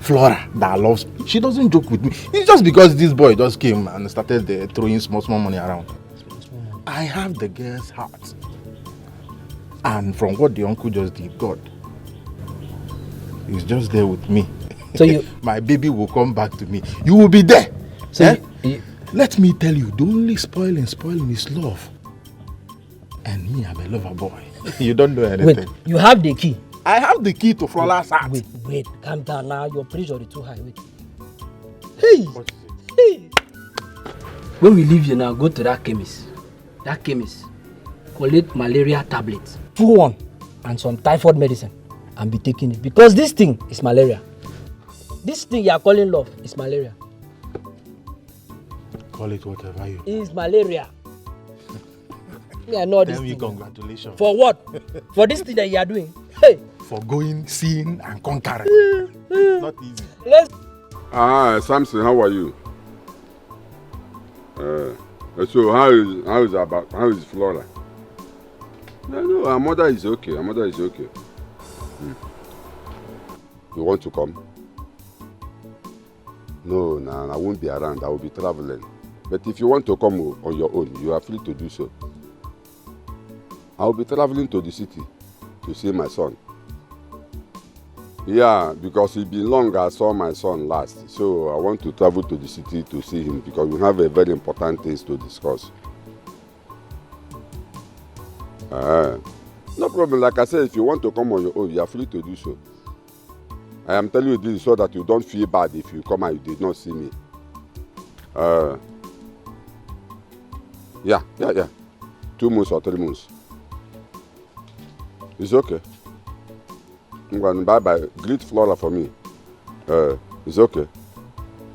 Flora that loves me, she doesn't joke with me. It's just because this boy just came and started throwing small money around. I have the girl's heart. And from what the uncle just did, God is just there with me. So my baby will come back to me. You will be there. So let me tell you, the only spoiling is love. And me, I'm a lover boy. You don't know anything. Wait, you have the key. I have the key to Flola's heart. Wait, calm down now. Your pressure is too high. Wait. Hey. When we leave you now, go to that chemist. Collect malaria tablets. 2-1 and some typhoid medicine and be taking it. Because this thing is malaria. This thing you are calling love is malaria. Call it whatever you... It's malaria. Yeah, no, Tell me congratulations. For what? For this thing that you are doing? Hey! For going, seeing and conquering. It's not easy. Samson, how are you? So how is Flora? No, her mother is okay. You want to come? No, I won't be around. I will be traveling. But if you want to come on your own, you are free to do so. I will be traveling to the city to see my son. Yeah, because it's been long I saw my son last. So I want to travel to the city to see him because we have a very important things to discuss. No problem. Like I said, if you want to come on your own, you are free to do so. I am telling you this so that you don't feel bad if you come and you did not see me. Yeah. 2 months or 3 months. It's okay. I'm going bye-bye. Greet Flora for me. It's okay.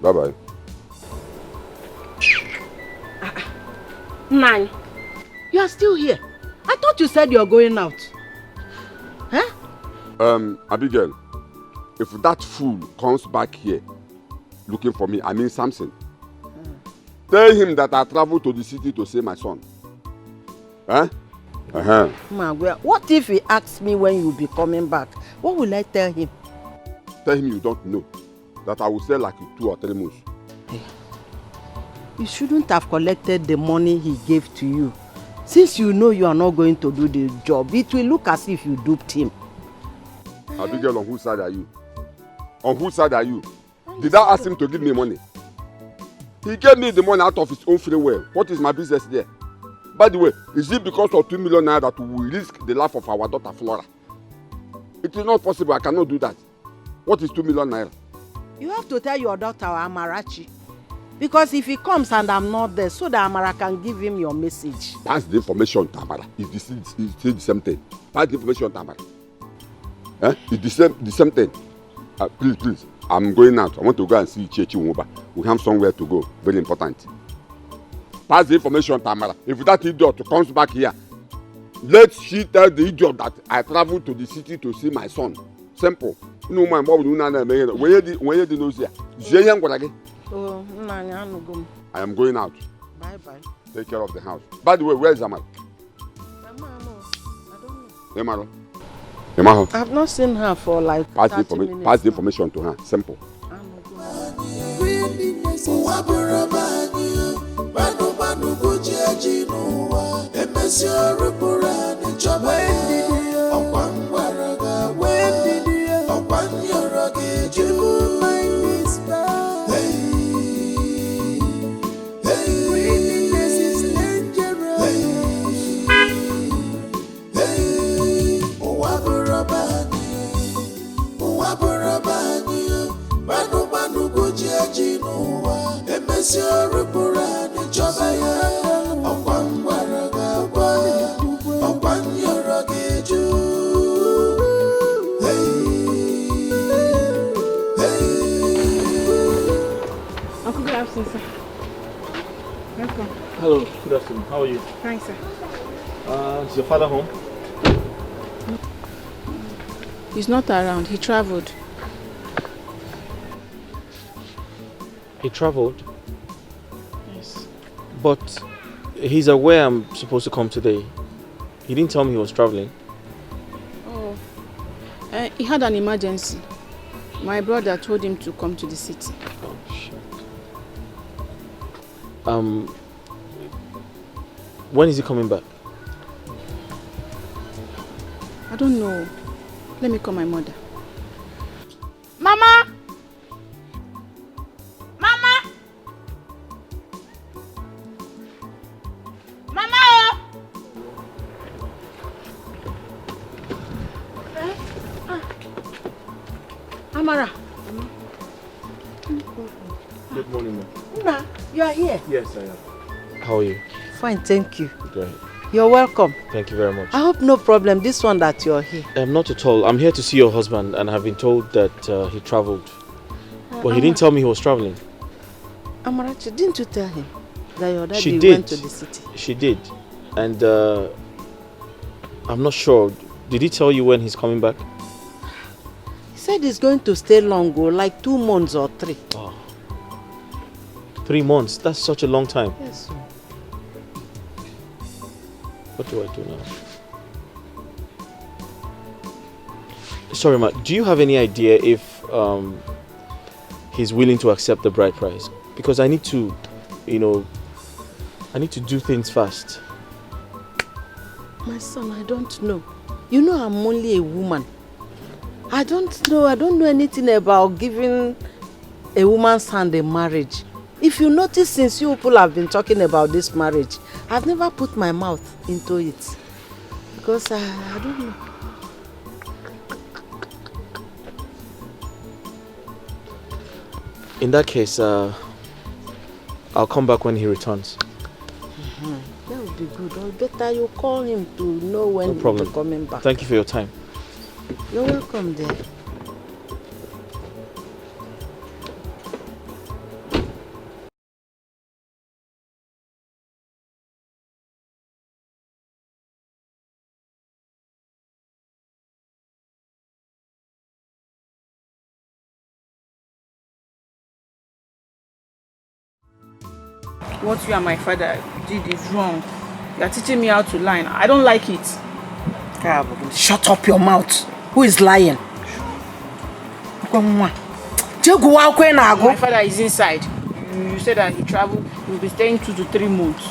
Bye-bye. Nine, you are still here. I thought you said you are going out. Abigail, if that fool comes back here looking for me, I mean Samson, tell him that I traveled to the city to see my son. What if he asks me when you will be coming back? What will I tell him? Tell him you don't know. That I will say like 2 or 3 months. You shouldn't have collected the money he gave to you. Since you know you are not going to do the job, it will look as if you duped him. Abigail, on whose side are you? On whose side are you? Did I ask him to give me money? He gave me the money out of his own free will. What is my business there? By the way, is it because of 2 million naira that we risk the life of our daughter Flora? It is not possible. I cannot do that. What is 2 million naira? You have to tell your daughter Amarachi Because if he comes and I'm not there, so that Amara can give him your message. Pass the information to Amara. It's still the same thing. Pass the information to Amara. It's the same thing. Please. I'm going out. I want to go and see Chechi Umoba. We have somewhere to go. Very important. Pass the information to Amara. If that idiot comes back here, let she tell the idiot that I traveled to the city to see my son. Simple. No man, when you know here. Oh, I am going out. Bye-bye. Take care of the house. By the way, where is Amara? Amara? I've not seen her for like 30 minutes. Pass the information to her. Simple. Uncle, good afternoon, sir. Welcome. Hello, good afternoon. How are you? Fine, sir. Is your father home? He's not around. He traveled. He traveled? Yes. But he's aware I'm supposed to come today. He didn't tell me he was traveling. Oh. He had an emergency. My brother told him to come to the city. Oh, shit. When is he coming back? I don't know. Let me call my mother. Mama! Mama! Mama! Amara. Good morning, ma'am. Nna, you are here? Yes, I am. How are you? Fine, thank you. Go ahead. You're welcome. Thank you very much. I hope no problem this one that you're here. Not at all. I'm here to see your husband and I've been told that he traveled. But he didn't tell me he was traveling. Amarachi, didn't you tell him that your daddy She did. went to the city? She did. And I'm not sure. Did he tell you when he's coming back? He said he's going to stay long, like 2 months or 3. Oh. 3 months? That's such a long time. Yes. What do I do now? Sorry, ma. Do you have any idea if he's willing to accept the bride price? Because I need to, I need to do things fast. My son, I don't know. You know I'm only a woman. I don't know anything about giving a woman's hand in marriage. If you notice, since you people have been talking about this marriage, I've never put my mouth into it. Because I don't know. In that case, I'll come back when he returns. That would be good. Or better you call him to know when he'll be coming back. Thank you for your time. You're welcome there. What you and my father did is wrong. You are teaching me how to lie. I don't like it. Shut up your mouth. Who is lying? My father is inside. You said that he traveled. He will be staying 2 to 3 months.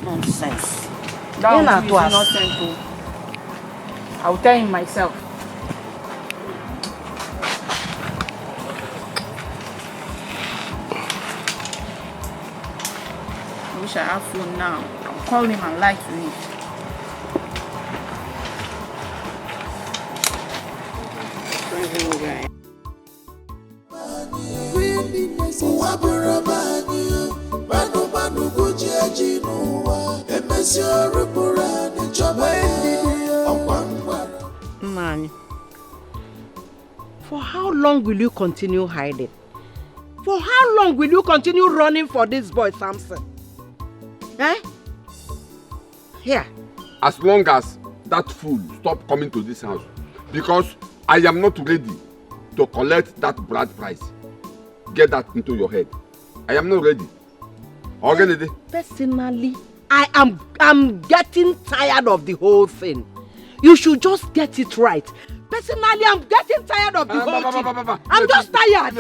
Nonsense. That one is nonsense. I will tell him myself. I wish I have phone now. I'll call him and lie to him. Really Nani, for how long will you continue hiding? For how long will you continue running for this boy, Samson? Eh? Here. As long as that fool stop coming to this house, because I am not ready to collect that bride price. Get that into your head. I am not ready. Okay, personally, I'm getting tired of the whole thing. You should just get it right. Personally, I'm getting tired of the whole thing. I'm just tired.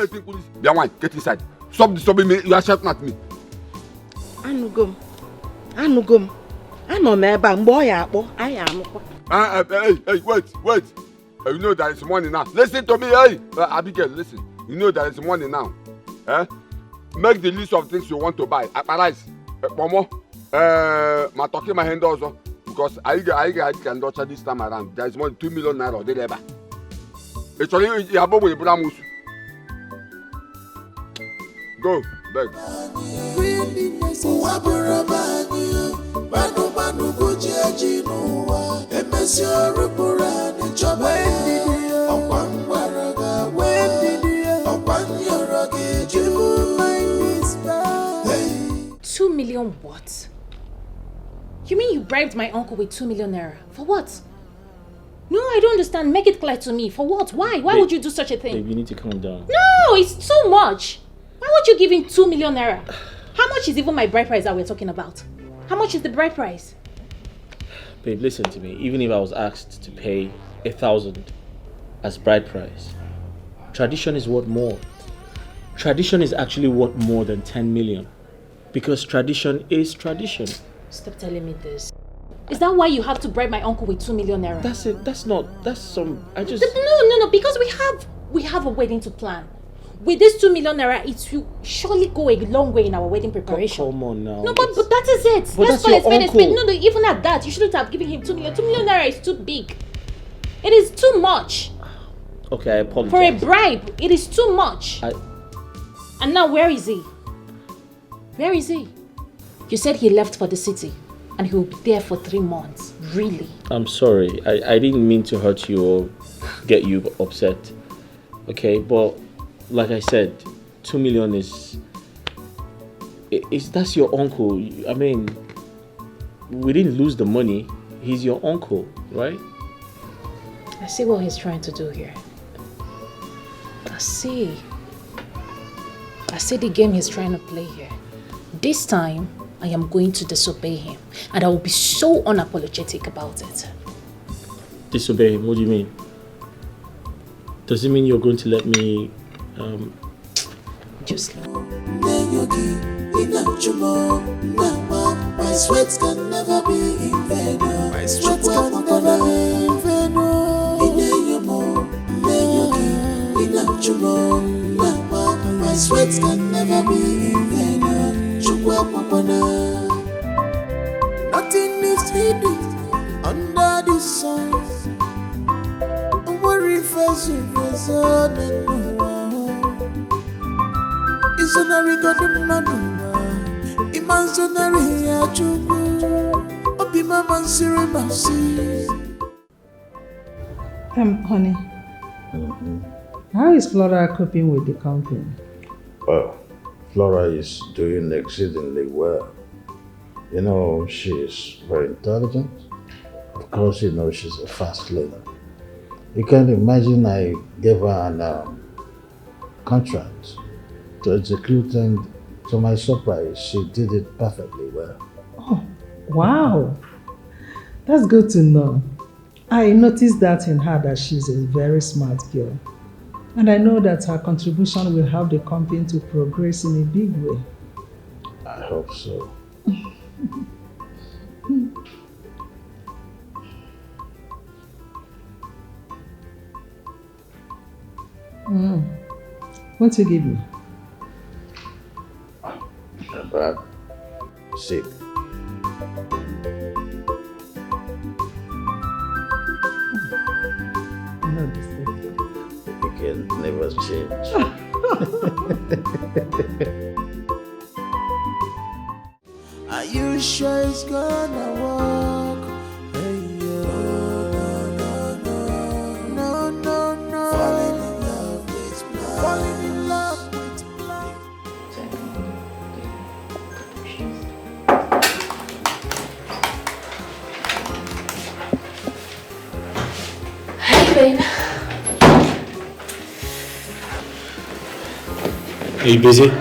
Bianwan, get inside. Stop disturbing me. You are shouting at me. Anugum. I know neighbor. Boy, I am. Hey, wait. You know there is money now. Listen to me, hey. Abigail, listen. You know there is money now. Make the list of things you want to buy. Rice, pomo, matoke my hand also. Because I can dodge this time around. There is more than 2 million naira de leba. Actually, you have a bramus. Go, beg. $2 million what? You mean you bribed my uncle with 2 million naira? For what? No, I don't understand. Make it clear to me. For what? Why? Why would you do such a thing? Babe, you need to calm down. No, it's too much. Why would you give him 2 million naira? How much is even my bride price that we're talking about? How much is the bride price? Babe, listen to me. Even if I was asked to pay 1,000 as bride price, tradition is worth more. Tradition is actually worth more than 10 million. Because tradition is tradition. Stop telling me this. Is that why you have to bribe my uncle with 2 million naira? That's it. That's some. No. Because we have a wedding to plan. With this 2 million naira, it will surely go a long way in our wedding preparation. Come on now. No, but that is it. But Let's that's call your it spade. uncle. No, even at that, you shouldn't have given him 2 million. 2 million naira is too big. It is too much. Okay, I apologize. For a bribe, it is too much. And now, where is he? Where is he? You said he left for the city and he will be there for 3 months. Really? I'm sorry. I didn't mean to hurt you or get you upset. Okay, but like I said, 2 million that's your uncle. I mean, we didn't lose the money. He's your uncle, right? I see what he's trying to do here. I see the game he's trying to play here. This time, I am going to disobey him. And I will be so unapologetic about it. Disobey him? What do you mean? Does it mean you're going to let me, Just my sweat can never be in vain. My sweat can never be in vain. My sweat can never be in vain. Nothing is hidden under the sun. Worry first, it's a honey, how is Flora coping with the company? Well, Flora is doing exceedingly well. You know, she is very intelligent. Of course, you know, she's a fast learner. You can imagine I gave her an contract to execute, and to my surprise, she did it perfectly well. Oh, wow. That's good to know. I noticed that in her, that she's a very smart girl. And I know that her contribution will help the company to progress in a big way. I hope so. What to give you? But sick. Not the same. You can never change. Are you sure it's gonna work? Hey, yo. No, no, no. Falling in love with blind. Falling in love with blind. Hey, babe. Are you busy?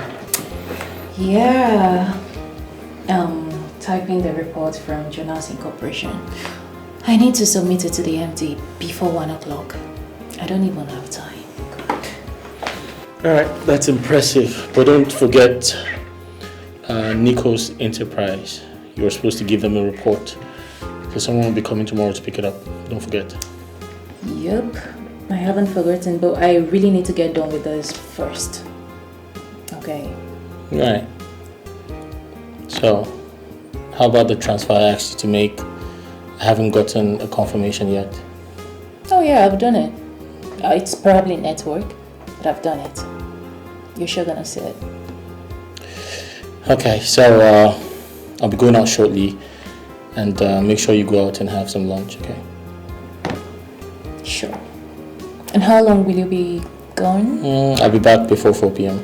Yeah. Typing the report from Jonas Incorporation. I need to submit it to the MD before 1 o'clock. I don't even have time. Alright, that's impressive. But don't forget Nico's Enterprise. You're supposed to give them a report. So someone will be coming tomorrow to pick it up. Don't forget. Yep. I haven't forgotten, but I really need to get done with this first. Okay. Right. So, how about the transfer I asked you to make? I haven't gotten a confirmation yet. Oh yeah, I've done it. It's probably network, but I've done it. You're sure gonna see it. Okay, so I'll be going out shortly, and make sure you go out and have some lunch, okay? Sure. And how long will you be gone? I'll be back before 4 p.m.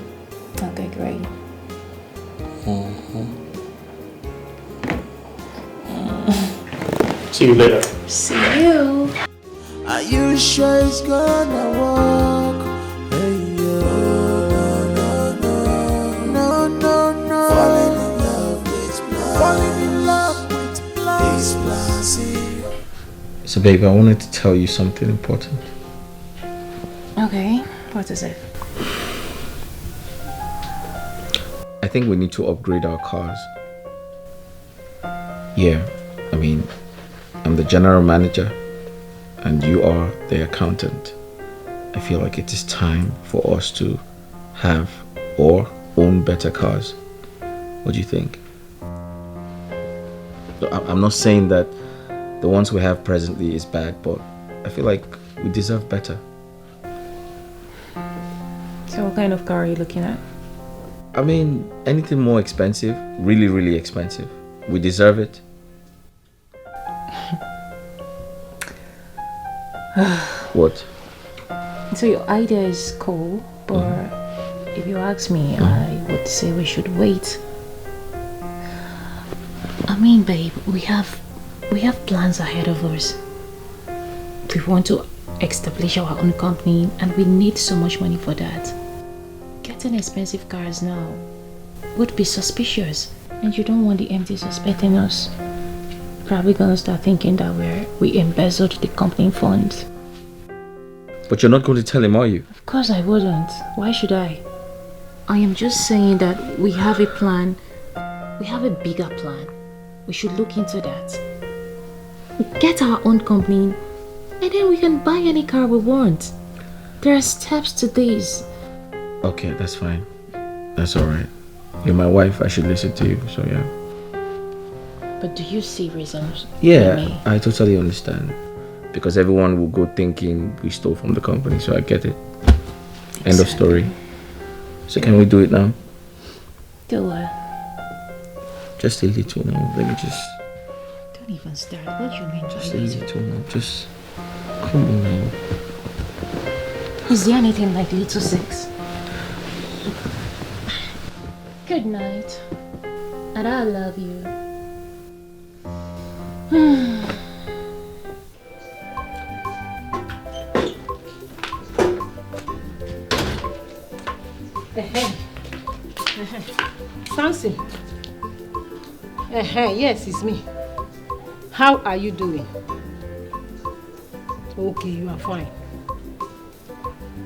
Okay, great. See you later. See you. Are you sure it's gonna work? Hey, yo. No, no, no. Falling in love with blind. Falling in love with blind. This blind. So babe, I wanted to tell you something important. Okay, what is it? I think we need to upgrade our cars. Yeah, I mean, I'm the general manager and you are the accountant. I feel like it is time for us to have or own better cars. What do you think? I'm not saying that the ones we have presently is bad, but I feel like we deserve better. So what kind of car are you looking at? I mean, anything more expensive, really, really expensive. We deserve it. What? So your idea is cool, but if you ask me, I would say we should wait. I mean, babe, we have plans ahead of us. We want to establish our own company and we need so much money for that. Getting expensive cars now would be suspicious, and you don't want the MD suspecting us. Probably gonna start thinking that we embezzled the company funds. But you're not going to tell him, are you? Of course I wouldn't. Why should I? I am just saying that we have a plan. We have a bigger plan. We should look into that. Get our own company, and then we can buy any car we want. There are steps to this. Okay, that's fine. That's alright. You're my wife, I should listen to you, so yeah. But do you see reasons? Yeah, I totally understand. Because everyone will go thinking we stole from the company, so I get it. Exactly. End of story. So can we do it now? Do what? Just a little now. Let me just... Don't even start. What do you mean? Just a little now. Just... Come on now. Is there anything like little sex? Good night. And I love you. Samson. Yes, it's me. How are you doing? Okay, you are fine.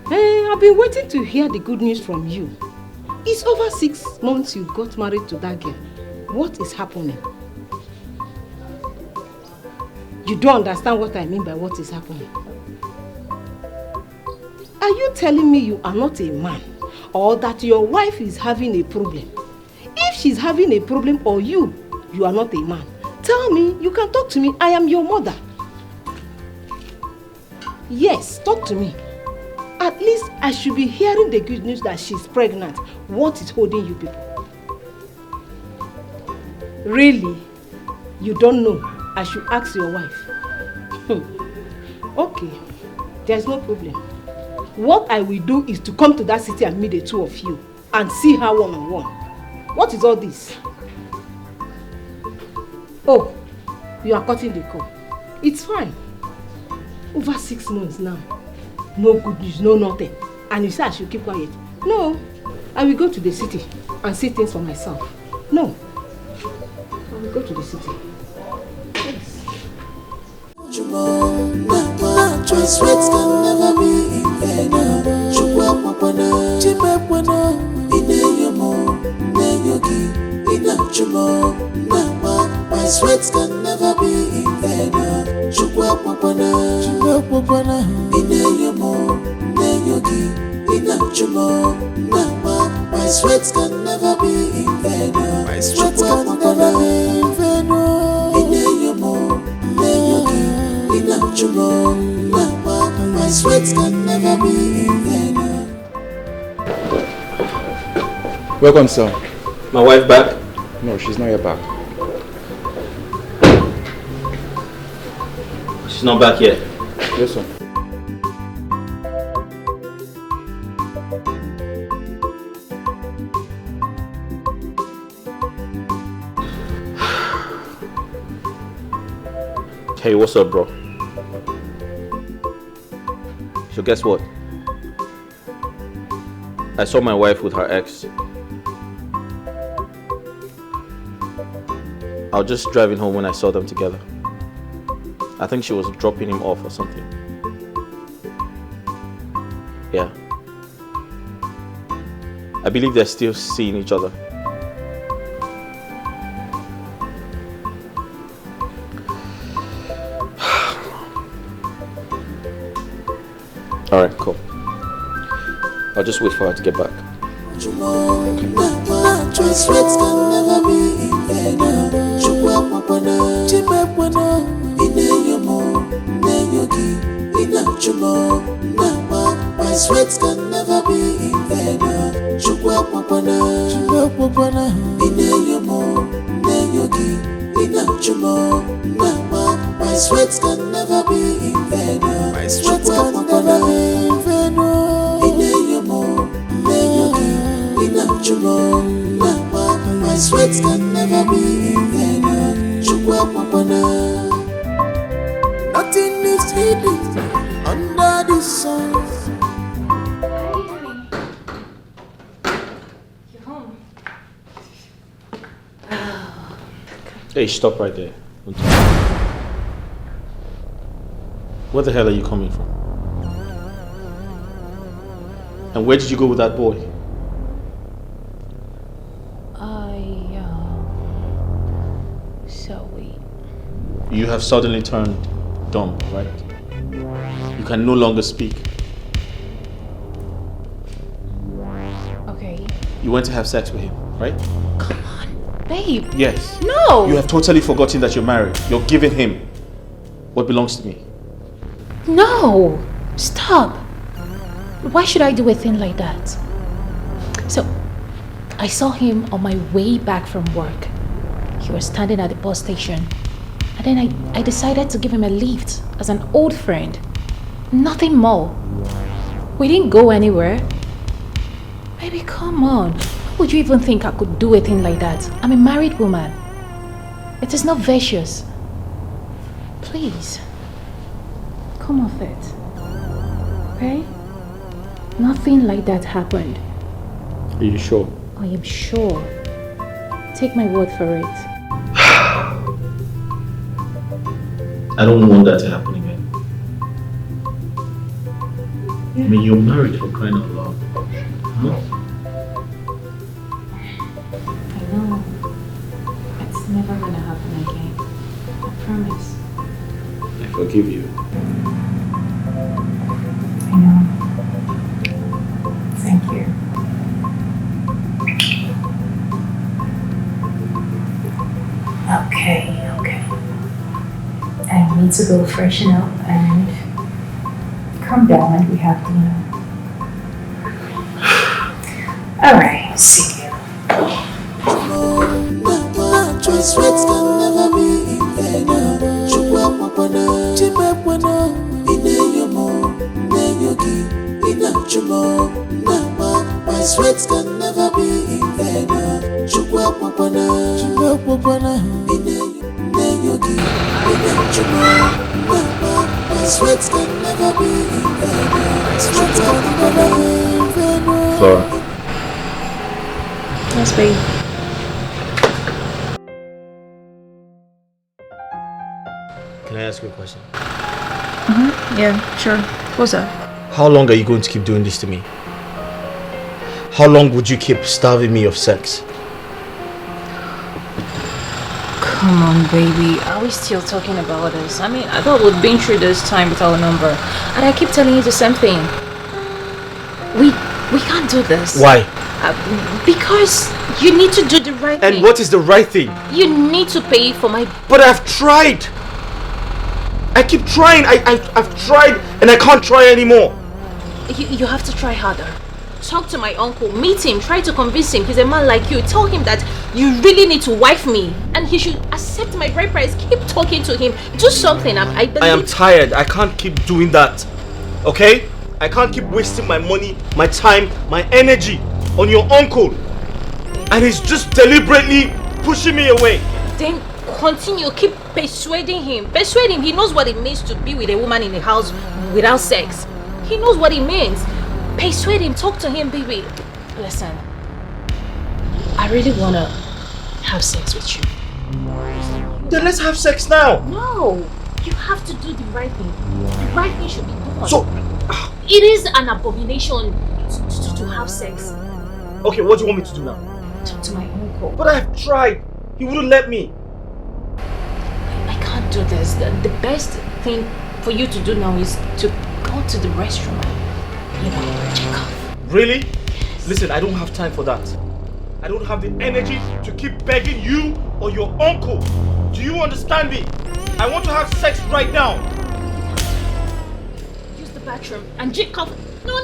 I've been waiting to hear the good news from you. It's over 6 months you got married to that girl. What is happening? You don't understand what I mean by what is happening. Are you telling me you are not a man, or that your wife is having a problem? If she's having a problem, or you are not a man, tell me. You can talk to me. I am your mother. Yes, talk to me. At least I should be hearing the good news that she's pregnant. What is holding you people? Really? You don't know? I should ask your wife. Okay, there's no problem. What I will do is to come to that city and meet the two of you and see her one-on-one. What is all this? Oh, you are cutting the call. It's fine. Over 6 months now. No good news, no nothing. And you say I should keep quiet. No, I will go to the city and see things for myself. No, I will go to the city. Yes. Choice words can never be in vain. Chukwa papana, chimepwana, ineyomo, neyogi, inachumo, nama. My sweats can never be in vain. Chukwa papana, ineyomo, neyogi, inachumo, nama. My sweats can never be in vain. My sweats can never be in vain. Ineyomo, neyogi, inachumo. My sweats can never be in vain. Welcome, sir. My wife back? No, she's not yet back. She's not back yet? Yes, sir. Hey, what's up, bro? So guess what? I saw my wife with her ex. I was just driving home when I saw them together. I think she was dropping him off or something. Yeah. I believe they're still seeing each other. Alright, cool. I'll just wait for her to get back. Choice words can never be in vain. Chukwa papana, chimepwana, ineyomo, neyogi, inachumo, nama. My sweats can never be in vain. Chukwa papana, ineyomo, neyogi, inachumo, nama. My sweats can never be in vain. My sweats can never be in vain. Ineyomo, neyogi, inachumo, nama. My sweats can never be in vain. Chukwa papana. Nothing is hidden under the sun. You're home. Hey, stop right there. Where the hell are you coming from? And where did you go with that boy? You have suddenly turned dumb, right? You can no longer speak. Okay. You went to have sex with him, right? Come on, babe. Yes. No. You have totally forgotten that you're married. You're giving him what belongs to me. No. Stop. Why should I do a thing like that? So, I saw him on my way back from work. He was standing at the bus station. And then I decided to give him a lift as an old friend. Nothing more. We didn't go anywhere. Baby, come on. How would you even think I could do a thing like that? I'm a married woman. It is not vicious. Please. Come off it. Okay? Nothing like that happened. Are you sure? I am sure. Take my word for it. I don't want that to happen again. I mean, you're married, for crying out loud. Huh? I know. It's never gonna happen again. I promise. I forgive you. I know. Thank you. Okay. I need to go freshen up and come down and we have dinner. Sick. My sweat can never be in vain. My sweat can never be in vain. Flora. Yes, babe. Can I ask you a question? Yeah, sure. What's up? How long are you going to keep doing this to me? How long would you keep starving me of sex? Come on, baby. Are we still talking about this? I mean, I thought we'd been through this time with our number. And I keep telling you the same thing. We can't do this. Why? Because you need to do the right thing. And what is the right thing? You need to pay for my... But I've tried! I keep trying. I've tried and I can't try anymore. You have to try harder. Talk to my uncle, meet him, try to convince him. He's a man like you. Tell him that you really need to wife me and he should accept my bride price. Keep talking to him. Do something. I believe... I am tired. I can't keep doing that. Okay? I can't keep wasting my money, my time, my energy on your uncle. And he's just deliberately pushing me away. Then continue. Keep persuading him. Persuade him. He knows what it means to be with a woman in the house without sex. He knows what it means. Persuade him. Talk to him, baby. Listen. I really want to have sex with you. Then let's have sex now. No. You have to do the right thing. The right thing should be done. So... It is an abomination to have sex. Okay, what do you want me to do now? Talk to my uncle. But I've tried. He wouldn't let me. I can't do this. The best thing for you to do now is to go to the restroom and, check off. Really? Yes. Listen, I don't have time for that. I don't have the energy to keep begging you or your uncle. Do you understand me? I want to have sex right now. Bathroom and jerk off. No,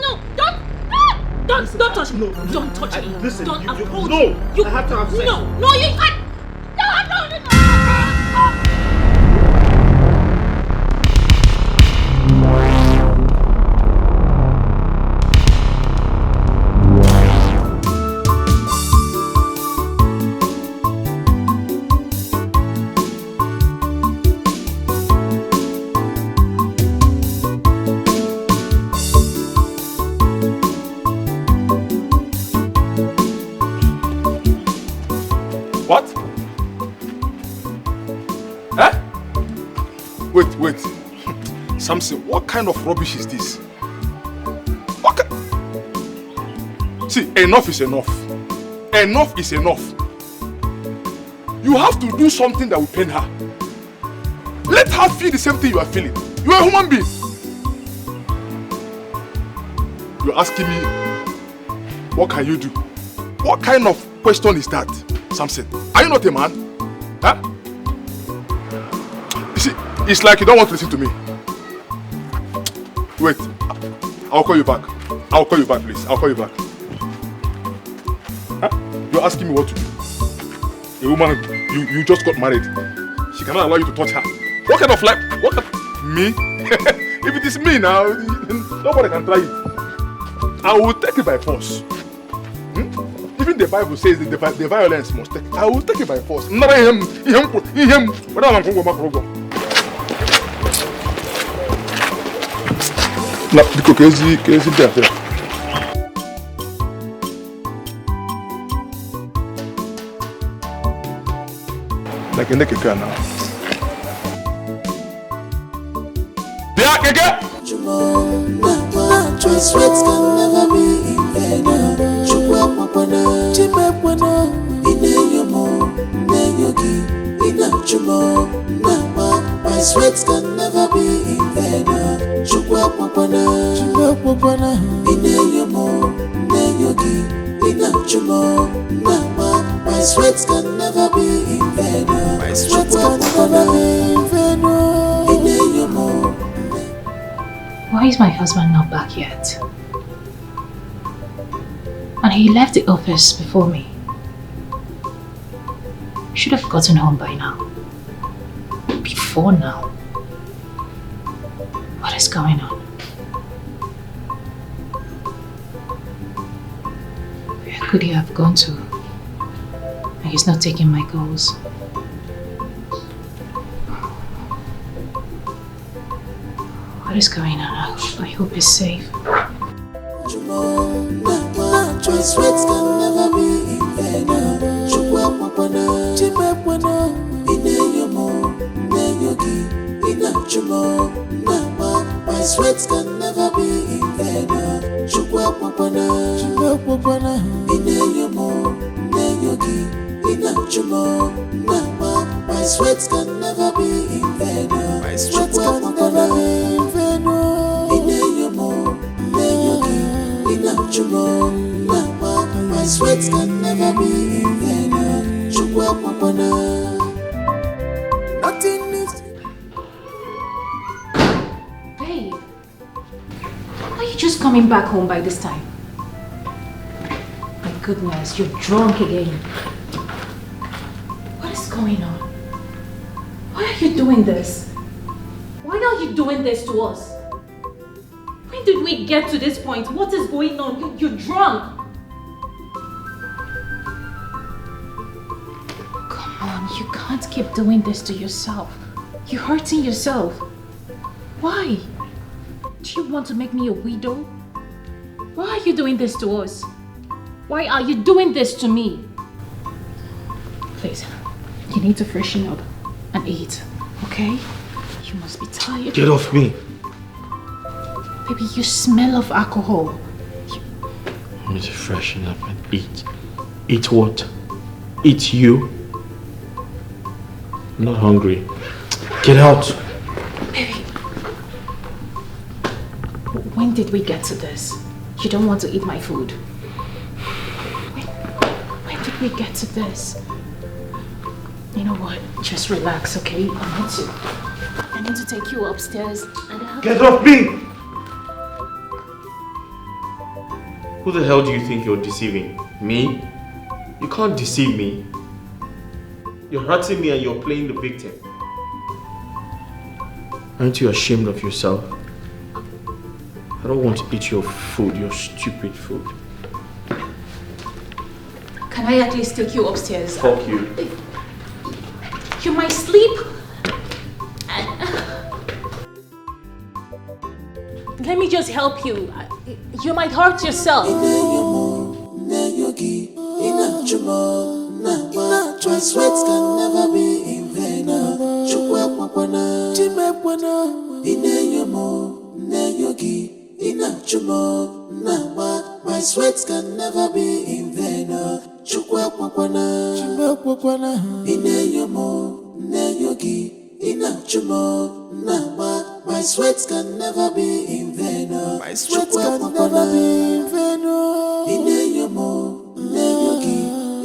don't touch me. No, don't touch me. Listen, don't approach no, me. You I have to have sex. No, you can't. No. What? Eh? Wait. Samson, what kind of rubbish is this? See, enough is enough. Enough is enough. You have to do something that will pain her. Let her feel the same thing you are feeling. You are a human being. You're asking me, what can you do? What kind of question is that, Samson? Are you not a man? Huh? You see, it's like you don't want to listen to me. Wait, I'll call you back. I'll call you back, please. I'll call you back. Huh? You're asking me what to do. A woman, you just got married. She cannot allow you to touch her. What kind of life? What kind of... Me? If it is me now, nobody can try it. I will take it by force. Even the Bible says that the violence must take. I will take it by force. Like a naked girl now. Sweat can never be in vain. My sweat can never be in vain. My sweat can never be in vain. My sweat can never be in vain. Why is my husband not back yet? And And he left the office before me. Should have gotten home by now. Before now. What is going on? Where could he have gone to? And he's not taking my calls. What is going on? I hope he's safe. Choice words can never be in vain. Chukwa papana, chimepwana, ineyomo, ineyogi, inachumo, nama. My sweats can never be in vain. Chukwa papana, chimepwana, ineyomo, ineyogi, inachumo, nama. My sweats can never be in vain. My sweats can never be in vain. Ineyomo, ineyogi, inachumo. My sweats can never be in vain. Nothing needs. Babe, are you just coming back home by this time? My goodness, you're drunk again. What is going on? Why are you doing this? Why are you doing this to us? When did we get to this point? What is going on? You're drunk. You can't keep doing this to yourself. You're hurting yourself. Why? Do you want to make me a widow? Why are you doing this to us? Why are you doing this to me? Please, you need to freshen up and eat, okay? You must be tired. Get off me. Baby, you smell of alcohol. I need to freshen up and eat. Eat what? Eat you? I'm not hungry. Get out! Baby, when did we get to this? You don't want to eat my food. When did we get to this? You know what? Just relax, okay? I need to take you upstairs and Get off me! Who the hell do you think you're deceiving? Me? You can't deceive me. You're hurting me and you're playing the victim. Aren't you ashamed of yourself? I don't want to eat your food, your stupid food. Can I at least take you upstairs? Fuck you. You might sleep. Let me just help you. You might hurt yourself. My sweats can never be in vain. Chukwa papana, chimepwana, ineyomo, ineyogi, inachumo, nama. My sweats can never be in vain. Chukwa papana, chimepwana, ineyomo, ineyogi, inachumo, nama. My sweats can never be in vain. My sweats can never be in vain. Ineyomo, ineyogi,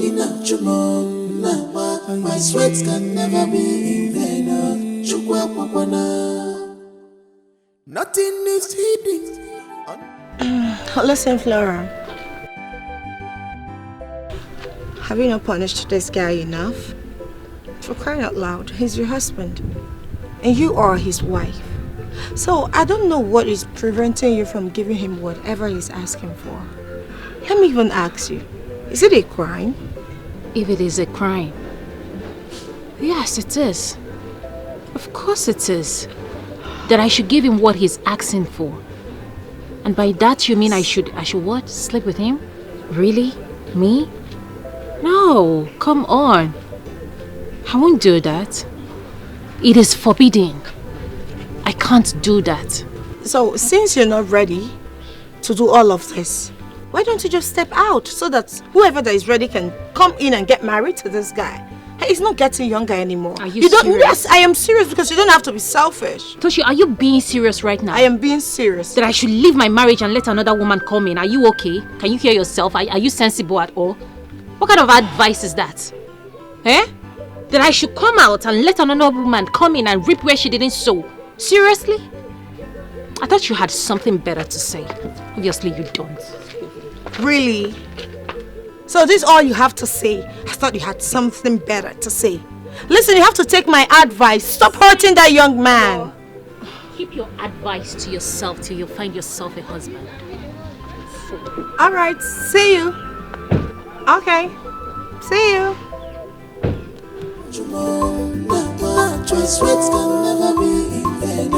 inachumo. My sweats can never be in vain. Nothing needs heeding. Listen, Flora. Have you not punished this guy enough? For crying out loud, he's your husband. And you are his wife. So I don't know what is preventing you from giving him whatever he's asking for. Let me even ask you, is it a crime? If it is a crime, yes, it is. Of course it is. That I should give him what he's asking for. And by that you mean I should what? Sleep with him? Really? Me? No, come on. I won't do that. It is forbidden. I can't do that. So since you're not ready to do all of this, why don't you just step out so that whoever that is ready can come in and get married to this guy? He's not getting younger anymore. Are you serious? Yes, I am serious because you don't have to be selfish. Toshi, are you being serious right now? I am being serious. That I should leave my marriage and let another woman come in. Are you okay? Can you hear yourself? Are you sensible at all? What kind of advice is that? Eh? That I should come out and let another woman come in and reap where she didn't sow. Seriously? I thought you had something better to say. Obviously you don't. Really? So this is all you have to say? I thought you had something better to say. Listen, you have to take my advice. Stop hurting that young man. Keep your advice to yourself till you find yourself a husband. All right, see you. Okay, see you. Sweats can never be in vain.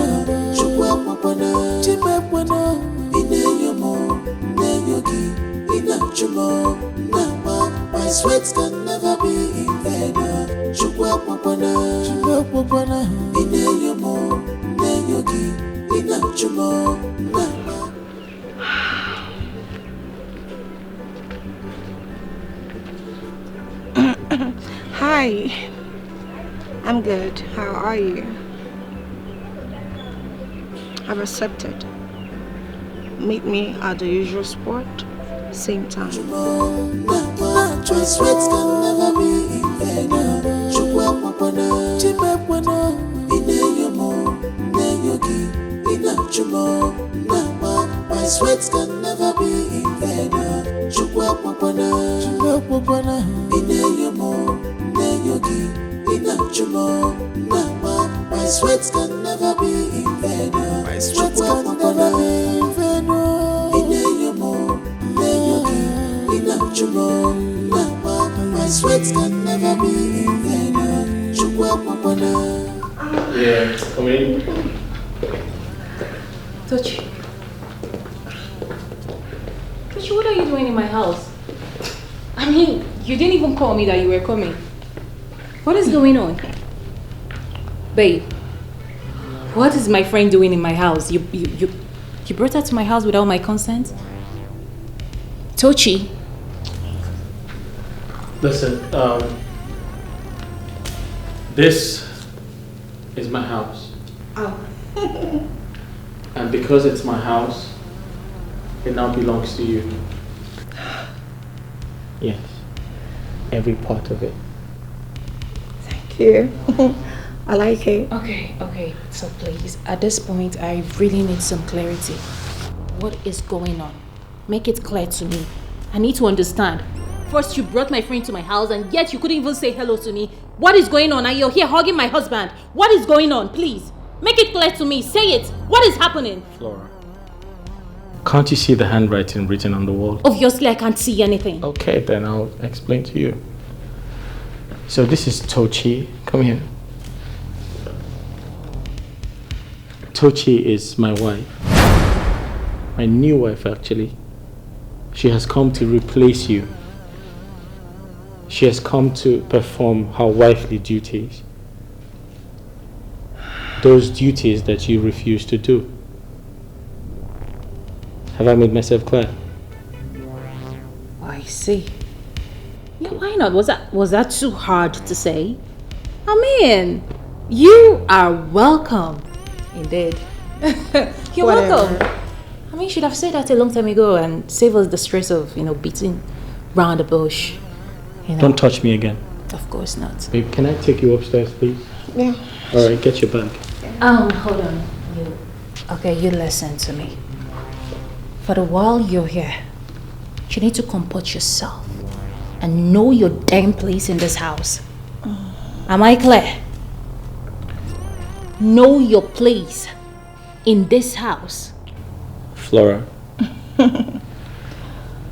My sweats can never be in vain. Hi, I'm good. How are you? I've accepted. Meet me at the usual spot, same time. Sweats can never be in vain. My sweats can never be in vain. My sweats can never be in vain. My sweats can never be in vain. My sweats can never be in vain. Yeah, come in. Tochi, what are you doing in my house? I mean, you didn't even call me that you were coming. What is going on? Babe, what is my friend doing in my house? You brought her to my house without my consent? Tochi. Listen, this is my house. Oh. And because it's my house, it now belongs to you. Yes. Every part of it. Thank you. I like it. Okay. So please, at this point, I really need some clarity. What is going on? Make it clear to me. I need to understand. First, you brought my friend to my house, and yet you couldn't even say hello to me. What is going on? And you're here hugging my husband. What is going on? Please, make it clear to me. Say it. What is happening? Flora, can't you see the handwriting written on the wall? Obviously, I can't see anything. Okay, then I'll explain to you. So this is Tochi. Come here. Tochi is my wife. My new wife, actually. She has come to replace you. She has come to perform her wifely duties. Those duties that you refuse to do. Have I made myself clear? I see. Yeah, why not? Was that too hard to say? I mean, you are welcome. Indeed. You're welcome. I mean, you should have said that a long time ago and save us the stress of, beating round the bush. Don't touch me again. Of course not. Babe, can I take you upstairs, please? Yeah. Alright, get your bag. Hold on. You listen to me. For the while you're here, you need to comport yourself and know your damn place in this house. Am I clear? Know your place in this house. Flora, are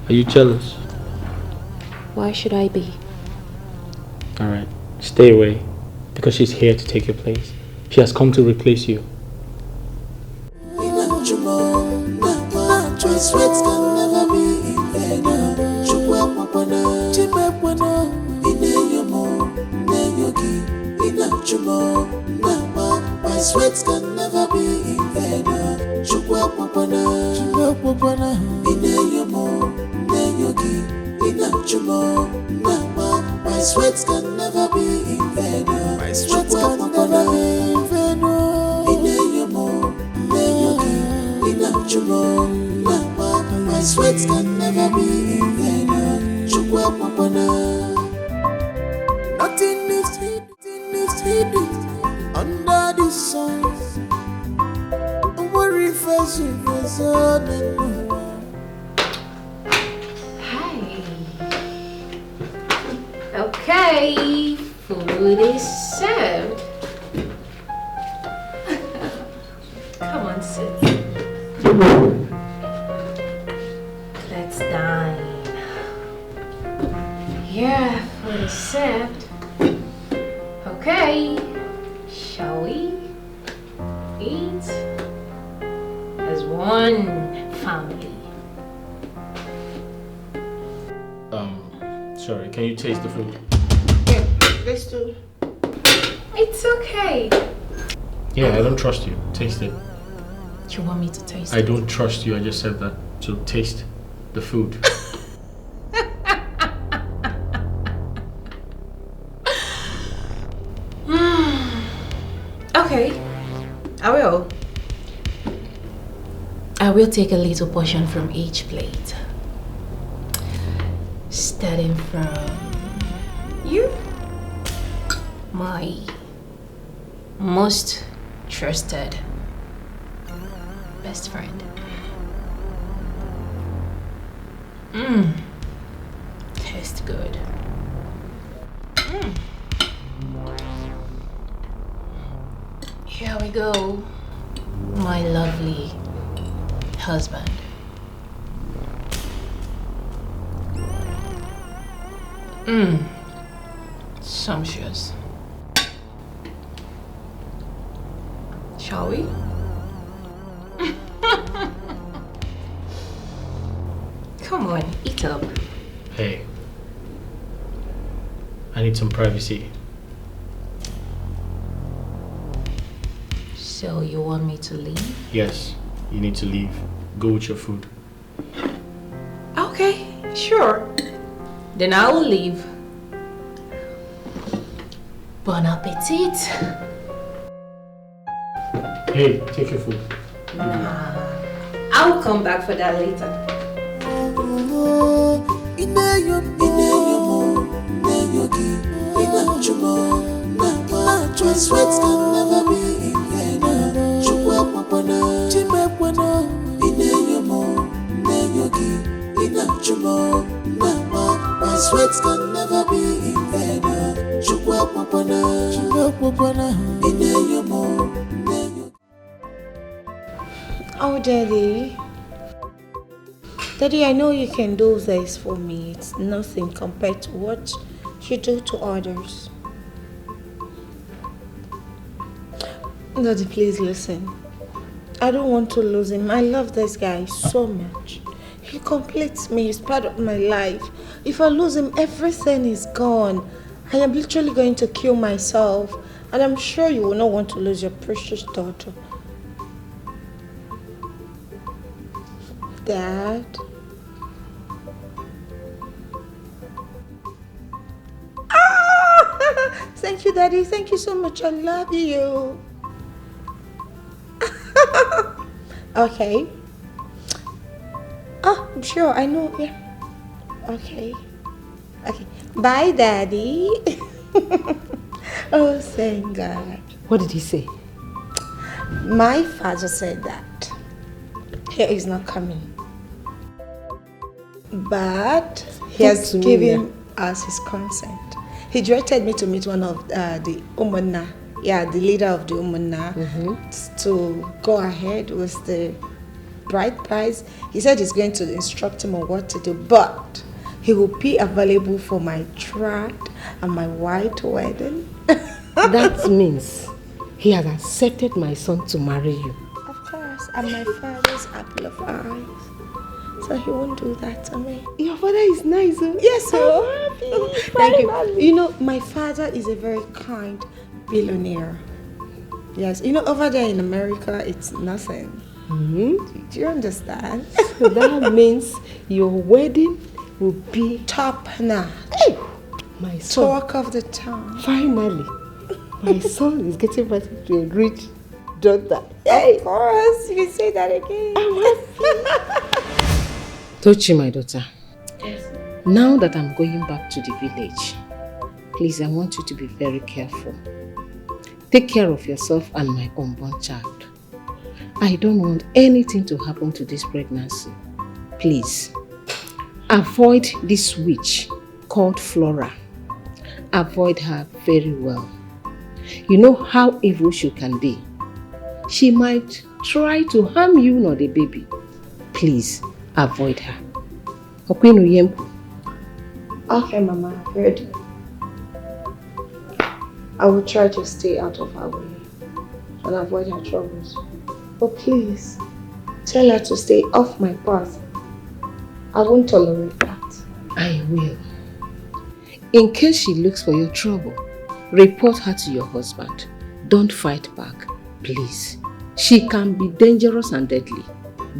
you jealous? Why should I be? Alright, stay away, because she's here to take your place. She has come to replace you. Sweats can never be in vain. My sweats can never be in vain. My sweats can never be in vain. My sweats can never be in vain. My sweats can never be in vain. Nothing is hidden under the sun. Don't worry, first you Hi. Okay, food is served. Come on, sit. Let's dine. Yeah, food is served. Okay, shall we eat as one family? Sorry, can you taste the food? Yeah, let's do. It's okay. Yeah, I don't trust you. Taste it. You want me to taste I it? don't trust you, I just said that. So taste the food. Okay, I will. I will take a little portion from each plate. Starting from you, my most trusted best friend. Tastes good. Here we go, my lovely husband. Sumptuous. Shall we? Come on, eat up. Hey, I need some privacy. So you want me to leave? Yes, you need to leave. Go with your food. Okay, sure. Then I will leave. Bon appetit. Hey, take your food. Nah, I'll come back for that later. Sweat can never be in vain. My sweat can never be in vain. Oh, Daddy. Daddy, I know you can do this for me. It's nothing compared to what you do to others. Daddy, please listen. I don't want to lose him. I love this guy so much. He completes me. He's part of my life. If I lose him, everything is gone. I am literally going to kill myself. And I'm sure you will not want to lose your precious daughter. Dad? Ah! Thank you, Daddy. Thank you so much. I love you. Okay. Oh, I'm sure. I know. Yeah. Okay. Okay. Bye, Daddy. Oh, thank God. What did he say? My father said that he is not coming. But he has given us his consent. He directed me to meet one of the Umunna. Yeah, the leader of the Umunna to go ahead with the bride price. He said he's going to instruct him on what to do, but he will be available for my trad and my white wedding. That means he has accepted my son to marry you. Of course, I'm my father's apple of eyes. So he won't do that to me. Your father is nice, huh? Yes, sir. Thank you. Happy. You know, my father is a very kind billionaire. Yes, you know, over there in America, it's nothing. Do you understand? So that means your wedding will be top notch. Hey, my son. Talk of the town. Finally, my son is getting married to a rich daughter. Hey. Of course, you can say that again. I'm happy. Tochi, my daughter. Yes. Now that I'm going back to the village, please, I want you to be very careful. Take care of yourself and my unborn child. I don't want anything to happen to this pregnancy. Please, avoid this witch called Flora. avoid her very well. You know how evil she can be. She might try to harm you nor the baby. Please, avoid her. Okay, Mama, I've heard you. I will try to stay out of her way and avoid her troubles. But please, tell her to stay off my path. I won't tolerate that. I will. In case she looks for your trouble, report her to your husband. Don't fight back, please. She can be dangerous and deadly.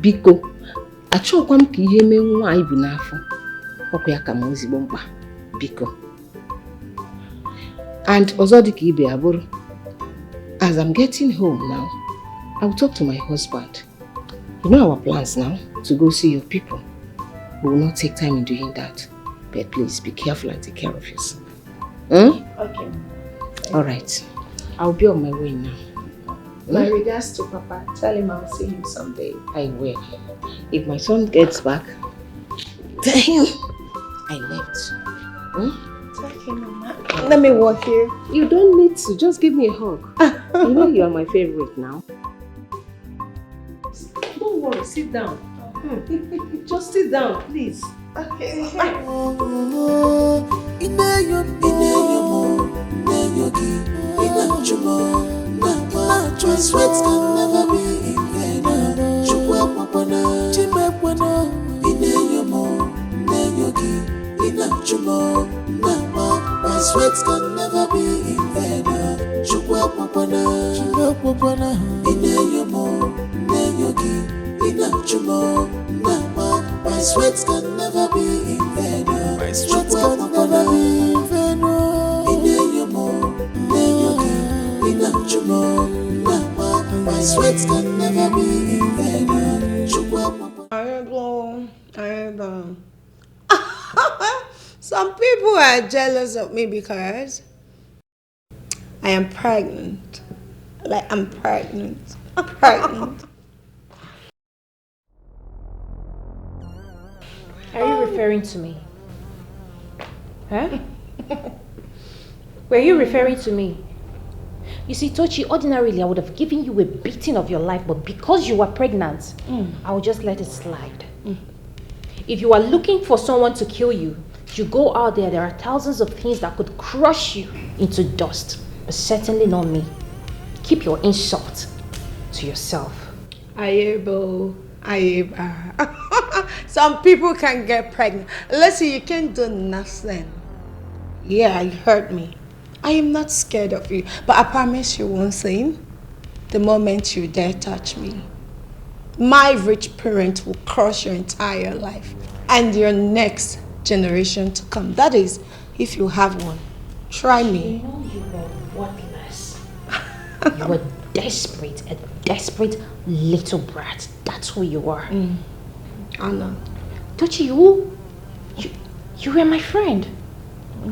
Biko, achọkwa m ka ihe mee nwa anyị bu n'afọ. Ọkwa ya ka m ezigbo mkpa. Biko. And ọzọ dị ka ibe abụrụ. As I'm getting home now, I'll talk to my husband. You know our plans now to go see your people. We will not take time in doing that. But please be careful and take care of yourself. Hmm? Okay. Alright. I'll be on my way now. My regards to Papa. Tell him I'll see him someday. I will. If my son gets back, tell him I left. Hmm? It's okay, Mama. Let me walk here. You don't need to. Just give me a hug. You know you are my favorite now. Don't worry. Sit down. Just sit down, please. Okay. My sweat can never be in vain. My sweat can never be in vain. My sweat can never be in vain. My sweat can never be in vain. My sweat can never be in vain. Some people are jealous of me because I am pregnant. Like I'm pregnant. I'm pregnant. Are you referring to me? Huh? Were you referring to me? You see, Tochi, ordinarily I would have given you a beating of your life, but because you were pregnant, I will just let it slide. If you are looking for someone to kill you, you go out there, there are thousands of things that could crush you into dust, but certainly not me. Keep your insult to yourself. Ayebo. Some people can get pregnant. Listen, you can't do nothing. Yeah, you hurt me. I am not scared of you, but I promise you one thing. The moment you dare touch me, my rich parent will crush your entire life and your next generation to come. That is, if you have one. Try me. You know you were worthless. You were desperate, a desperate little brat. That's who you are. I know. Tochi, you were my friend.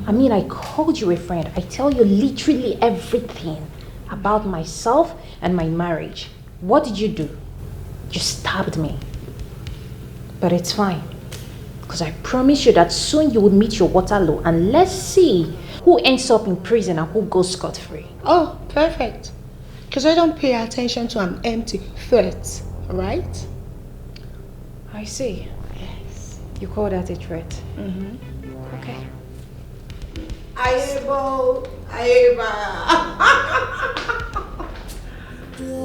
I mean, I called you a friend. I tell you literally everything about myself and my marriage. What did you do? You stabbed me. But it's fine. Because I promise you that soon you will meet your Waterloo, and let's see who ends up in prison and who goes scot-free. Oh, perfect. Because I don't pay attention to an empty threat, right? I see. Yes. You call that a threat? Okay. Ayebo.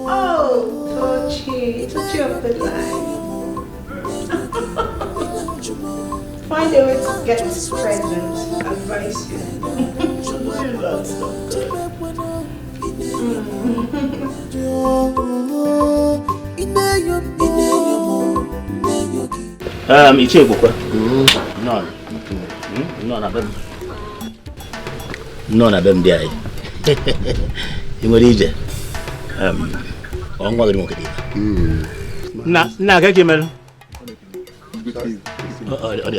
Oh, Tochi of the line. Find a way to get pregnant. I advise you. Ichie Bukwa. No, na bem dia. Imorije. Onwa gari mo kadi. Na ka kemel.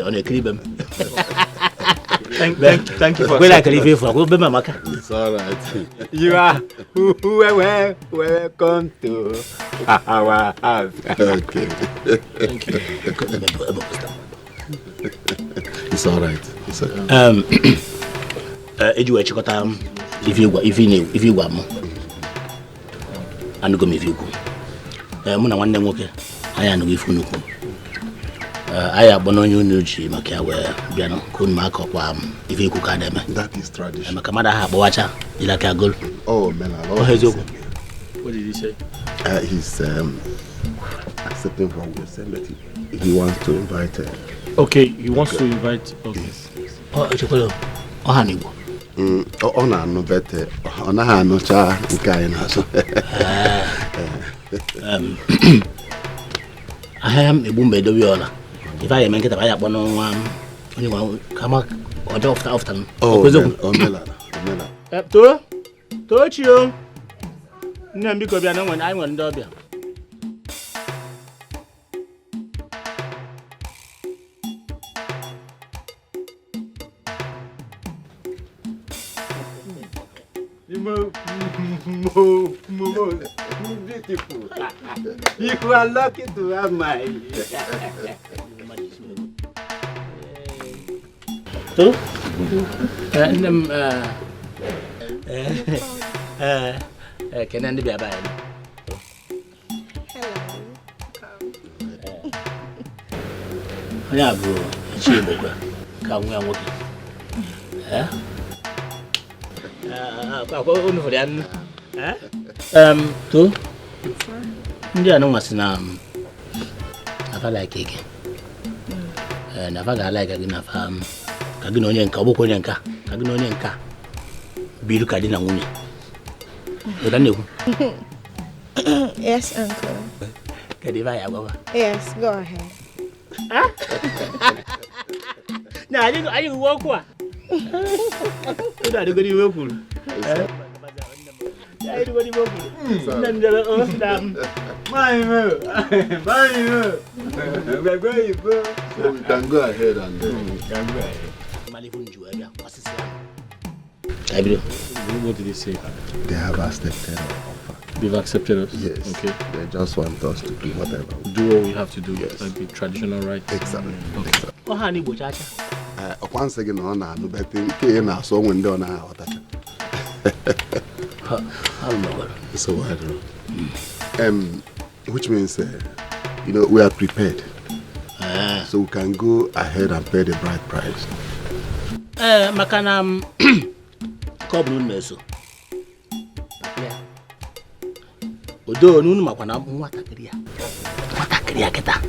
On cribem. Thank you for Where I can for go be maka. It's all right. You are welcome to our house. Okay. Thank you. It's all right. It's okay. eji wee chịkọta ife igwa m anụgo m ife ikwu mụ na nwanne nwoke anyị anụgo ife nnukwu anyị agbọ n'onye unu ji maka ya wee bịa ka unu maka ọkwa ife ikwu ka na-eme maka mmadụ ahụ akpọwacha ilaka agolu eziokwu. What did he say? He's accepting what we said, but he wants to invite her. Okay, he wants to invite. Okay. Yes. Oh, honey. Oh, no, but on a hand, no child, guy. I am a boombe do viola. If I make it, I have one anyone come up or often. Oh, Mela. Touch you. No, because I know when I want to. Beautiful. You are lucky to have my. Tuh? Kena dia biar baik. Ya bro, cium gua. Kamu yang ngopi. Aku Unforeseen. Tuh. Dia nong masih apa lagi ke? Nafa gak lagi nafa. Kagi nonye nka, obo konye nka. Kagi nonye nka. Biru kadi na nwunye. Yes, uncle. Yes, go ahead. Nah, are you walk what? Udah di walk. Ya itu di walk. Dan jalan osdam. We're going to go. So we can go ahead and can go ahead. What did he say? They have accepted our offer. They've accepted us? Yes. Okay. They just want us to do whatever. Do what we have to do. Yes. Like the traditional rites. Exactly. Okay. Oh, honey, bochacha. Once again, on a but in so when done out. So I don't know. Which means, we are prepared. So we can go ahead and pay the bride price. Makana kobnu neso. Odo nunu makwana nwata kriya kita.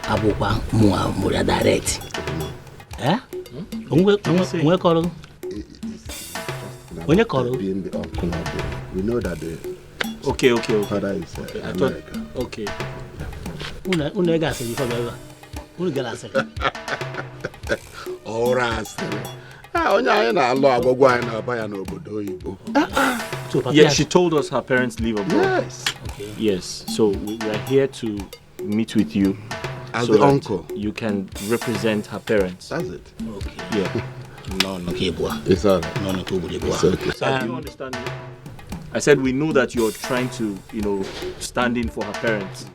Abukwa mu ya direct. Onwe koro. Onye koro. Being the uncle of the, we know that the Okay. father is America. Okay. Una gasa before ever. Una galasa. Alright. Onye anyị na-alụ agwagwa anyị na-aba ya n'obodo oyibo. Yeah, she told us her parents live abroad. Yes. Okay. Yes. So we are here to meet with you as so the uncle. You can represent her parents. That's it. Okay. Yeah. No, it's all right. No, it's okay. So do you understand me? I said we know that you're trying to, stand in for her parents.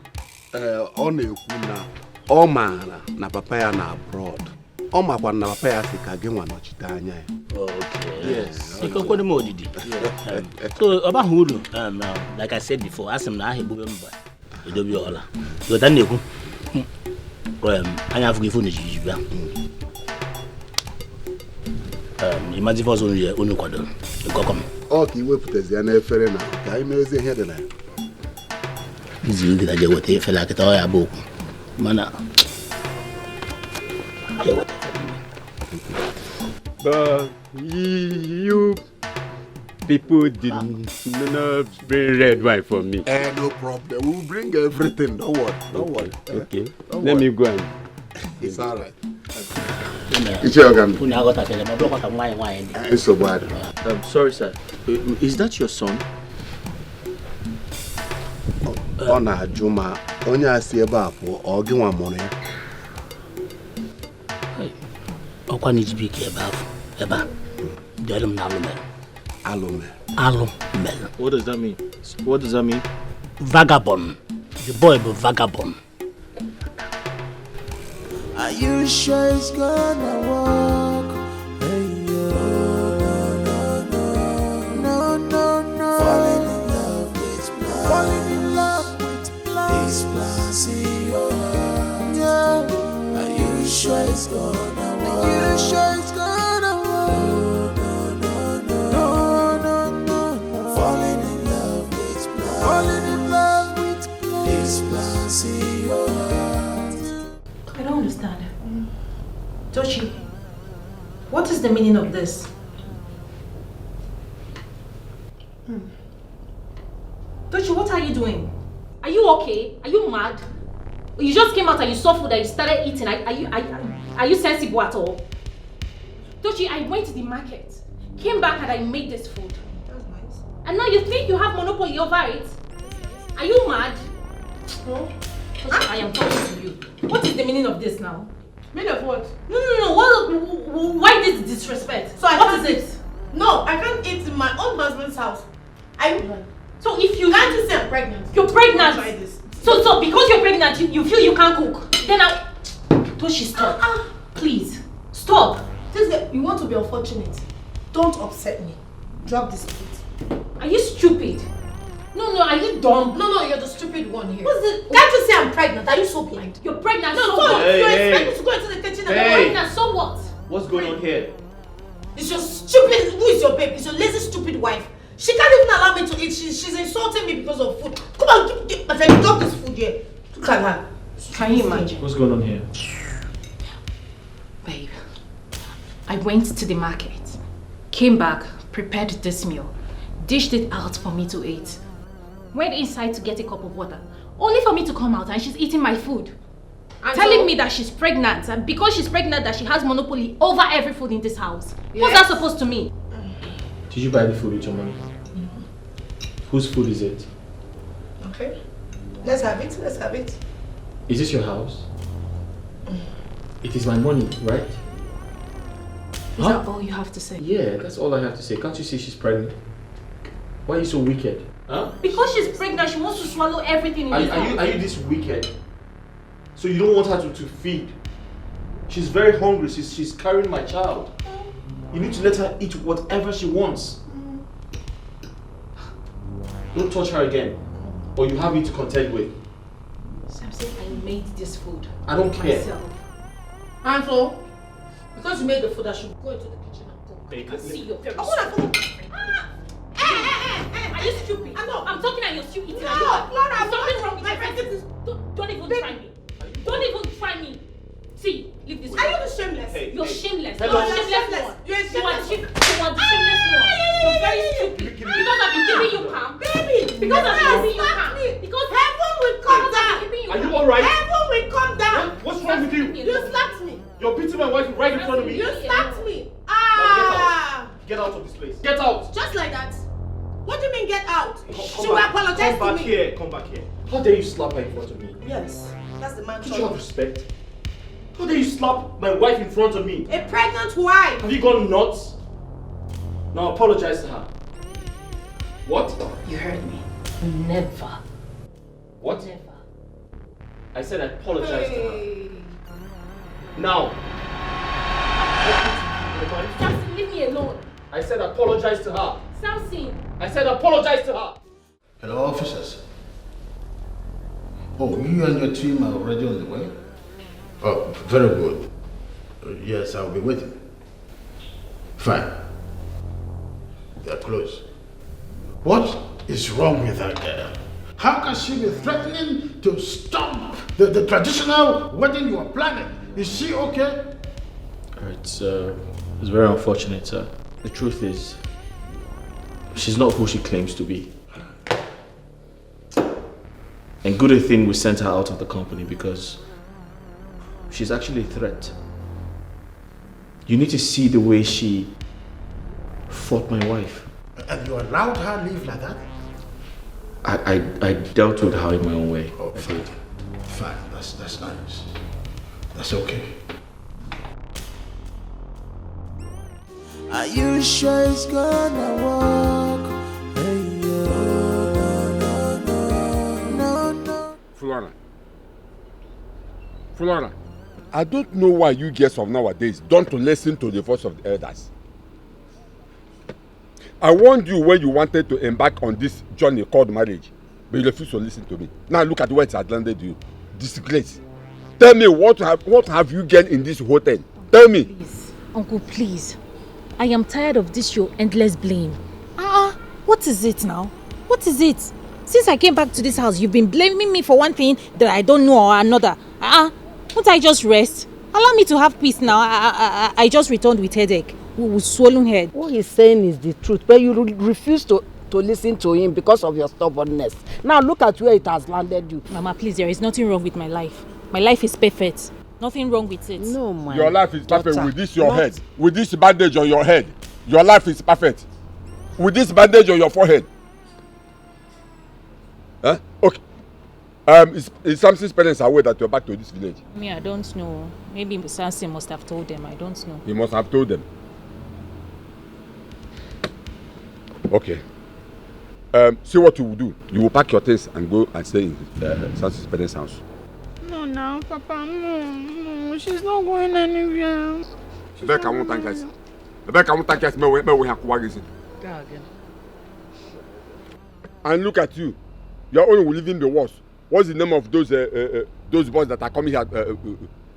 Ọ na-ekwu na ọ maara na papa ya na abroad. Ọ makwa na papa ya si ka gị nwa nọchite anya ya. Okay. Yes. Ikokwe mo odidi. So about huru, like I said before, asim na ebube mba. Edobi ola. So that na-ekwu. Anya afugo ifu na jiji bia. Imagine for unu kwado. Ikokom. Ọ ka iwepụtazi ya n'efere na ka anyị mezie ihe dị na ya. Izi oge na jewote efere akịta ọ ya bụ okwu. Mana But you people did not bring red wine for me. No problem. We'll bring everything. Don't worry. Okay. Let me go and. It's all right. Sorry, sir. Is that your son? Ọ na-ajụ ma onye asị ebe a pụọ ọ gị nwa mụrụ ya. Ọkwa n'ijibik ebe a. Dịrị m na alụmel. What does that mean? Vagabond. The boy bụ vagabond. Are you sure it's gonna work? Hey, sure it's gonna work? Are you sure it's gonna work? No. Falling in love with blind. Falling in love with blind. This blind see your heart. I don't understand. Tochi, what is the meaning of this? Tochi, what are you doing? Are you okay? Are you mad? You just came out and you saw food and you started eating. Are you sensible at all? Tochi, I went to the market, came back and I made this food. That's nice. And now you think you have monopoly over it? Are you mad? No. Tochi, I am talking to you. What is the meaning of this now? Meaning of what? No. Why this disrespect? So what is it? No, I can't eat in my own husband's house. So if you can't you say I'm pregnant? You're pregnant. Try this. So because you're pregnant, you feel you can't cook. Then Toshi, stop. Please, stop. You want to be unfortunate. Don't upset me. Drop this plate. Are you stupid? No, are you dumb? No, you're the stupid one here. What's it? Can't you say I'm pregnant? Are you so blind? You're pregnant, No, so what? you expect me to go into the kitchen and You're pregnant, so what? What's going on here? It's your stupid, who is your babe? It's your lazy stupid wife. She can't even allow me to eat. She's insulting me because of food. Come on, my friend, drop this food here. Look at her. Can you imagine? What's going on here? Babe, I went to the market, came back, prepared this meal, dished it out for me to eat. Went inside to get a cup of water, only for me to come out and she's eating my food. And telling me that she's pregnant, and because she's pregnant that she has monopoly over every food in this house. Yes. What's that supposed to mean? Did you buy the food with your money? Whose food is it? Okay. Let's have it. Is this your house? It is my money, right? Is that all you have to say? Yeah, that's all I have to say. Can't you see she's pregnant? Why are you so wicked? Huh? Because she's pregnant, she wants to swallow everything in this house. Are you this wicked? So you don't want her to feed? She's very hungry. She's carrying my child. You need to let her eat whatever she wants. Don't touch her again, or you have me to contend with. Samson, I made this food. I don't care. Myself. And so, because you made the food, I should go into the kitchen and cook. Babe, I see your very I want to cook. Are you stupid? I'm talking and you're still eating. No, Flora, There's something wrong with my your friend. face. Don't even try me. Don't even try me. See, leave this. Are you the shameless? You're shameless. Hello. You're shameless one. You're a You are shameless the shameless one. You're very stupid. Because I've been giving you calm. Baby, Because I've been giving you stop calm. me. Because heaven will come down. Are you alright? Heaven will come down. What's wrong with you? You slapped me. You're beating my wife right in front of me. You slapped me. Get out of this place. Get out. Just like that. What do you mean get out? She will back. apologize Come to back me. here. Come back here. How dare you slap her in front of me? Yes, that's the man. Don't you have respect? How dare you slap my wife in front of me? A pregnant wife. Have you gone nuts? Now apologize to her. What? You heard me. Never. What? Never. I said I apologize to her. Now. Samson, leave me alone. I said apologize to her. Samson. I said apologize to her. Hello, officers. Oh, you and your team are already on the way? Oh, very good. Yes, I'll be waiting. Fine. They're close. What is wrong with that girl? How can she be threatening to stop the traditional wedding you are planning? Is she okay? It's very unfortunate, sir. The truth is, she's not who she claims to be. And good a thing we sent her out of the company because she's actually a threat. You need to see the way she fought my wife. And you allowed her live like that? I dealt with her in my own way. Oh, fine. Fine, that's nice. That's okay. Are you sure it's gonna work? Hey, no. Flora, I don't know why you girls of nowadays don't listen to the voice of the elders. I warned you when you wanted to embark on this journey called marriage, but you refused to listen to me. Now look at where it has landed you. Disgrace. Tell me, what have you gained in this whole thing? Tell me. Please, Uncle, please. I am tired of this your endless blame. What is it now? What is it? Since I came back to this house, you've been blaming me for one thing that I don't know or another. Won't I just rest? Allow me to have peace now. I just returned with headache, with swollen head. What he's saying is the truth, but you refuse to listen to him because of your stubbornness. Now look at where it has landed you. Mama, please, there is nothing wrong with my life. My life is perfect. Nothing wrong with it. No, my Your life is perfect with this your head. With this bandage on your head. Your life is perfect. With this bandage on your forehead. Huh? Okay. Is Samson's parents aware that you're back to this village? Me, I don't know. Maybe Samson must have told them. I don't know. He must have told them. Okay. See what you will do. You will pack your things and go and stay in Samson's parents' house. No, Papa, no, she's not going anywhere. Rebecca won't thank us. Rebecca won't thank us. We have to and look at you. You're only living the worst. What's the name of those boys that are coming here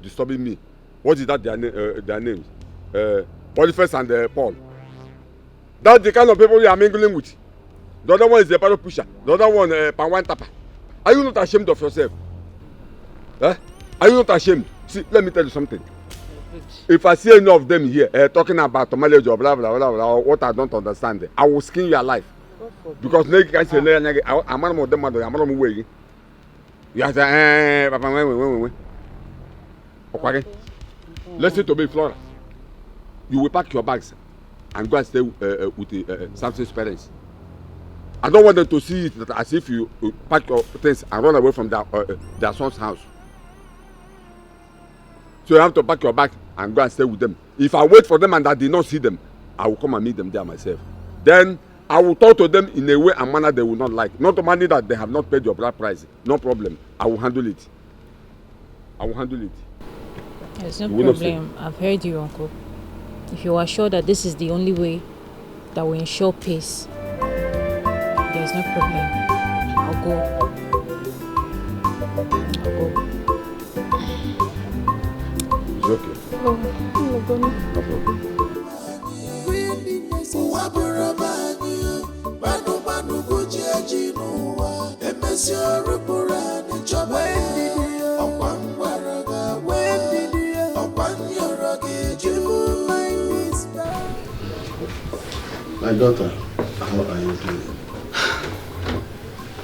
disturbing me? What is that their names? Boniface and Paul. That's the kind of people you are mingling with. The other one is the paddle pusher. The other one, Pawan Tapa. Are you not ashamed of yourself? Huh? Are you not ashamed? See, let me tell you something. If I see any of them here talking about marriage or blah blah blah blah, what I don't understand, I will skin your life. Because nigga can say I'm not more than mother. I'm not more way. You have to Papa, wait. Okay. Listen to me, Flora. You will pack your bags and go and stay with Samson's parents. I don't want them to see it as if you pack your things and run away from their son's house. So you have to pack your bag and go and stay with them. If I wait for them and I did not see them, I will come and meet them there myself. Then I will talk to them in a way and manner they will not like. Not only that they have not paid your bride price. No problem. I will handle it. There's no problem. I've heard you, Uncle. If you are sure that this is the only way that will ensure peace, there's no problem. I'll go. It's okay. No problem. My daughter, how are you doing?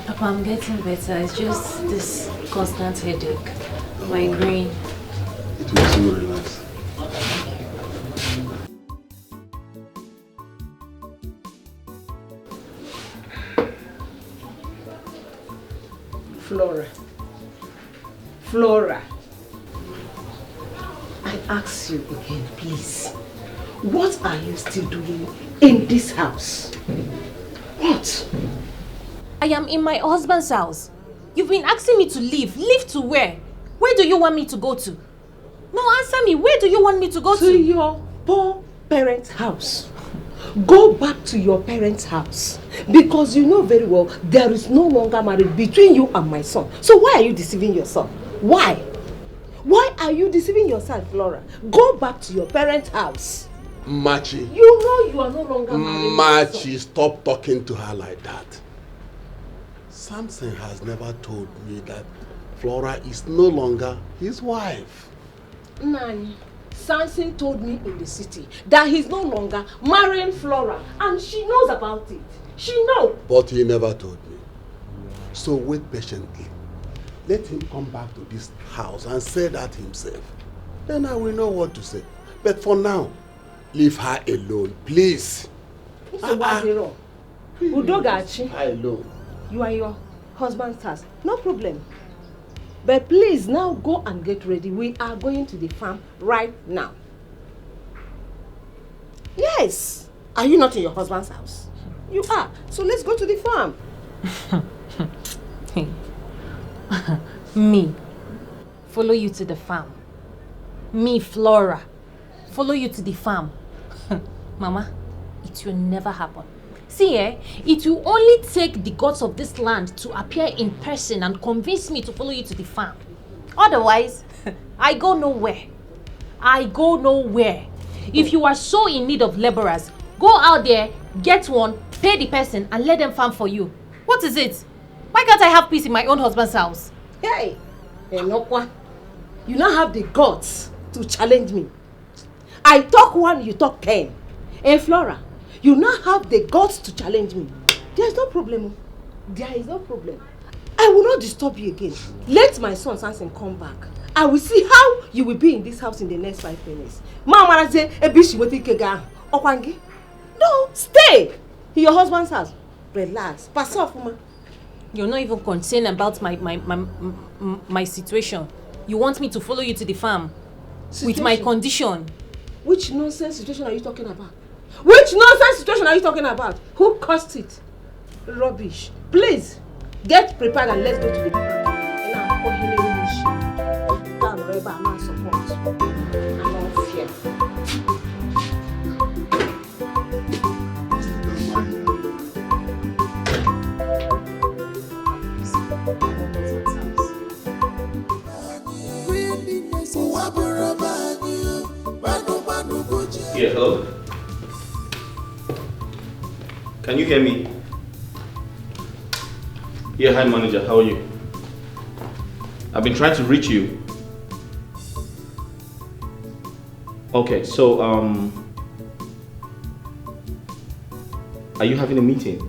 Papa, I'm getting better. It's just this constant headache, migraine. It will soon relax. Flora, I ask you again, please. What are you still doing in this house? What? I am in my husband's house. You've been asking me to leave. Leave to where? Where do you want me to go to? No, answer me. Where do you want me to go to? To your poor parents' house. Go back to your parents' house. Because you know very well there is no longer marriage between you and my son. So why are you deceiving yourself? Why? Why are you deceiving yourself, Flora? Go back to your parents' house. Machi. You know you are no longer married. Machi, stop talking to her like that. Samson has never told me that Flora is no longer his wife. Nani, Samson told me in the city that he's no longer marrying Flora, and she knows about it. She knows. But he never told me. So wait patiently. Let him come back to this house and say that himself. Then I will know what to say. But for now, leave her alone, please. Udogachi, her alone. You are your husband's house. No problem. But please now go and get ready. We are going to the farm right now. Yes. Are you not in your husband's house? You are. So let's go to the farm. Me. Follow you to the farm. Me, Flora. Follow you to the farm. Mama, it will never happen. See, it will only take the gods of this land to appear in person and convince me to follow you to the farm. Otherwise, I go nowhere. I go nowhere. If you are so in need of laborers, go out there, get one, pay the person, and let them farm for you. What is it? Why can't I have peace in my own husband's house? Hey, Enokwa, you now have the guts to challenge me. I talk 1, you talk 10. Hey, Flora, you now have the guts to challenge me. There is no problem. There is no problem. I will not disturb you again. Let my son Samson come back. I will see how you will be in this house in the next 5 minutes. Mama say, Okwangi. No, stay in your husband's house. Relax. Pass off, Mama. You're not even concerned about my situation. You want me to follow you to the farm with my condition. Which nonsense situation are you talking about? Which nonsense situation are you talking about? Who caused it? Rubbish. Please, get prepared and let's go to the farm. And I'm calling you. Support. I'm not fear. Yeah, hello? Can you hear me? Yeah, hi manager, how are you? I've been trying to reach you. Okay, so are you having a meeting?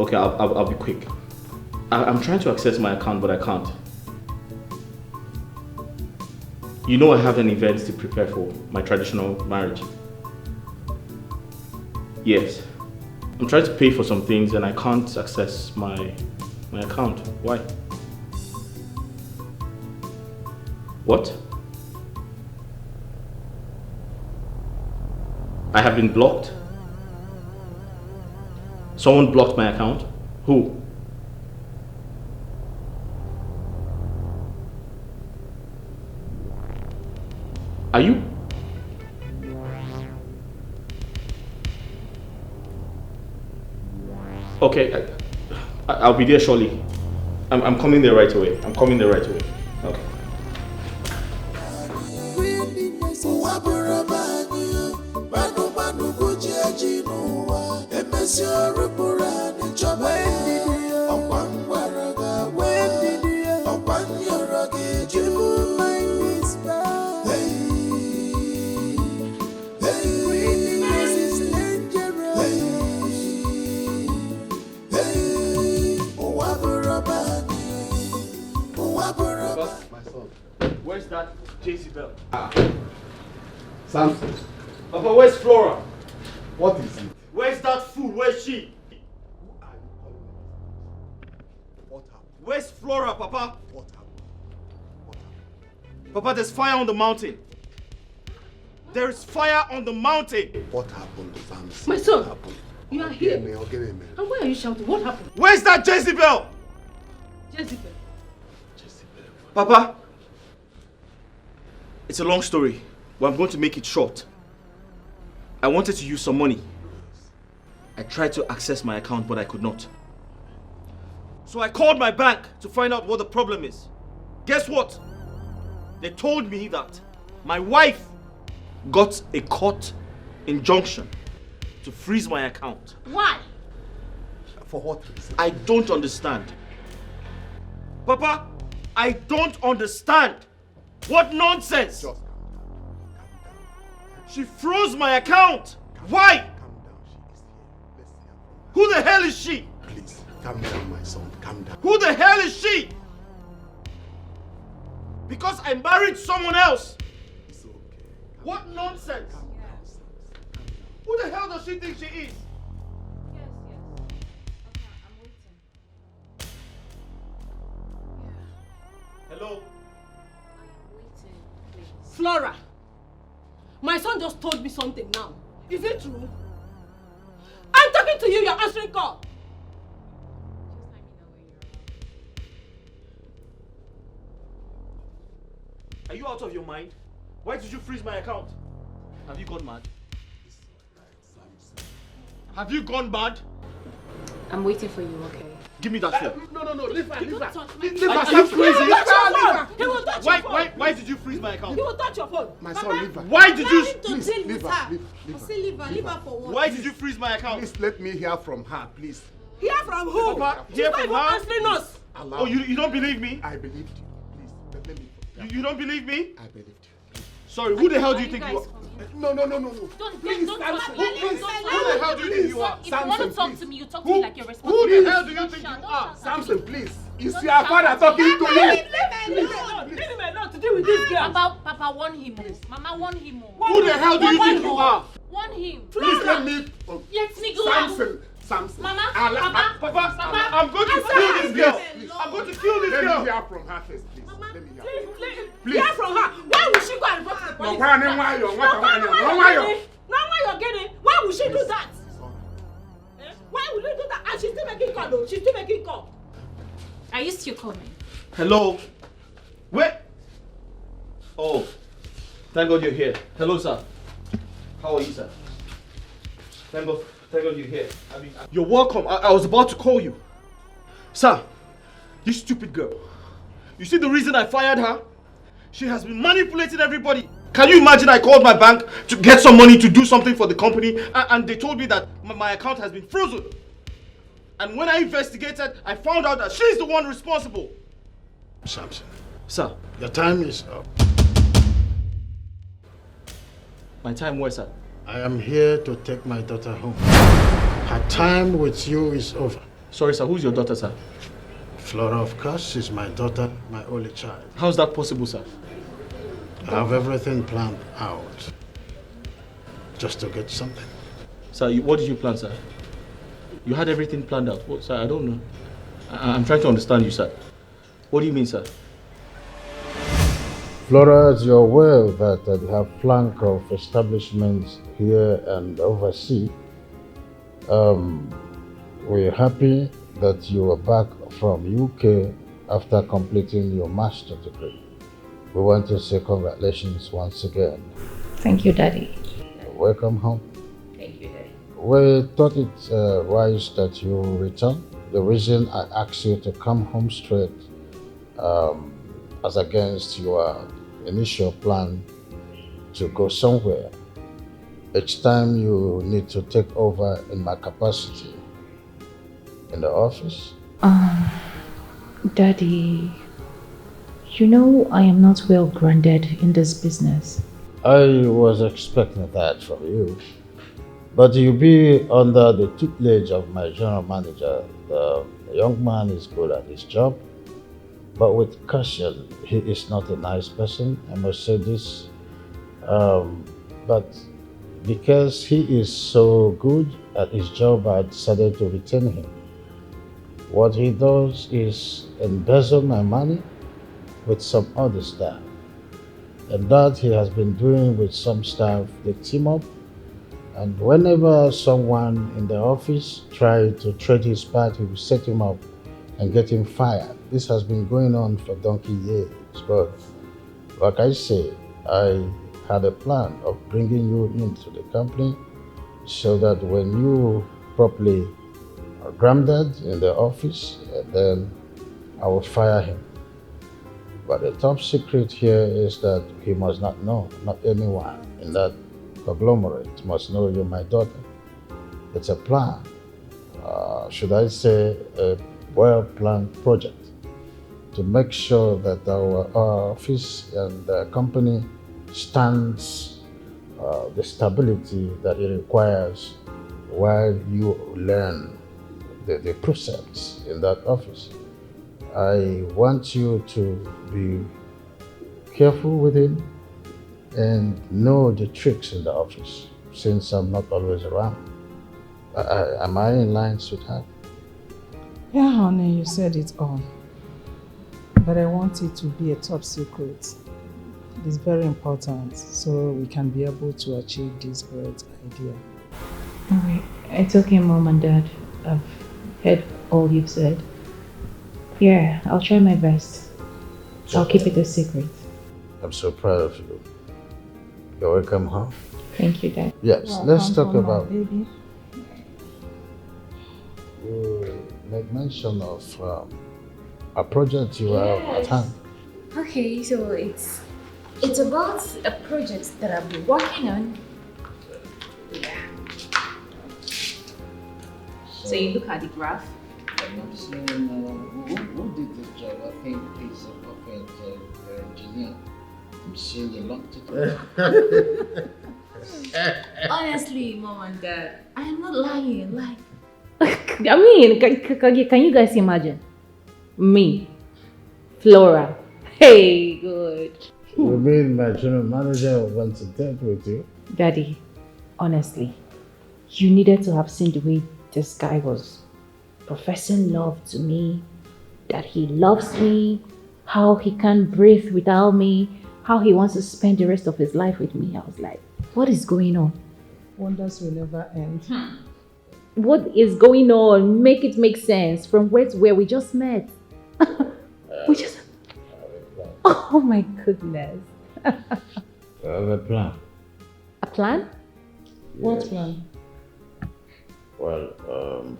Okay, I'll be quick. I'm trying to access my account, but I can't. You know I have an event to prepare for, my traditional marriage. Yes. I'm trying to pay for some things and I can't access my account. Why? What? I have been blocked? Someone blocked my account? Who? Are you? Okay, I'll be there shortly. I'm coming there right away. Okay. Where's that Jezebel? Samson. Papa, where's Flora? What is it? Where's that fool? Where's she? What happened? Where's Flora, Papa? What happened? Papa, there's fire on the mountain. There is fire on the mountain. What happened, Samson? My son, What happened? you are here. Give me a minute. And why are you shouting? What happened? Where's that Jezebel? Jezebel. Papa, it's a long story, but I'm going to make it short. I wanted to use some money. I tried to access my account, but I could not. So I called my bank to find out what the problem is. Guess what? They told me that my wife got a court injunction to freeze my account. Why? For what reason? I don't understand. Papa, I don't understand. What nonsense! Just She froze my account. Why? Who the hell is she? Please, calm down, my son. Calm down. Who the hell is she? Because I married someone else. It's okay. What nonsense? Who the hell does she think she is? Yes. Okay, I'm waiting. Hello? I am waiting, please. Flora, my son just told me something now. Is it true? I'm talking to you, you're answering call. Are you out of your mind? Why did you freeze my account? Have you gone mad? Have you gone mad? I'm waiting for you, okay? Give me that phone. No, leave her. Are you crazy? He will touch your phone. Why did you freeze my account? He will touch your phone. My son, leave her. Why did you... Please, leave her. Leave her. Leave her for what? Why did you freeze my account? Please let me hear from her, please. Hear from who? Papa, She's hear not from even her? answering us. Oh, you don't believe me? I believed you. Please, let me. You don't believe me? I believed you. Sorry, who the hell do you think you are? No. Please, don't talk to me. Who the hell do you think you are? If you want to talk to me, you talk to me like you're responsible. Who the hell do you think you are? Samson, please. Is your father talking to you? Leave him alone to deal with this girl. Papa, warn him. Mama, warn him. Who the hell do you think you are? Warn him. Please let me. Let me go. Samson. Mama, Papa, I'm going to kill this girl. I'm going to kill this girl. Let me hear from her first, please. Let me hear. Please. Hear from her. Why would she go and report to the police? Why would she do that? Why would you do that? And she's still making call though. She's still making call. Are you still coming? Hello? Where? Oh, thank God you're here. Hello, sir. How are you, sir? Thank God you're here. You're welcome. I was about to call you. Sir, you stupid girl. You see the reason I fired her? She has been manipulating everybody. Can you imagine I called my bank to get some money to do something for the company and they told me that my account has been frozen. And when I investigated, I found out that she's the one responsible. Samson. Sir. Your time is up. My time where, sir? I am here to take my daughter home. Her time with you is over. Sorry, sir. Who's your daughter, sir? Flora, of course, is my daughter, my only child. How's that possible, sir? I have everything planned out. Just to get something. Sir, what did you plan, sir? You had everything planned out. What, sir? I don't know. I'm trying to understand you, sir. What do you mean, sir? Flora, as you're aware that they have flank of establishments here and overseas, we're happy that you are back from UK after completing your master's degree. We want to say congratulations once again. Thank you, Daddy. Welcome home. Thank you, Daddy. We thought it wise that you return. The reason I asked you to come home straight as against your initial plan to go somewhere. Each time you need to take over in my capacity in the office. Daddy, you know I am not well grounded in this business. I was expecting that from you. But you'll be under the tutelage of my general manager. The young man is good at his job, but with caution, he is not a nice person, I must say this. But because he is so good at his job, I decided to retain him. What he does is embezzle my money with some other staff. And that he has been doing with some staff. They team up, and whenever someone in the office tries to trade his part, he will set him up and get him fired. This has been going on for donkey years, but like I say, I had a plan of bringing you into the company so that when you properly are grounded in the office, then I will fire him. But the top secret here is that he must not know, not anyone in that conglomerate must know you're my daughter. It's a plan, should I say a well-planned project to make sure that our office and the company stands the stability that it requires while you learn the precepts in that office. I want you to be careful with him and know the tricks in the office, since I'm not always around. Am I in line, sweetheart? Yeah, honey, you said it all. But I want it to be a top secret. It's very important so we can be able to achieve this great idea. Alright, it's okay, Mom and Dad. I've heard all you've said. Yeah, I'll try my best. I'll keep it a secret. I'm so proud of you. You're welcome home. Thank you, Dad. Yes, let's talk about... Baby. you made mention of a project you have at hand. Okay, so it's about a project that I've been working on. Yeah. So you look at the graph. I'm saying, who did this job? I think it's a perfect engineer. I'm seeing the longitude. Honestly, Mom and Dad, I am not lying. Like, I mean, can you guys imagine? Me, Flora. Hey, good. You mean my general manager wants to date with you? Daddy, honestly, you needed to have seen the way this guy was professing love to me, that he loves me, how he can't breathe without me, how he wants to spend the rest of his life with me. I was like, what is going on? Wonders will never end. What is going on? Make it make sense. From where to where? We just met. We just... Oh my goodness. I have a plan. A plan? What Yes. plan? Well,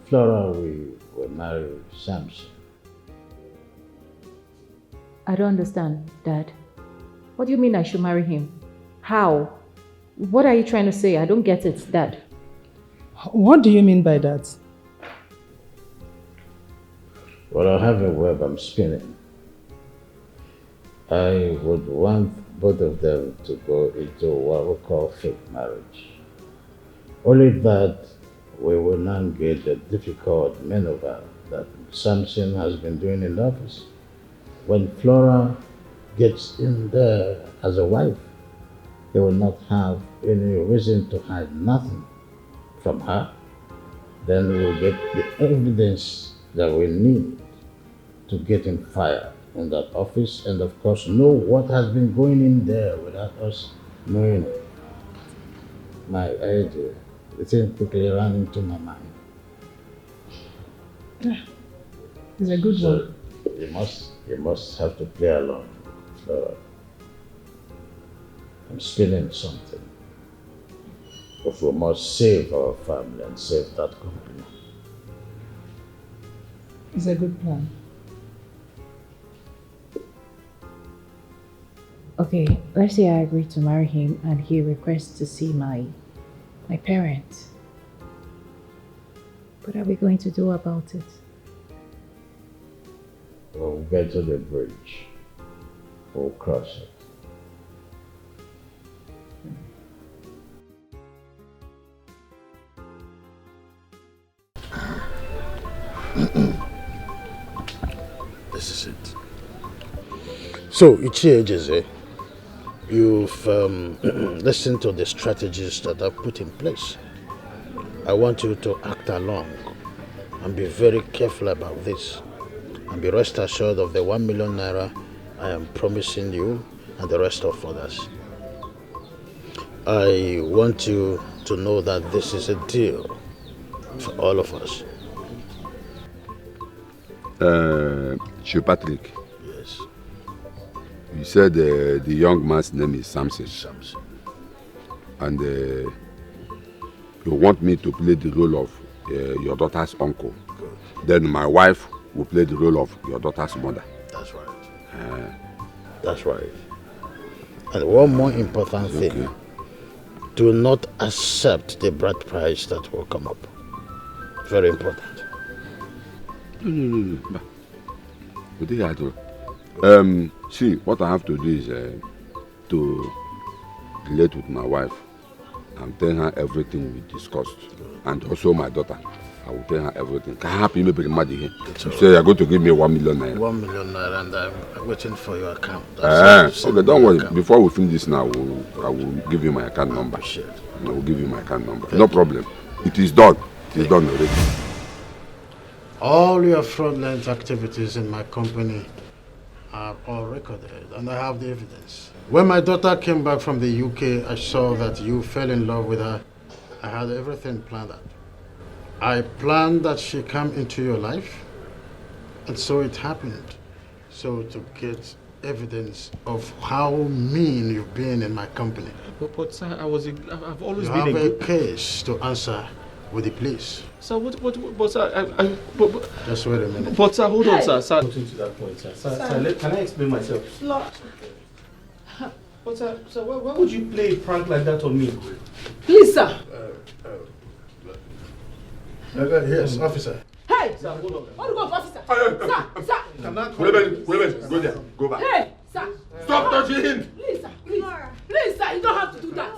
Flora will marry Samson. I don't understand, Dad. What do you mean I should marry him? How? What are you trying to say? I don't get it, Dad. What do you mean by that? Well, I have a web I'm spinning. I would want both of them to go into what we call fake marriage. Only that we will not get the difficult maneuver that Samson has been doing in the office. When Flora gets in there as a wife, he will not have any reason to hide nothing from her. Then we will get the evidence that we need to get him fired in that office, and of course know what has been going in there without us knowing it. My idea, the thing quickly ran into my mind. It's a good one. You must have to play along. I'm spinning something. But we must save our family and save that company. It's a good plan. Okay, let's say I agree to marry him and he requests to see my parents. What are we going to do about it? We'll get to the bridge. We'll cross it. This is it. So, Ichie, you've listened to the strategies that I've put in place. I want you to act along and be very careful about this. And be rest assured of the 1 million naira I am promising you and the rest of others. I want you to know that this is a deal for all of us. Chief Patrick. Yes. You said the young man's name is Samson. Samson. And you want me to play the role of your daughter's uncle. Good. Then my wife will play the role of your daughter's mother. That's right. That's right. And one more important thing. Do not accept the bride price that will come up. Very important. No. See, what I have to do is to relate with my wife and tell her everything we discussed. And also my daughter. I will tell her everything. Can I happy maybe here? You say you're going to give me 1 million naira. 1 million naira, and I'm waiting for your account. Okay, don't worry. Before we finish this now, I will give you my account number. I will give you my account number. No problem. It is done. It is done already. All your fraudulent activities in my company are all recorded, and I have the evidence. When my daughter came back from the UK, I saw that you fell in love with her. I had everything planned out. I planned that she come into your life, and so it happened. So to get evidence of how mean you've been in my company. But sir, I've always You been have a a good... case to answer with the police. Sir, but sir, but Just wait a minute. But sir, hold on, sir. Sir, to that point, sir. Sir, can I explain myself? But sir, why would you play a prank like that on me? Please, sir. Yes, officer. Hey! Sir, hold on. What do you go, officer? Sir! Wait, go there. Go back. Hey! Sir! Stop touching him! Please, sir. Please, sir. You don't have to do that.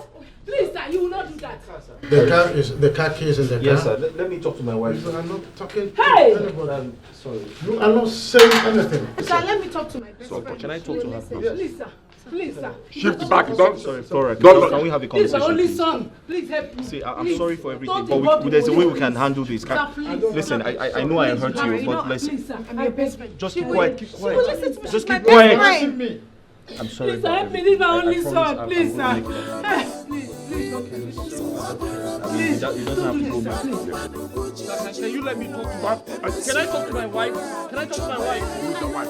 Please, sir. You will not do that. The car keys in the car? Yes, sir. Let me talk to my wife. I'm not talking Hey! to anybody. I'm sorry. You are not saying anything. Sir, let me talk to my best friend. Can I talk to her, please? Please, sir. Please, sir. Shift back. Don't. Sorry, Flora. Don't. Can we have a Please, conversation? my only please? son. Please help me. See, I'm Please. sorry for everything, Don't but there's a way we please. can handle this. Sir, please. Listen, I know I hurt you, but listen. Please, sir. I'm your best friend. Just She keep will- quiet. she will listen to me. Just She's my keep best quiet. friend. I'm sorry. Please, help me. This is my only promise son. I'm Please, gonna sir. make it. Please, don't do this. Please, you don't have to go back. Can you let me talk to her? Can I talk to my wife? Can I talk to my wife? Who's your wife?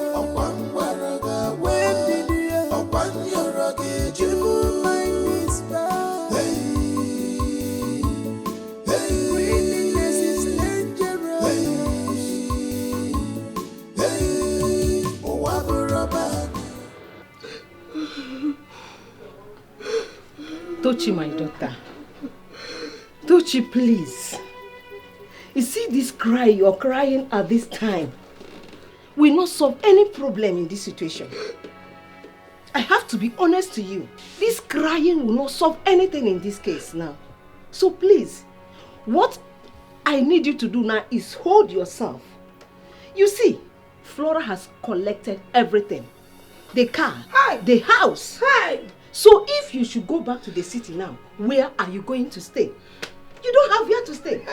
Tochi, my daughter. Tochi, please. You see this cry you're crying at this time will not solve any problem in this situation. I have to be honest to you. This crying will not solve anything in this case now. So please, what I need you to do now is hold yourself. You see, Flora has collected everything. The car, the house. So if you should go back to the city now, where are you going to stay? You don't have where to stay.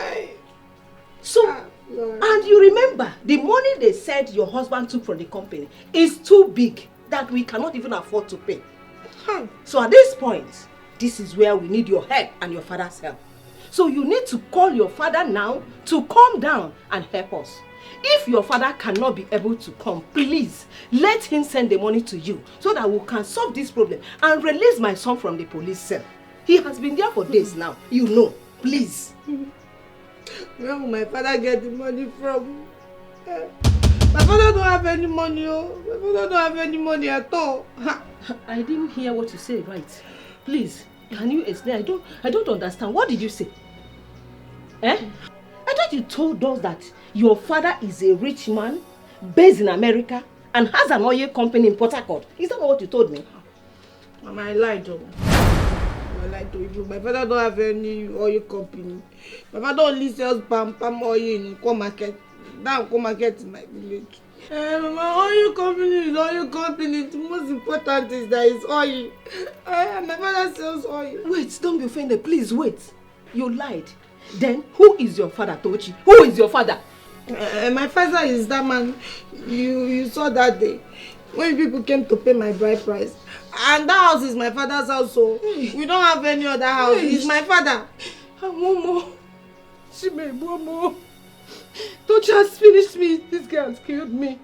So, and you remember, the money they said your husband took from the company is too big that we cannot even afford to pay. So at this point, this is where we need your help and your father's help. So you need to call your father now to come down and help us. If your father cannot be able to come, please let him send the money to you so that we can solve this problem and release my son from the police cell. He has been there for days now. You know, please. Where will my father get the money from? My father don't have any money. Oh. My father don't have any money at all. I didn't hear what you said right. Please, can you explain? I don't understand. What did you say? I thought you told us that your father is a rich man based in America and has an oil company in Port Harcourt. Is that not what you told me? Mama, I lied to you. I lied to you. My father don't have any oil company. My father only sells palm oil in Nko market. That Nko market in my village. My oil company is oil company. The most important is that it's oil. My father sells oil. Wait, don't be offended. Please wait. You lied. Then who is your father, Tochi? Who is your father? My father is that man you saw that day when people came to pay my bride price. And that house is my father's house, so we don't have any other house. It's my father. Momo. Momo. Tochi has finished me. This girl has killed me.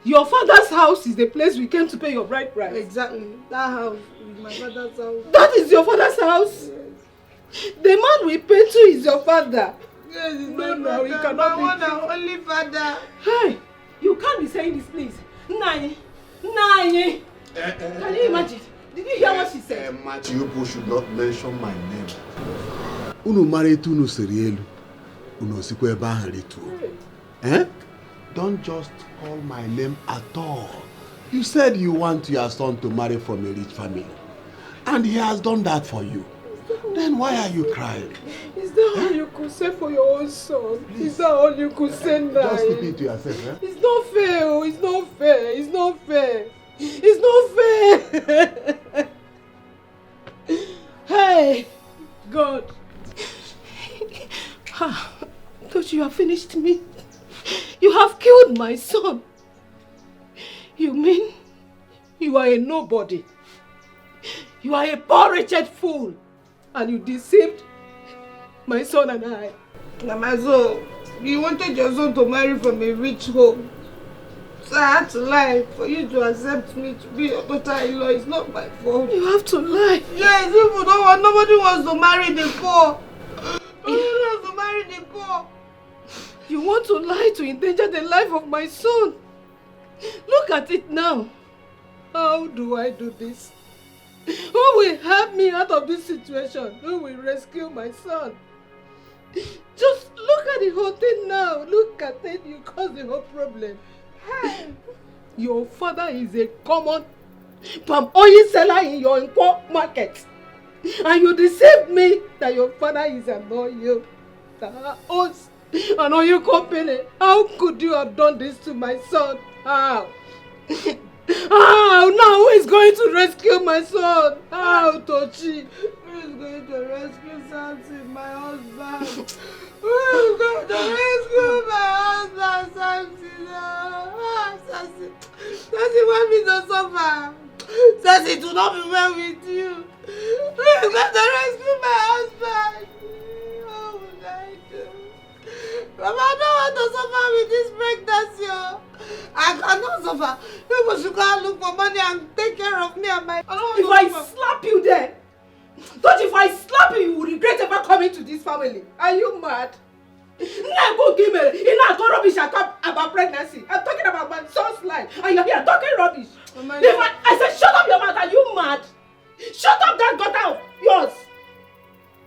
Your father's house is the place we came to pay your bride price. Exactly. That house is my father's house. That is your father's house? Yes. The man we pay to is your father. Yes, it's my father. He cannot my one and only father. Hey, you can't be saying this, please. Nani. Can you imagine? Did you hear what she said? You should not mention my name. Unu married unu serielu. Unu sikwe baharitu. Don't just call my name at all. You said you want your son to marry from a rich family. And he has done that for you. Then why are you crying? Is that all you could say for your own son? Please. Is that all you could say now? Just keep it to yourself, eh? It's not fair, oh. It's not fair. It's not fair. It's not fair. Hey, God. Don't you have finished me? You have killed my son. You mean you are a nobody? You are a poor wretched fool. And you deceived my son and I. Mama, so you wanted your son to marry from a rich home. So I had to lie for you to accept me to be your daughter-in-law. It's not my fault. You have to lie. Yes, people don't want, nobody wants to marry the poor. Nobody wants the poor. You want to lie to endanger the life of my son. Look at it now. How do I do this? Who will help me out of this situation? Who will rescue my son? Just look at the whole thing now. Look at it. You caused the whole problem. Your father is a common palm oil seller in your import market. And you deceived me that your father is an oil that owns an oil company. How could you have done this to my son? How? How? Now who is going to rescue my son? How, Tochi? Who is going to rescue Samson, my husband? Who is going to rescue my husband, Samson? Ah, Samson. Samson want me to suffer. Samson, do not be well with you. Who is going to rescue my husband? What would I do? Mama, I don't want to suffer with this pregnancy. I cannot suffer. People should go and look for money and take care of me and my... If I slap you there, don't if I slap you, you will regret ever coming to this family. Are you mad? Now go give me. You know, talk rubbish about pregnancy. I'm talking about my son's life, and you're here talking rubbish. Mama, if I said shut up your mouth, are you mad? Shut up that gutter of yours.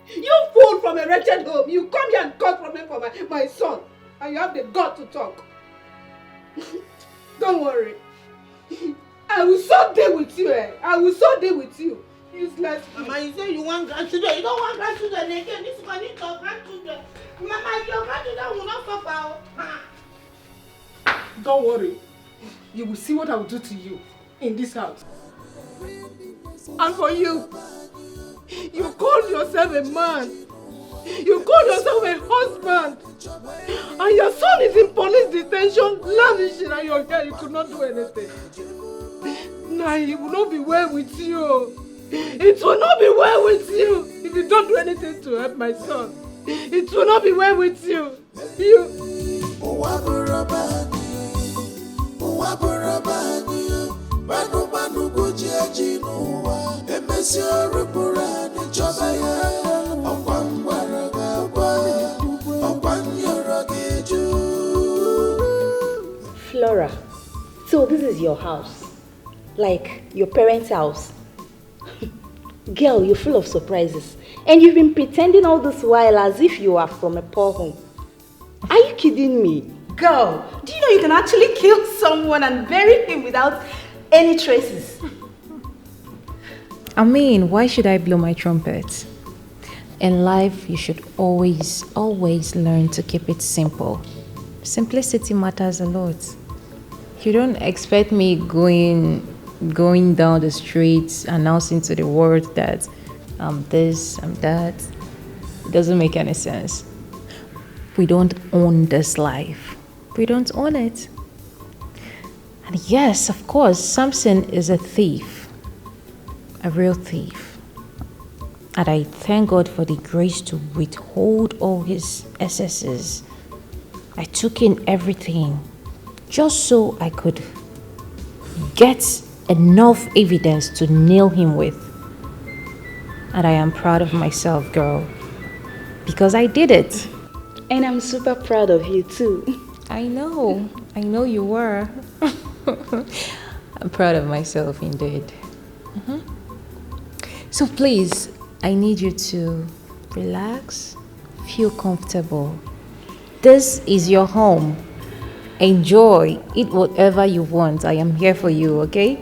You fool from a wretched home. You come here and cause problem for my son, and you have the gut to talk. Don't worry. I will so deal with you. I will so deal with you. Useless. Mama, you say you want grandchildren. You don't want grandchildren again. This is money for grandchildren. Mama, your grandchildren will not suffer. Don't worry. You will see what I will do to you in this house. And for you, you call yourself a man. You call yourself a husband. And your son is in police detention, lavishing, and you're here. You could not do anything. Nah, it will not be well with you. It will not be well with you if you don't do anything to help my son. It will not be well with you. Flora, so this is your house? Like your parents' house? Girl, you're full of surprises. And you've been pretending all this while as if you are from a poor home. Are you kidding me? Girl, do you know you can actually kill someone and bury him without any traces? I mean, why should I blow my trumpet? In life, you should always learn to keep it simple. Simplicity matters a lot. You don't expect me going down the streets announcing to the world that I'm this, I'm that. It doesn't make any sense. We don't own this life. We don't own it. And yes, of course, Samson is a thief. A real thief. And I thank God for the grace to withhold all his excesses. I took in everything just so I could get enough evidence to nail him with. And I am proud of myself, girl, because I did it. And I'm super proud of you too. I know you were. I'm proud of myself indeed. So please, I need you to relax, feel comfortable. This is your home. Enjoy, eat whatever you want. I am here for you, okay?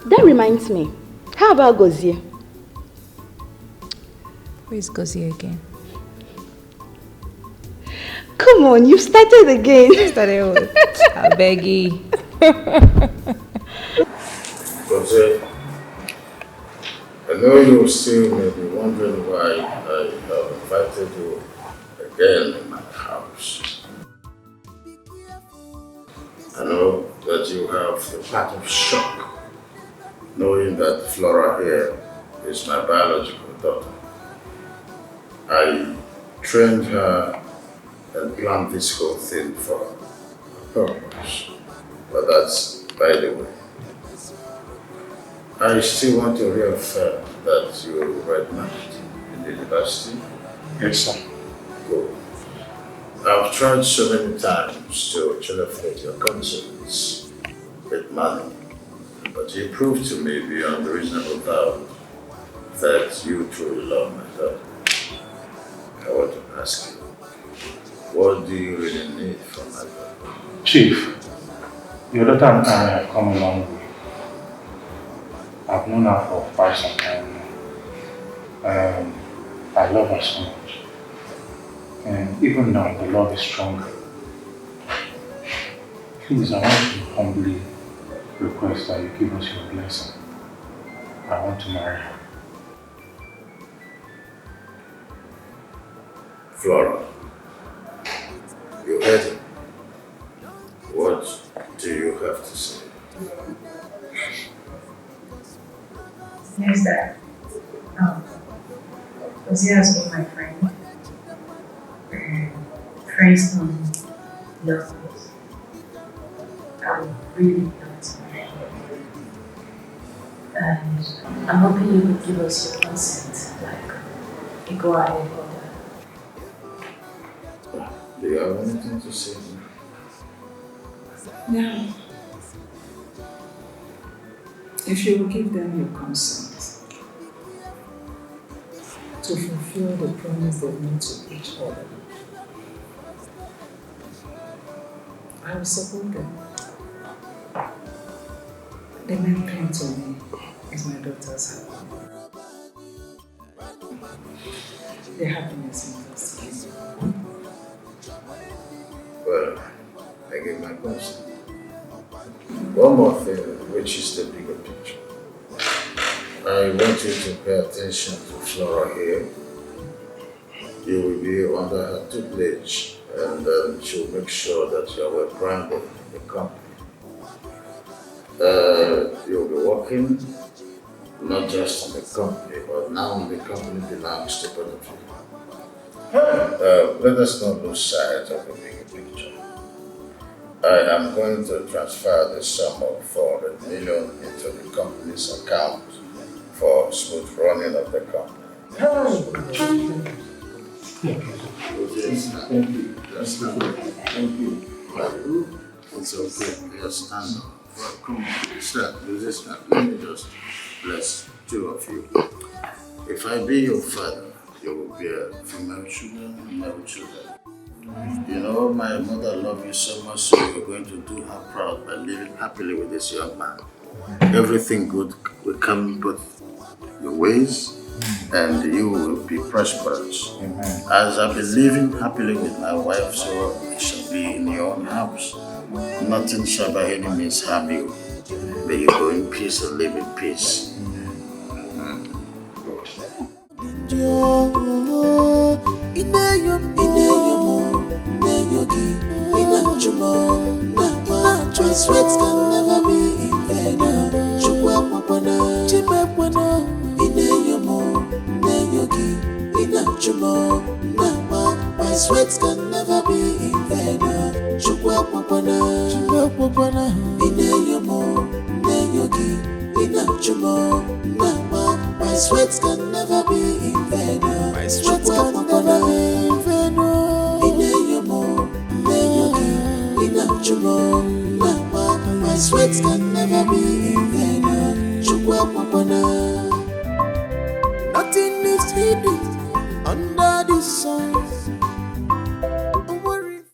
That reminds me. How about Gozie? Who is Gozie again? Come on, you started again. You started with I beg you. Gozie, I know you still may be wondering why I have invited you again in my house. I know that you have a part of shock knowing that Flora here is my biological daughter. I trained her and planned this whole thing for a purpose, but that's by the way. I still want to reaffirm that you're right married. university? Yes, sir. Good. I've tried so many times to translate your concerns with money, but you proved to me beyond reasonable doubt that you truly love my daughter. I want to ask you, what do you really need from my daughter? Chief, your daughter and I have come a long way. I've known her for quite some time now. I love her so much. And even now, the love is stronger. Please, I want to humbly request that you give us your blessing. I want to marry her. Flora, you heard it. What do you have to say? Yes, Dad. Because he has been my friend. Friends don't love us. I'm really glad to marry him. And I'm hoping you would give us your consent, like you go ahead for that. Do you have anything to say? No. If you will give them your consent to fulfill the promise they made to each other, I will support them. The main thing to me is my daughter's happiness. The happiness matters to me. Well, I give my consent. One more thing, which is the bigger picture. I want you to pay attention to Flora here. You will be under her tutelage, and she'll make sure that you are well branded in the company. You'll be working not just in the company, but now the company belongs to both of you. Let us not lose sight of the bigger picture. I am going to transfer the sum of 400 million into the company's account for smooth running of the company. Thank you. Thank you. It's okay. Yes, stand up. Come on, stand. Do this now. Let me just bless two of you. If I be your father, you will be a female children and male children. You know, my mother loved you so much, so you're going to do her proud by living happily with this young man. Everything good will come but your ways, and you will be prosperous. Amen. As I've been living happily with my wife, so it shall be in your own house. Nothing shall by any means harm you. May you go in peace and live in peace. Sweat can never be in vain. My sweat can never be in vain. My sweat can never be in vain. My sweat can never be in vain. My sweat can never be in vain. Nothing is hidden.